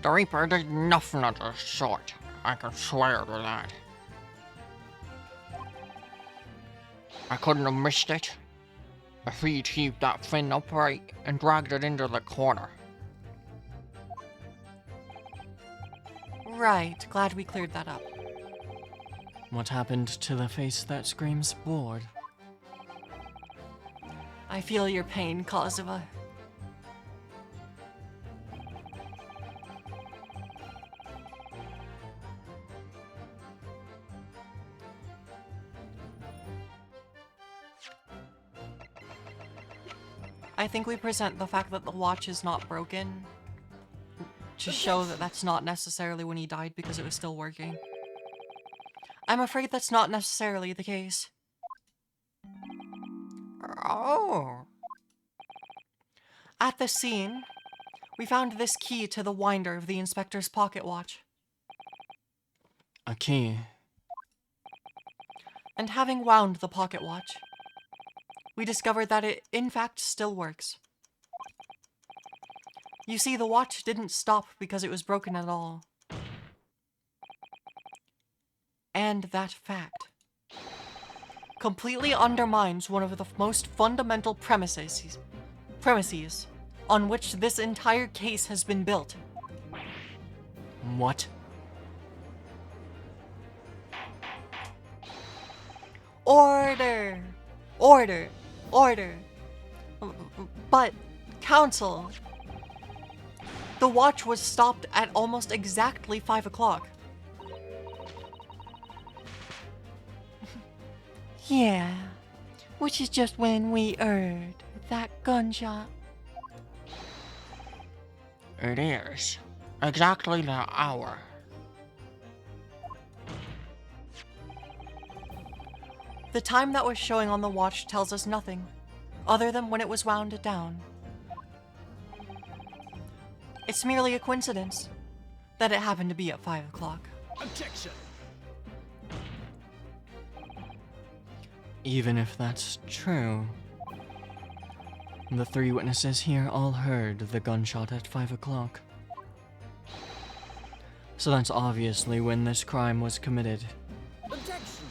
The Reaper did nothing of the sort. I can swear to that. I couldn't have missed it. If he'd heaved that fin upright and dragged it into the corner. Right, glad we cleared that up. What happened to the face that screams bored? I feel your pain, Kazuva. I think we present the fact that the watch is not broken to show that that's not necessarily when he died because it was still working. I'm afraid that's not necessarily the case. Oh. At the scene, we found this key to the winder of the inspector's pocket watch. A key. And having wound the pocket watch, we discovered that it, in fact, still works. You see, the watch didn't stop because it was broken at all. And that fact completely undermines one of the most fundamental premises on which this entire case has been built. What? Order! Order! Order! But, Counsel, the watch was stopped at almost exactly 5 o'clock. Yeah, which is just when we heard that gunshot. It is. Exactly the hour. The time that was showing on the watch tells us nothing, other than when it was wound down. It's merely a coincidence that it happened to be at 5 o'clock. Objection! Even if that's true, the 3 witnesses here all heard the gunshot at 5 o'clock. So that's obviously when this crime was committed. Objection!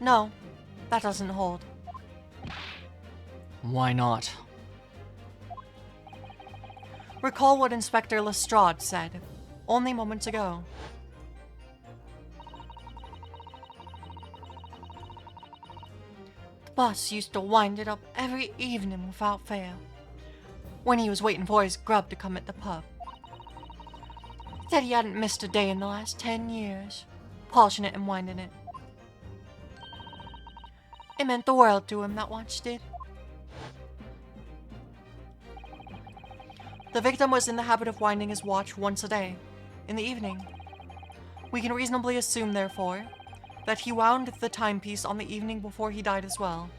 No, that doesn't hold. Why not? Recall what Inspector Lestrade said only moments ago. The boss used to wind it up every evening without fail, when he was waiting for his grub to come at the pub. Said he hadn't missed a day in the last 10 years, polishing it and winding it. It meant the world to him, that watch did. The victim was in the habit of winding his watch once a day, in the evening. We can reasonably assume, therefore, that he wound the timepiece on the evening before he died as well.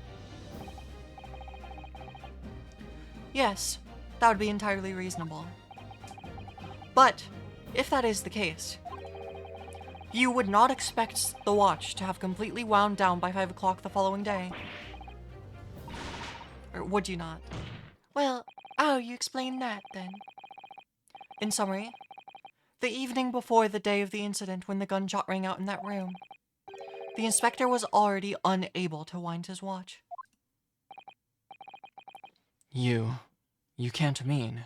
Yes, that would be entirely reasonable. But, if that is the case, you would not expect the watch to have completely wound down by 5 o'clock the following day. Or would you not? Well, how you explain that then? In summary, the evening before the day of the incident when the gunshot rang out in that room, the inspector was already unable to wind his watch. You can't mean.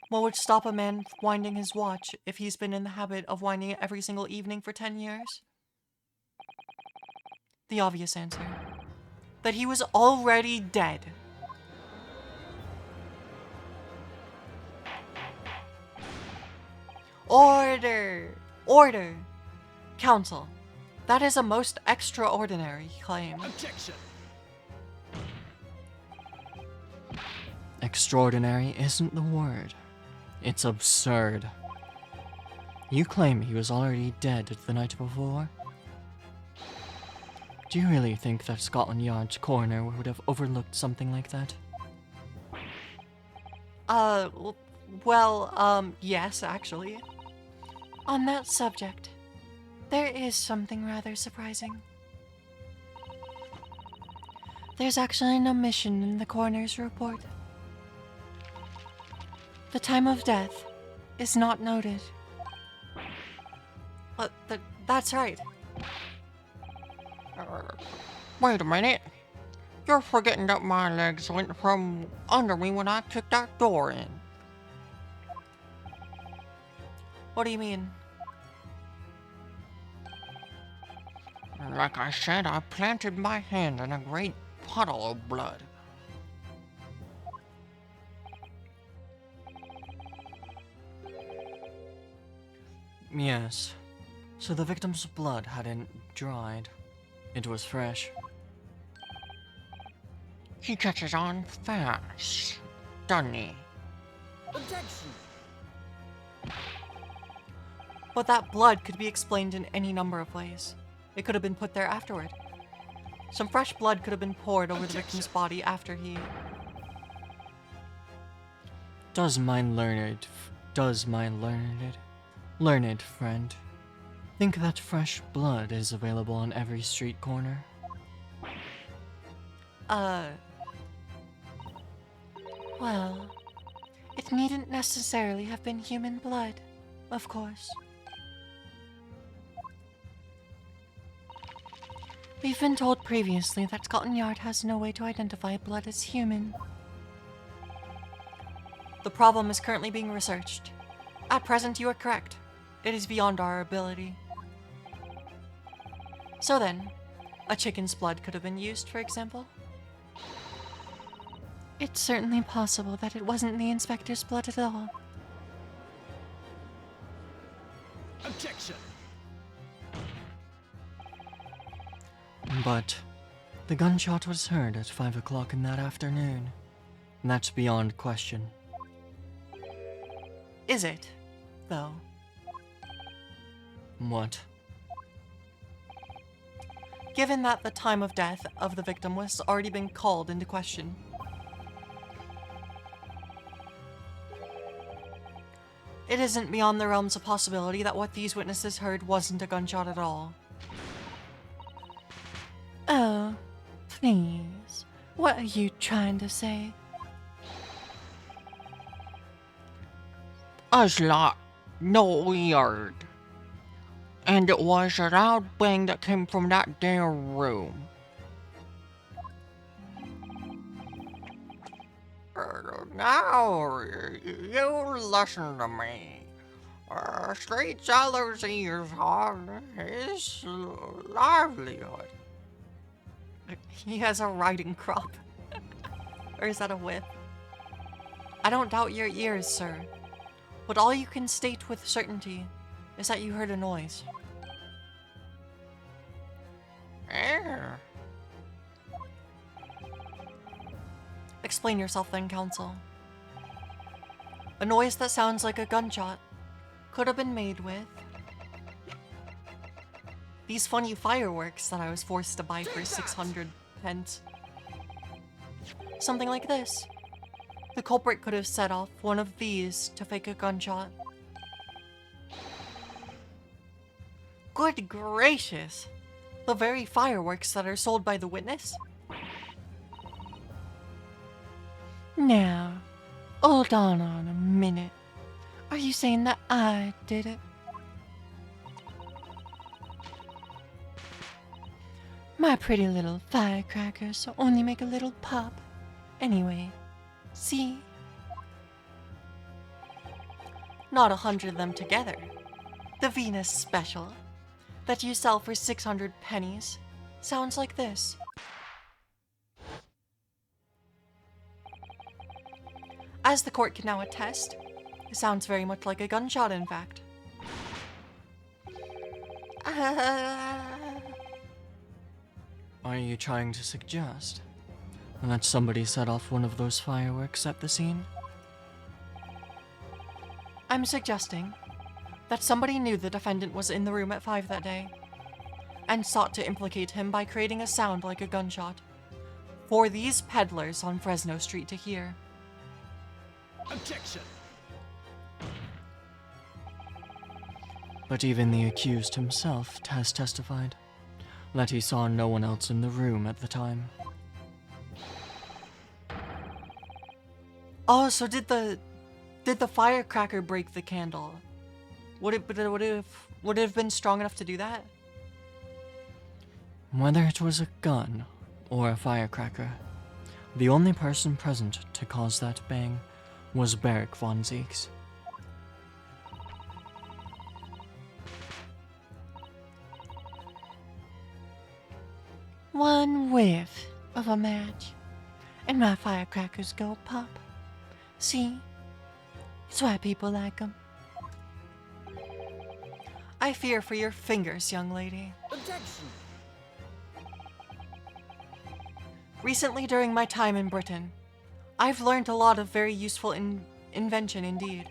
What would stop a man winding his watch if he's been in the habit of winding it every single evening for 10 years? The obvious answer. That he was already dead. Order! Order! Counsel, that is a most extraordinary claim. Objection. Extraordinary isn't the word. It's absurd. You claim he was already dead the night before? Do you really think that Scotland Yard's coroner would have overlooked something like that? Yes, actually. On that subject, there is something rather surprising. There's actually an omission in the coroner's report. The time of death is not noted. That's right. Wait a minute. You're forgetting that my legs went from under me when I kicked that door in. What do you mean? Like I said, I planted my hand in a great puddle of blood. Yes. So the victim's blood hadn't dried. It was fresh. He catches on fast, doesn't he? Objection. But that blood could be explained in any number of ways. It could have been put there afterward. Some fresh blood could have been poured over the victim's body after he... Does my learned friend think that fresh blood is available on every street corner? Well, it needn't necessarily have been human blood, of course. We've been told previously that Scotland Yard has no way to identify blood as human. The problem is currently being researched. At present, you are correct. It is beyond our ability. So then, a chicken's blood could have been used, for example? It's certainly possible that it wasn't the inspector's blood at all. Objection. But the gunshot was heard at 5 o'clock in that afternoon. That's beyond question. Is it, though? What? Given that the time of death of the victim was already been called into question. It isn't beyond the realms of possibility that what these witnesses heard wasn't a gunshot at all. Oh, please. What are you trying to say? Us lot, no weird. And it was a loud bang that came from that damn room. Now, you listen to me. Straight Sellers' ears on his livelihood. He has a riding crop. Or is that a whip? I don't doubt your ears, sir. But all you can state with certainty is that you heard a noise. Yeah. Explain yourself then, counsel. A noise that sounds like a gunshot could have been made with these funny fireworks that I was forced to buy for 600 pence. Something like this. The culprit could have set off one of these to fake a gunshot. Good gracious! The very fireworks that are sold by the witness? Now, hold on a minute. Are you saying that I did it? My pretty little firecrackers only make a little pop. Anyway, see? Not 100 of them together. The Venus Special that you sell for 600 pennies sounds like this. As the court can now attest, it sounds very much like a gunshot, in fact. Are you trying to suggest that somebody set off one of those fireworks at the scene? I'm suggesting that somebody knew the defendant was in the room at 5 that day and sought to implicate him by creating a sound like a gunshot for these peddlers on Fresno Street to hear. Objection. But even the accused himself has testified that he saw no one else in the room at the time. Oh, so did the firecracker break the candle? Would it have been strong enough to do that? Whether it was a gun or a firecracker, the only person present to cause that bang was Beric von Zieks. One whiff of a match, and my firecrackers go pop. See? It's why people like 'em. I fear for your fingers, young lady. Objection. Recently, during my time in Britain, I've learned a lot of very useful invention indeed.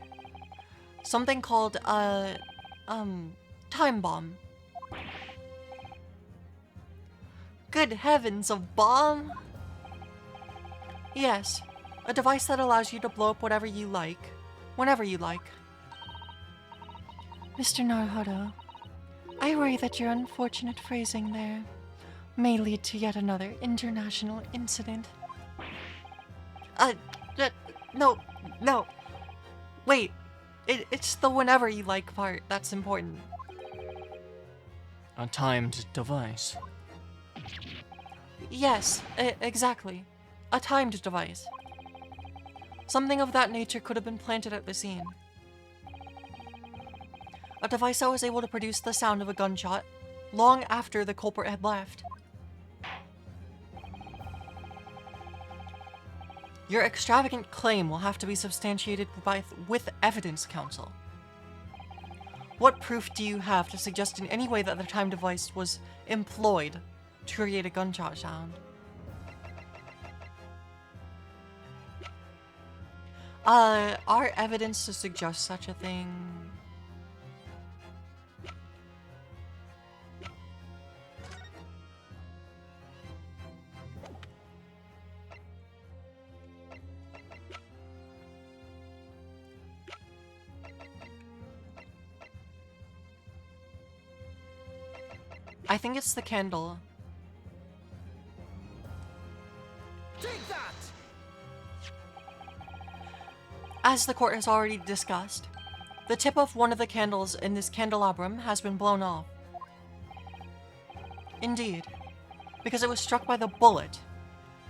Something called time bomb. Good heavens, a bomb? Yes, a device that allows you to blow up whatever you like, whenever you like. Mr. Naruhodo, I worry that your unfortunate phrasing there may lead to yet another international incident. No. Wait, it's the whenever you like part that's important. A timed device. Yes, exactly. A timed device. Something of that nature could have been planted at the scene. A device that was able to produce the sound of a gunshot long after the culprit had left. Your extravagant claim will have to be substantiated with evidence, counsel. What proof do you have to suggest in any way that the time device was employed to create a gunshot sound? Are evidence to suggest such a thing? I think it's the candle. Take that! As the court has already discussed, the tip of one of the candles in this candelabrum has been blown off. Indeed, because it was struck by the bullet,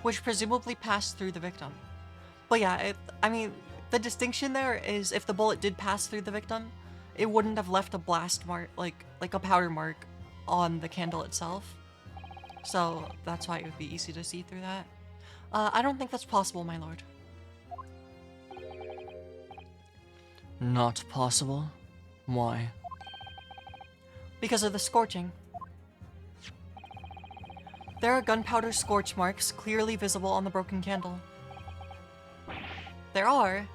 which presumably passed through the victim. But yeah, I mean, the distinction there is if the bullet did pass through the victim, it wouldn't have left a blast mark, like a powder mark on the candle itself. So that's why it would be easy to see through that. I don't think that's possible, my lord. Not possible? Why? Because of the scorching. There are gunpowder scorch marks clearly visible on the broken candle. There are?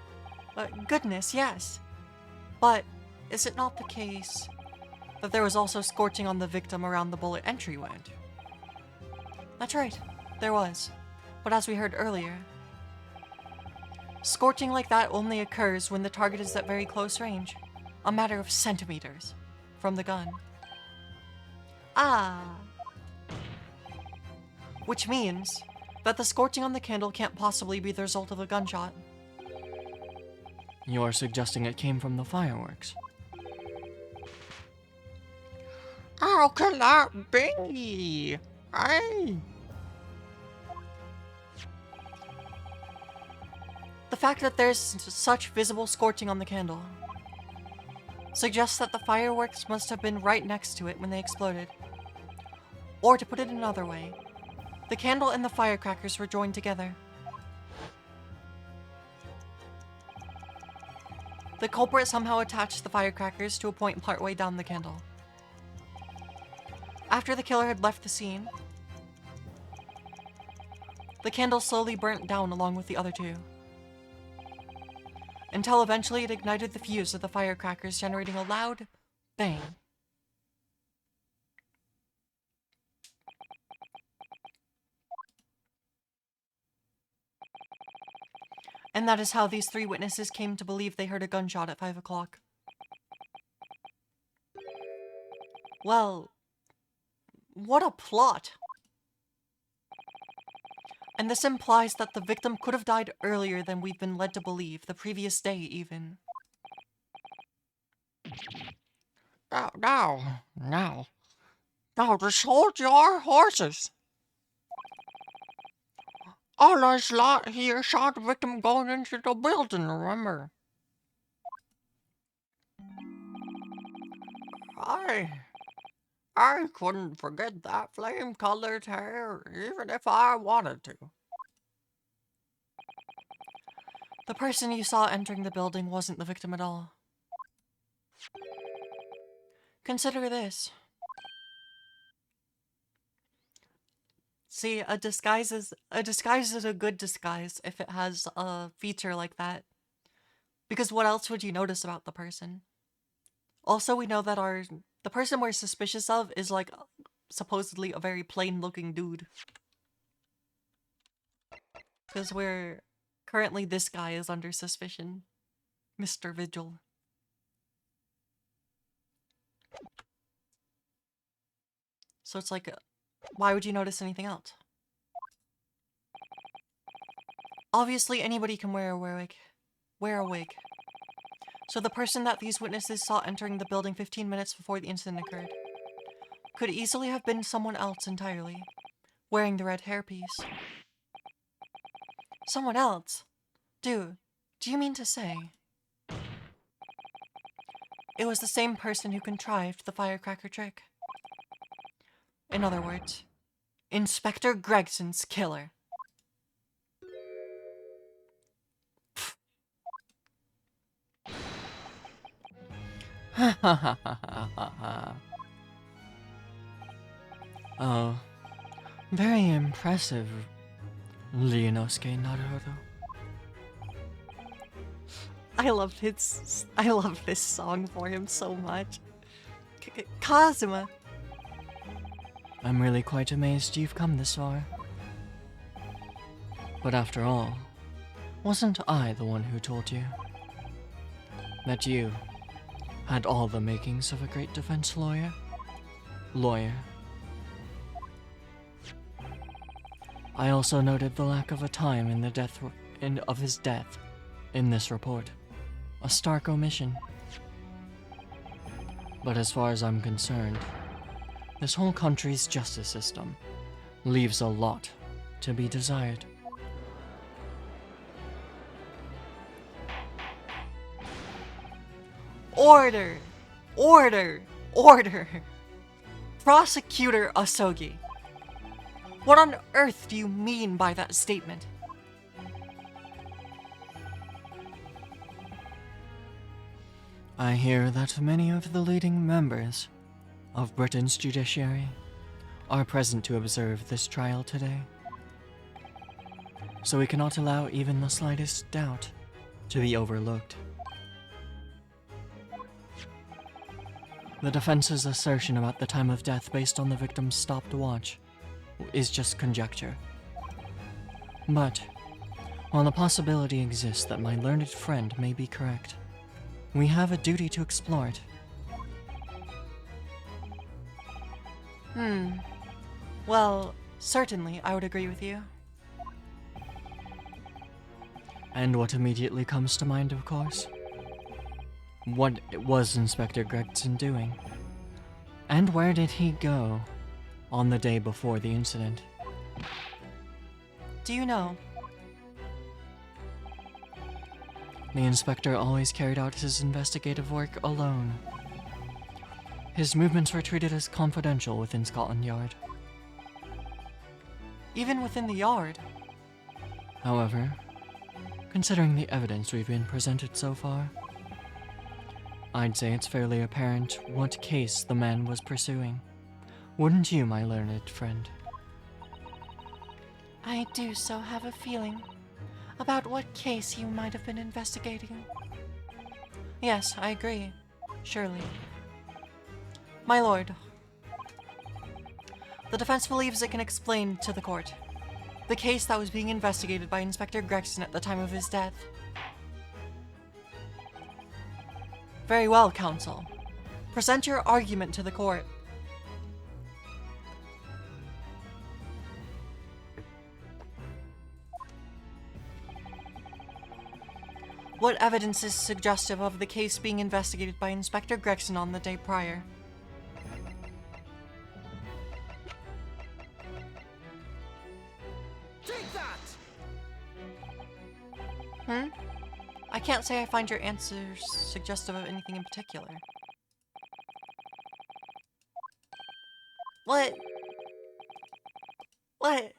Goodness, yes. But is it not the case that there was also scorching on the victim around the bullet entry wound? That's right, there was. But as we heard earlier, scorching like that only occurs when the target is at very close range, a matter of centimeters from the gun. Ah. Which means that the scorching on the candle can't possibly be the result of a gunshot. You're suggesting it came from the fireworks. How can that be? I... The fact that there's such visible scorching on the candle suggests that the fireworks must have been right next to it when they exploded. Or to put it another way, the candle and the firecrackers were joined together. The culprit somehow attached the firecrackers to a point partway down the candle. After the killer had left the scene, the candle slowly burnt down along with the other two, until eventually it ignited the fuse of the firecrackers, generating a loud bang. And that is how these three witnesses came to believe they heard a gunshot at 5 o'clock. Well, what a plot! And this implies that the victim could have died earlier than we've been led to believe, the previous day even. Now, just hold your horses. Allah's lot here shot the victim going into the building, remember? I couldn't forget that flame-colored hair, even if I wanted to. The person you saw entering the building wasn't the victim at all. Consider this. See, a disguise is a good disguise if it has a feature like that. Because what else would you notice about the person? Also, we know that the person we're suspicious of is like supposedly a very plain-looking dude. Because currently this guy is under suspicion. Mr. Vigil. So it's like, why would you notice anything else? Obviously, anybody can wear a wig. So the person that these witnesses saw entering the building 15 minutes before the incident occurred could easily have been someone else entirely, wearing the red hairpiece. Someone else? Dude, do you mean to say it was the same person who contrived the firecracker trick? In other words, Inspector Gregson's killer. Oh, very impressive, Ryunosuke Naruhodo. I love this song for him so much. Kazuma. I'm really quite amazed you've come this far. But after all, wasn't I the one who told you that you had all the makings of a great defense lawyer? I also noted the lack of a time in the death of his death in this report. A stark omission. But as far as I'm concerned, this whole country's justice system leaves a lot to be desired. Order! Order! Order! Prosecutor Asogi, what on earth do you mean by that statement? I hear that many of the leading members of Britain's judiciary are present to observe this trial today. So we cannot allow even the slightest doubt to be overlooked. The defense's assertion about the time of death based on the victim's stopwatch is just conjecture. But, while the possibility exists that my learned friend may be correct, we have a duty to explore it. Well, certainly I would agree with you. And what immediately comes to mind, of course? What was Inspector Gregson doing? And where did he go on the day before the incident? Do you know? The inspector always carried out his investigative work alone. His movements were treated as confidential within Scotland Yard. Even within the yard? However, considering the evidence we've been presented so far, I'd say it's fairly apparent what case the man was pursuing. Wouldn't you, my learned friend? I do so have a feeling about what case he might have been investigating. Yes, I agree. Surely. My lord, the defense believes it can explain to the court the case that was being investigated by Inspector Gregson at the time of his death. Very well, counsel. Present your argument to the court. What evidence is suggestive of the case being investigated by Inspector Gregson on the day prior? Take that! I can't say I find your answers suggestive of anything in particular. What? What?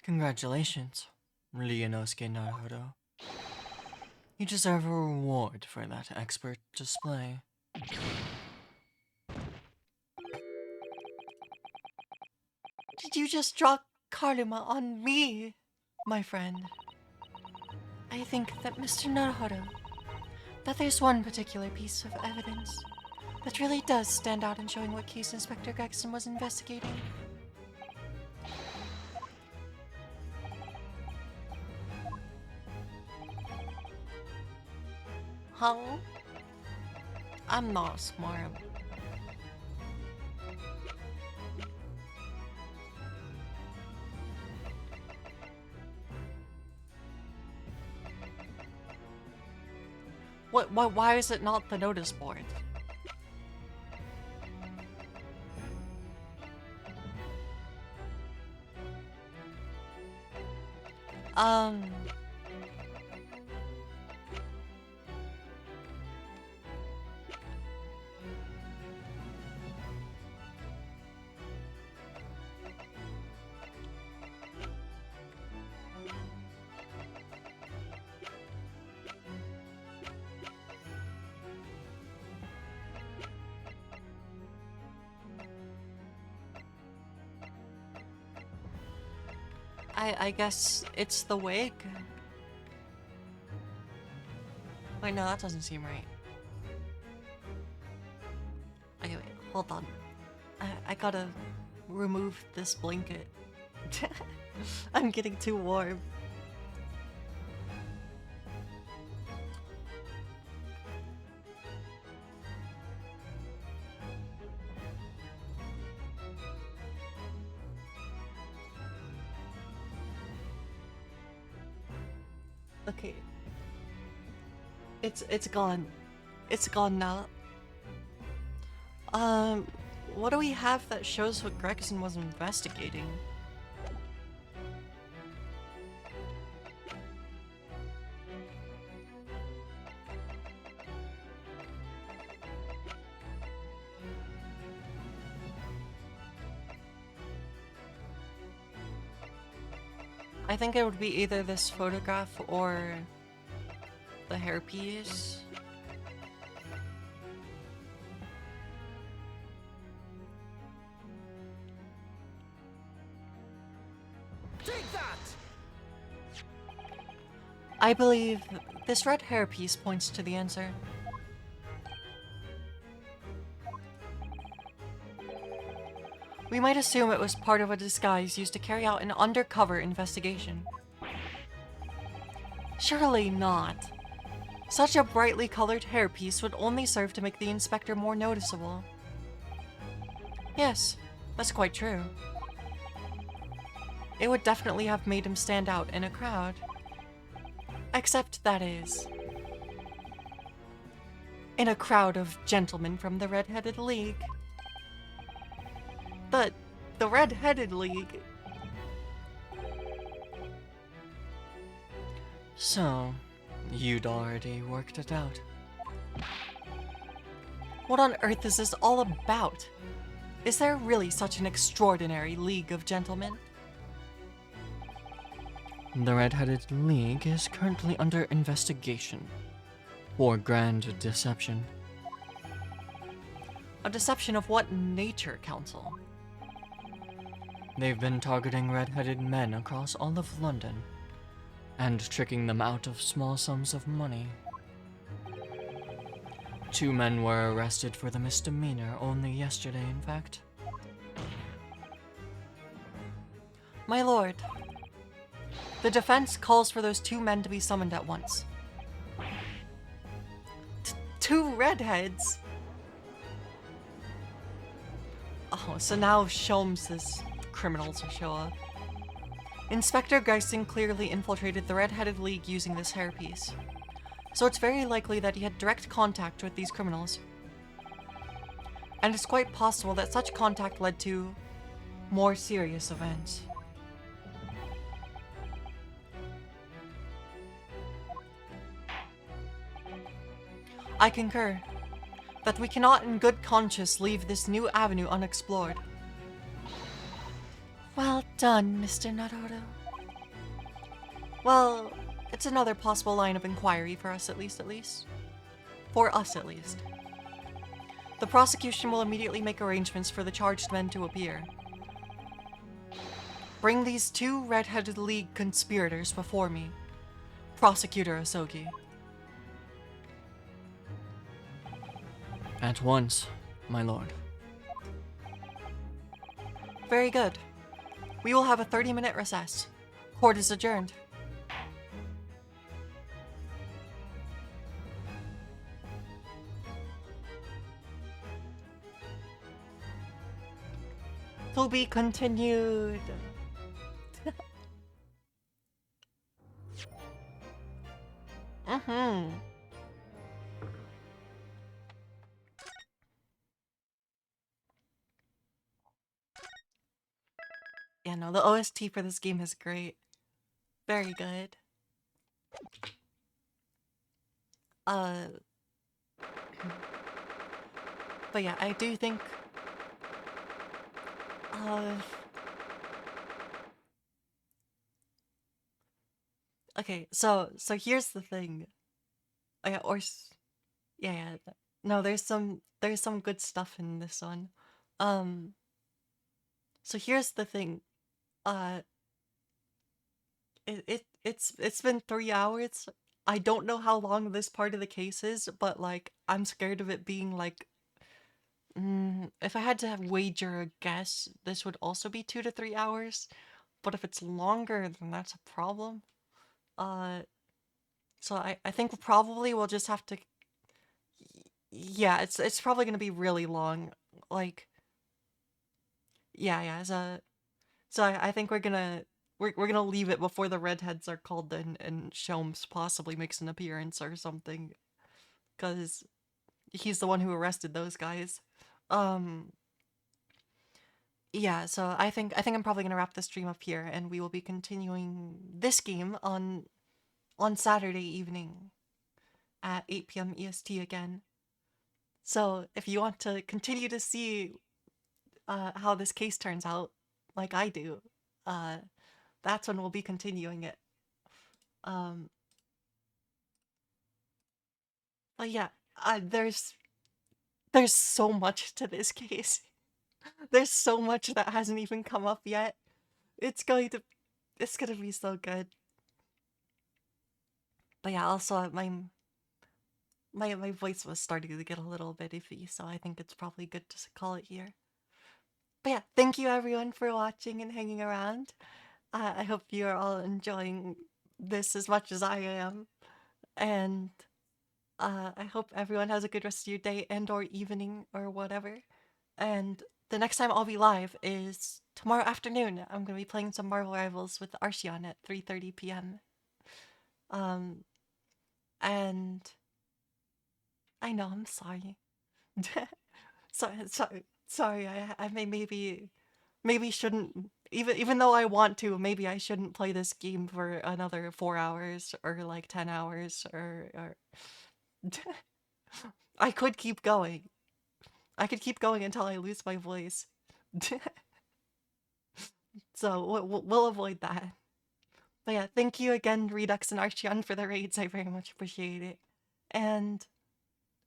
Congratulations, Ryunosuke Naruhodo. You deserve a reward for that expert display. Did you just draw Karuma on me, my friend? I think that Mr. Naruhodo, that there's one particular piece of evidence that really does stand out in showing what case Inspector Gregson was investigating. Huh? I'm not smart. Why is it not the notice board? I guess it's the wig. Wait, no, that doesn't seem right. Okay, wait, hold on. I gotta remove this blanket. I'm getting too warm. Okay. It's gone. It's gone now. What do we have that shows what Gregson was investigating? I think it would be either this photograph or the hairpiece. Take that! I believe this red hairpiece points to the answer. We might assume it was part of a disguise used to carry out an undercover investigation. Surely not. Such a brightly colored hairpiece would only serve to make the inspector more noticeable. Yes, that's quite true. It would definitely have made him stand out in a crowd. Except that is in a crowd of gentlemen from the Red-Headed League. The Red-Headed League. So, you'd already worked it out. What on earth is this all about? Is there really such an extraordinary league of gentlemen? The Red-Headed League is currently under investigation for grand deception. A deception of what nature, Council? They've been targeting red-headed men across all of London and tricking them out of small sums of money. 2 men were arrested for the misdemeanor only yesterday, in fact. My lord, the defense calls for those 2 men to be summoned at once. 2 redheads? Oh, so now Sholmes's criminals will show up. Inspector Geising clearly infiltrated the Red-Headed League using this hairpiece. So it's very likely that he had direct contact with these criminals. And it's quite possible that such contact led to more serious events. I concur that we cannot in good conscience leave this new avenue unexplored. Well done, Mr. Naruto. Well, it's another possible line of inquiry for us at least. For us at least. The prosecution will immediately make arrangements for the charged men to appear. Bring these 2 Red-Headed League conspirators before me. Prosecutor Asogi. At once, my lord. Very good. We will have a 30-minute recess. Court is adjourned. To be continued. Yeah, no, the OST for this game is great. Very good. But yeah, I do think okay, so here's the thing. Yeah, yeah, no, there's some good stuff in this one. So here's the thing. It's been 3 hours. I don't know how long this part of the case is, but like I'm scared of it being like if I had to wager a guess, this would also be 2 to 3 hours. But if it's longer, then that's a problem. So I think probably we'll just have to. Yeah, it's probably gonna be really long. Like, yeah. So I think we're gonna leave it before the redheads are called in and Sholmes possibly makes an appearance or something, because he's the one who arrested those guys. Yeah, so I think I'm probably gonna wrap the stream up here, and we will be continuing this game on Saturday evening at 8 p.m. EST again. So if you want to continue to see how this case turns out, like I do, that's when we'll be continuing it. But yeah, there's so much to this case. There's so much that hasn't even come up yet. It's gonna be so good. But yeah, also my voice was starting to get a little bit iffy, so I think it's probably good to call it here. But yeah, thank you everyone for watching and hanging around. I hope you are all enjoying this as much as I am, and I hope everyone has a good rest of your day and or evening or whatever. And the next time I'll be live is tomorrow afternoon. I'm gonna be playing some Marvel Rivals with Archeon at 3:30 p.m. And I know, I'm sorry. Sorry. Maybe shouldn't, even though I want to, maybe I shouldn't play this game for another 4 hours or like 10 hours or I could keep going. I could keep going until I lose my voice. So we'll avoid that. But yeah, thank you again, Redux and Archeon, for the raids. I very much appreciate it. And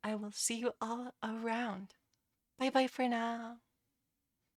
I will see you all around. Bye bye for now.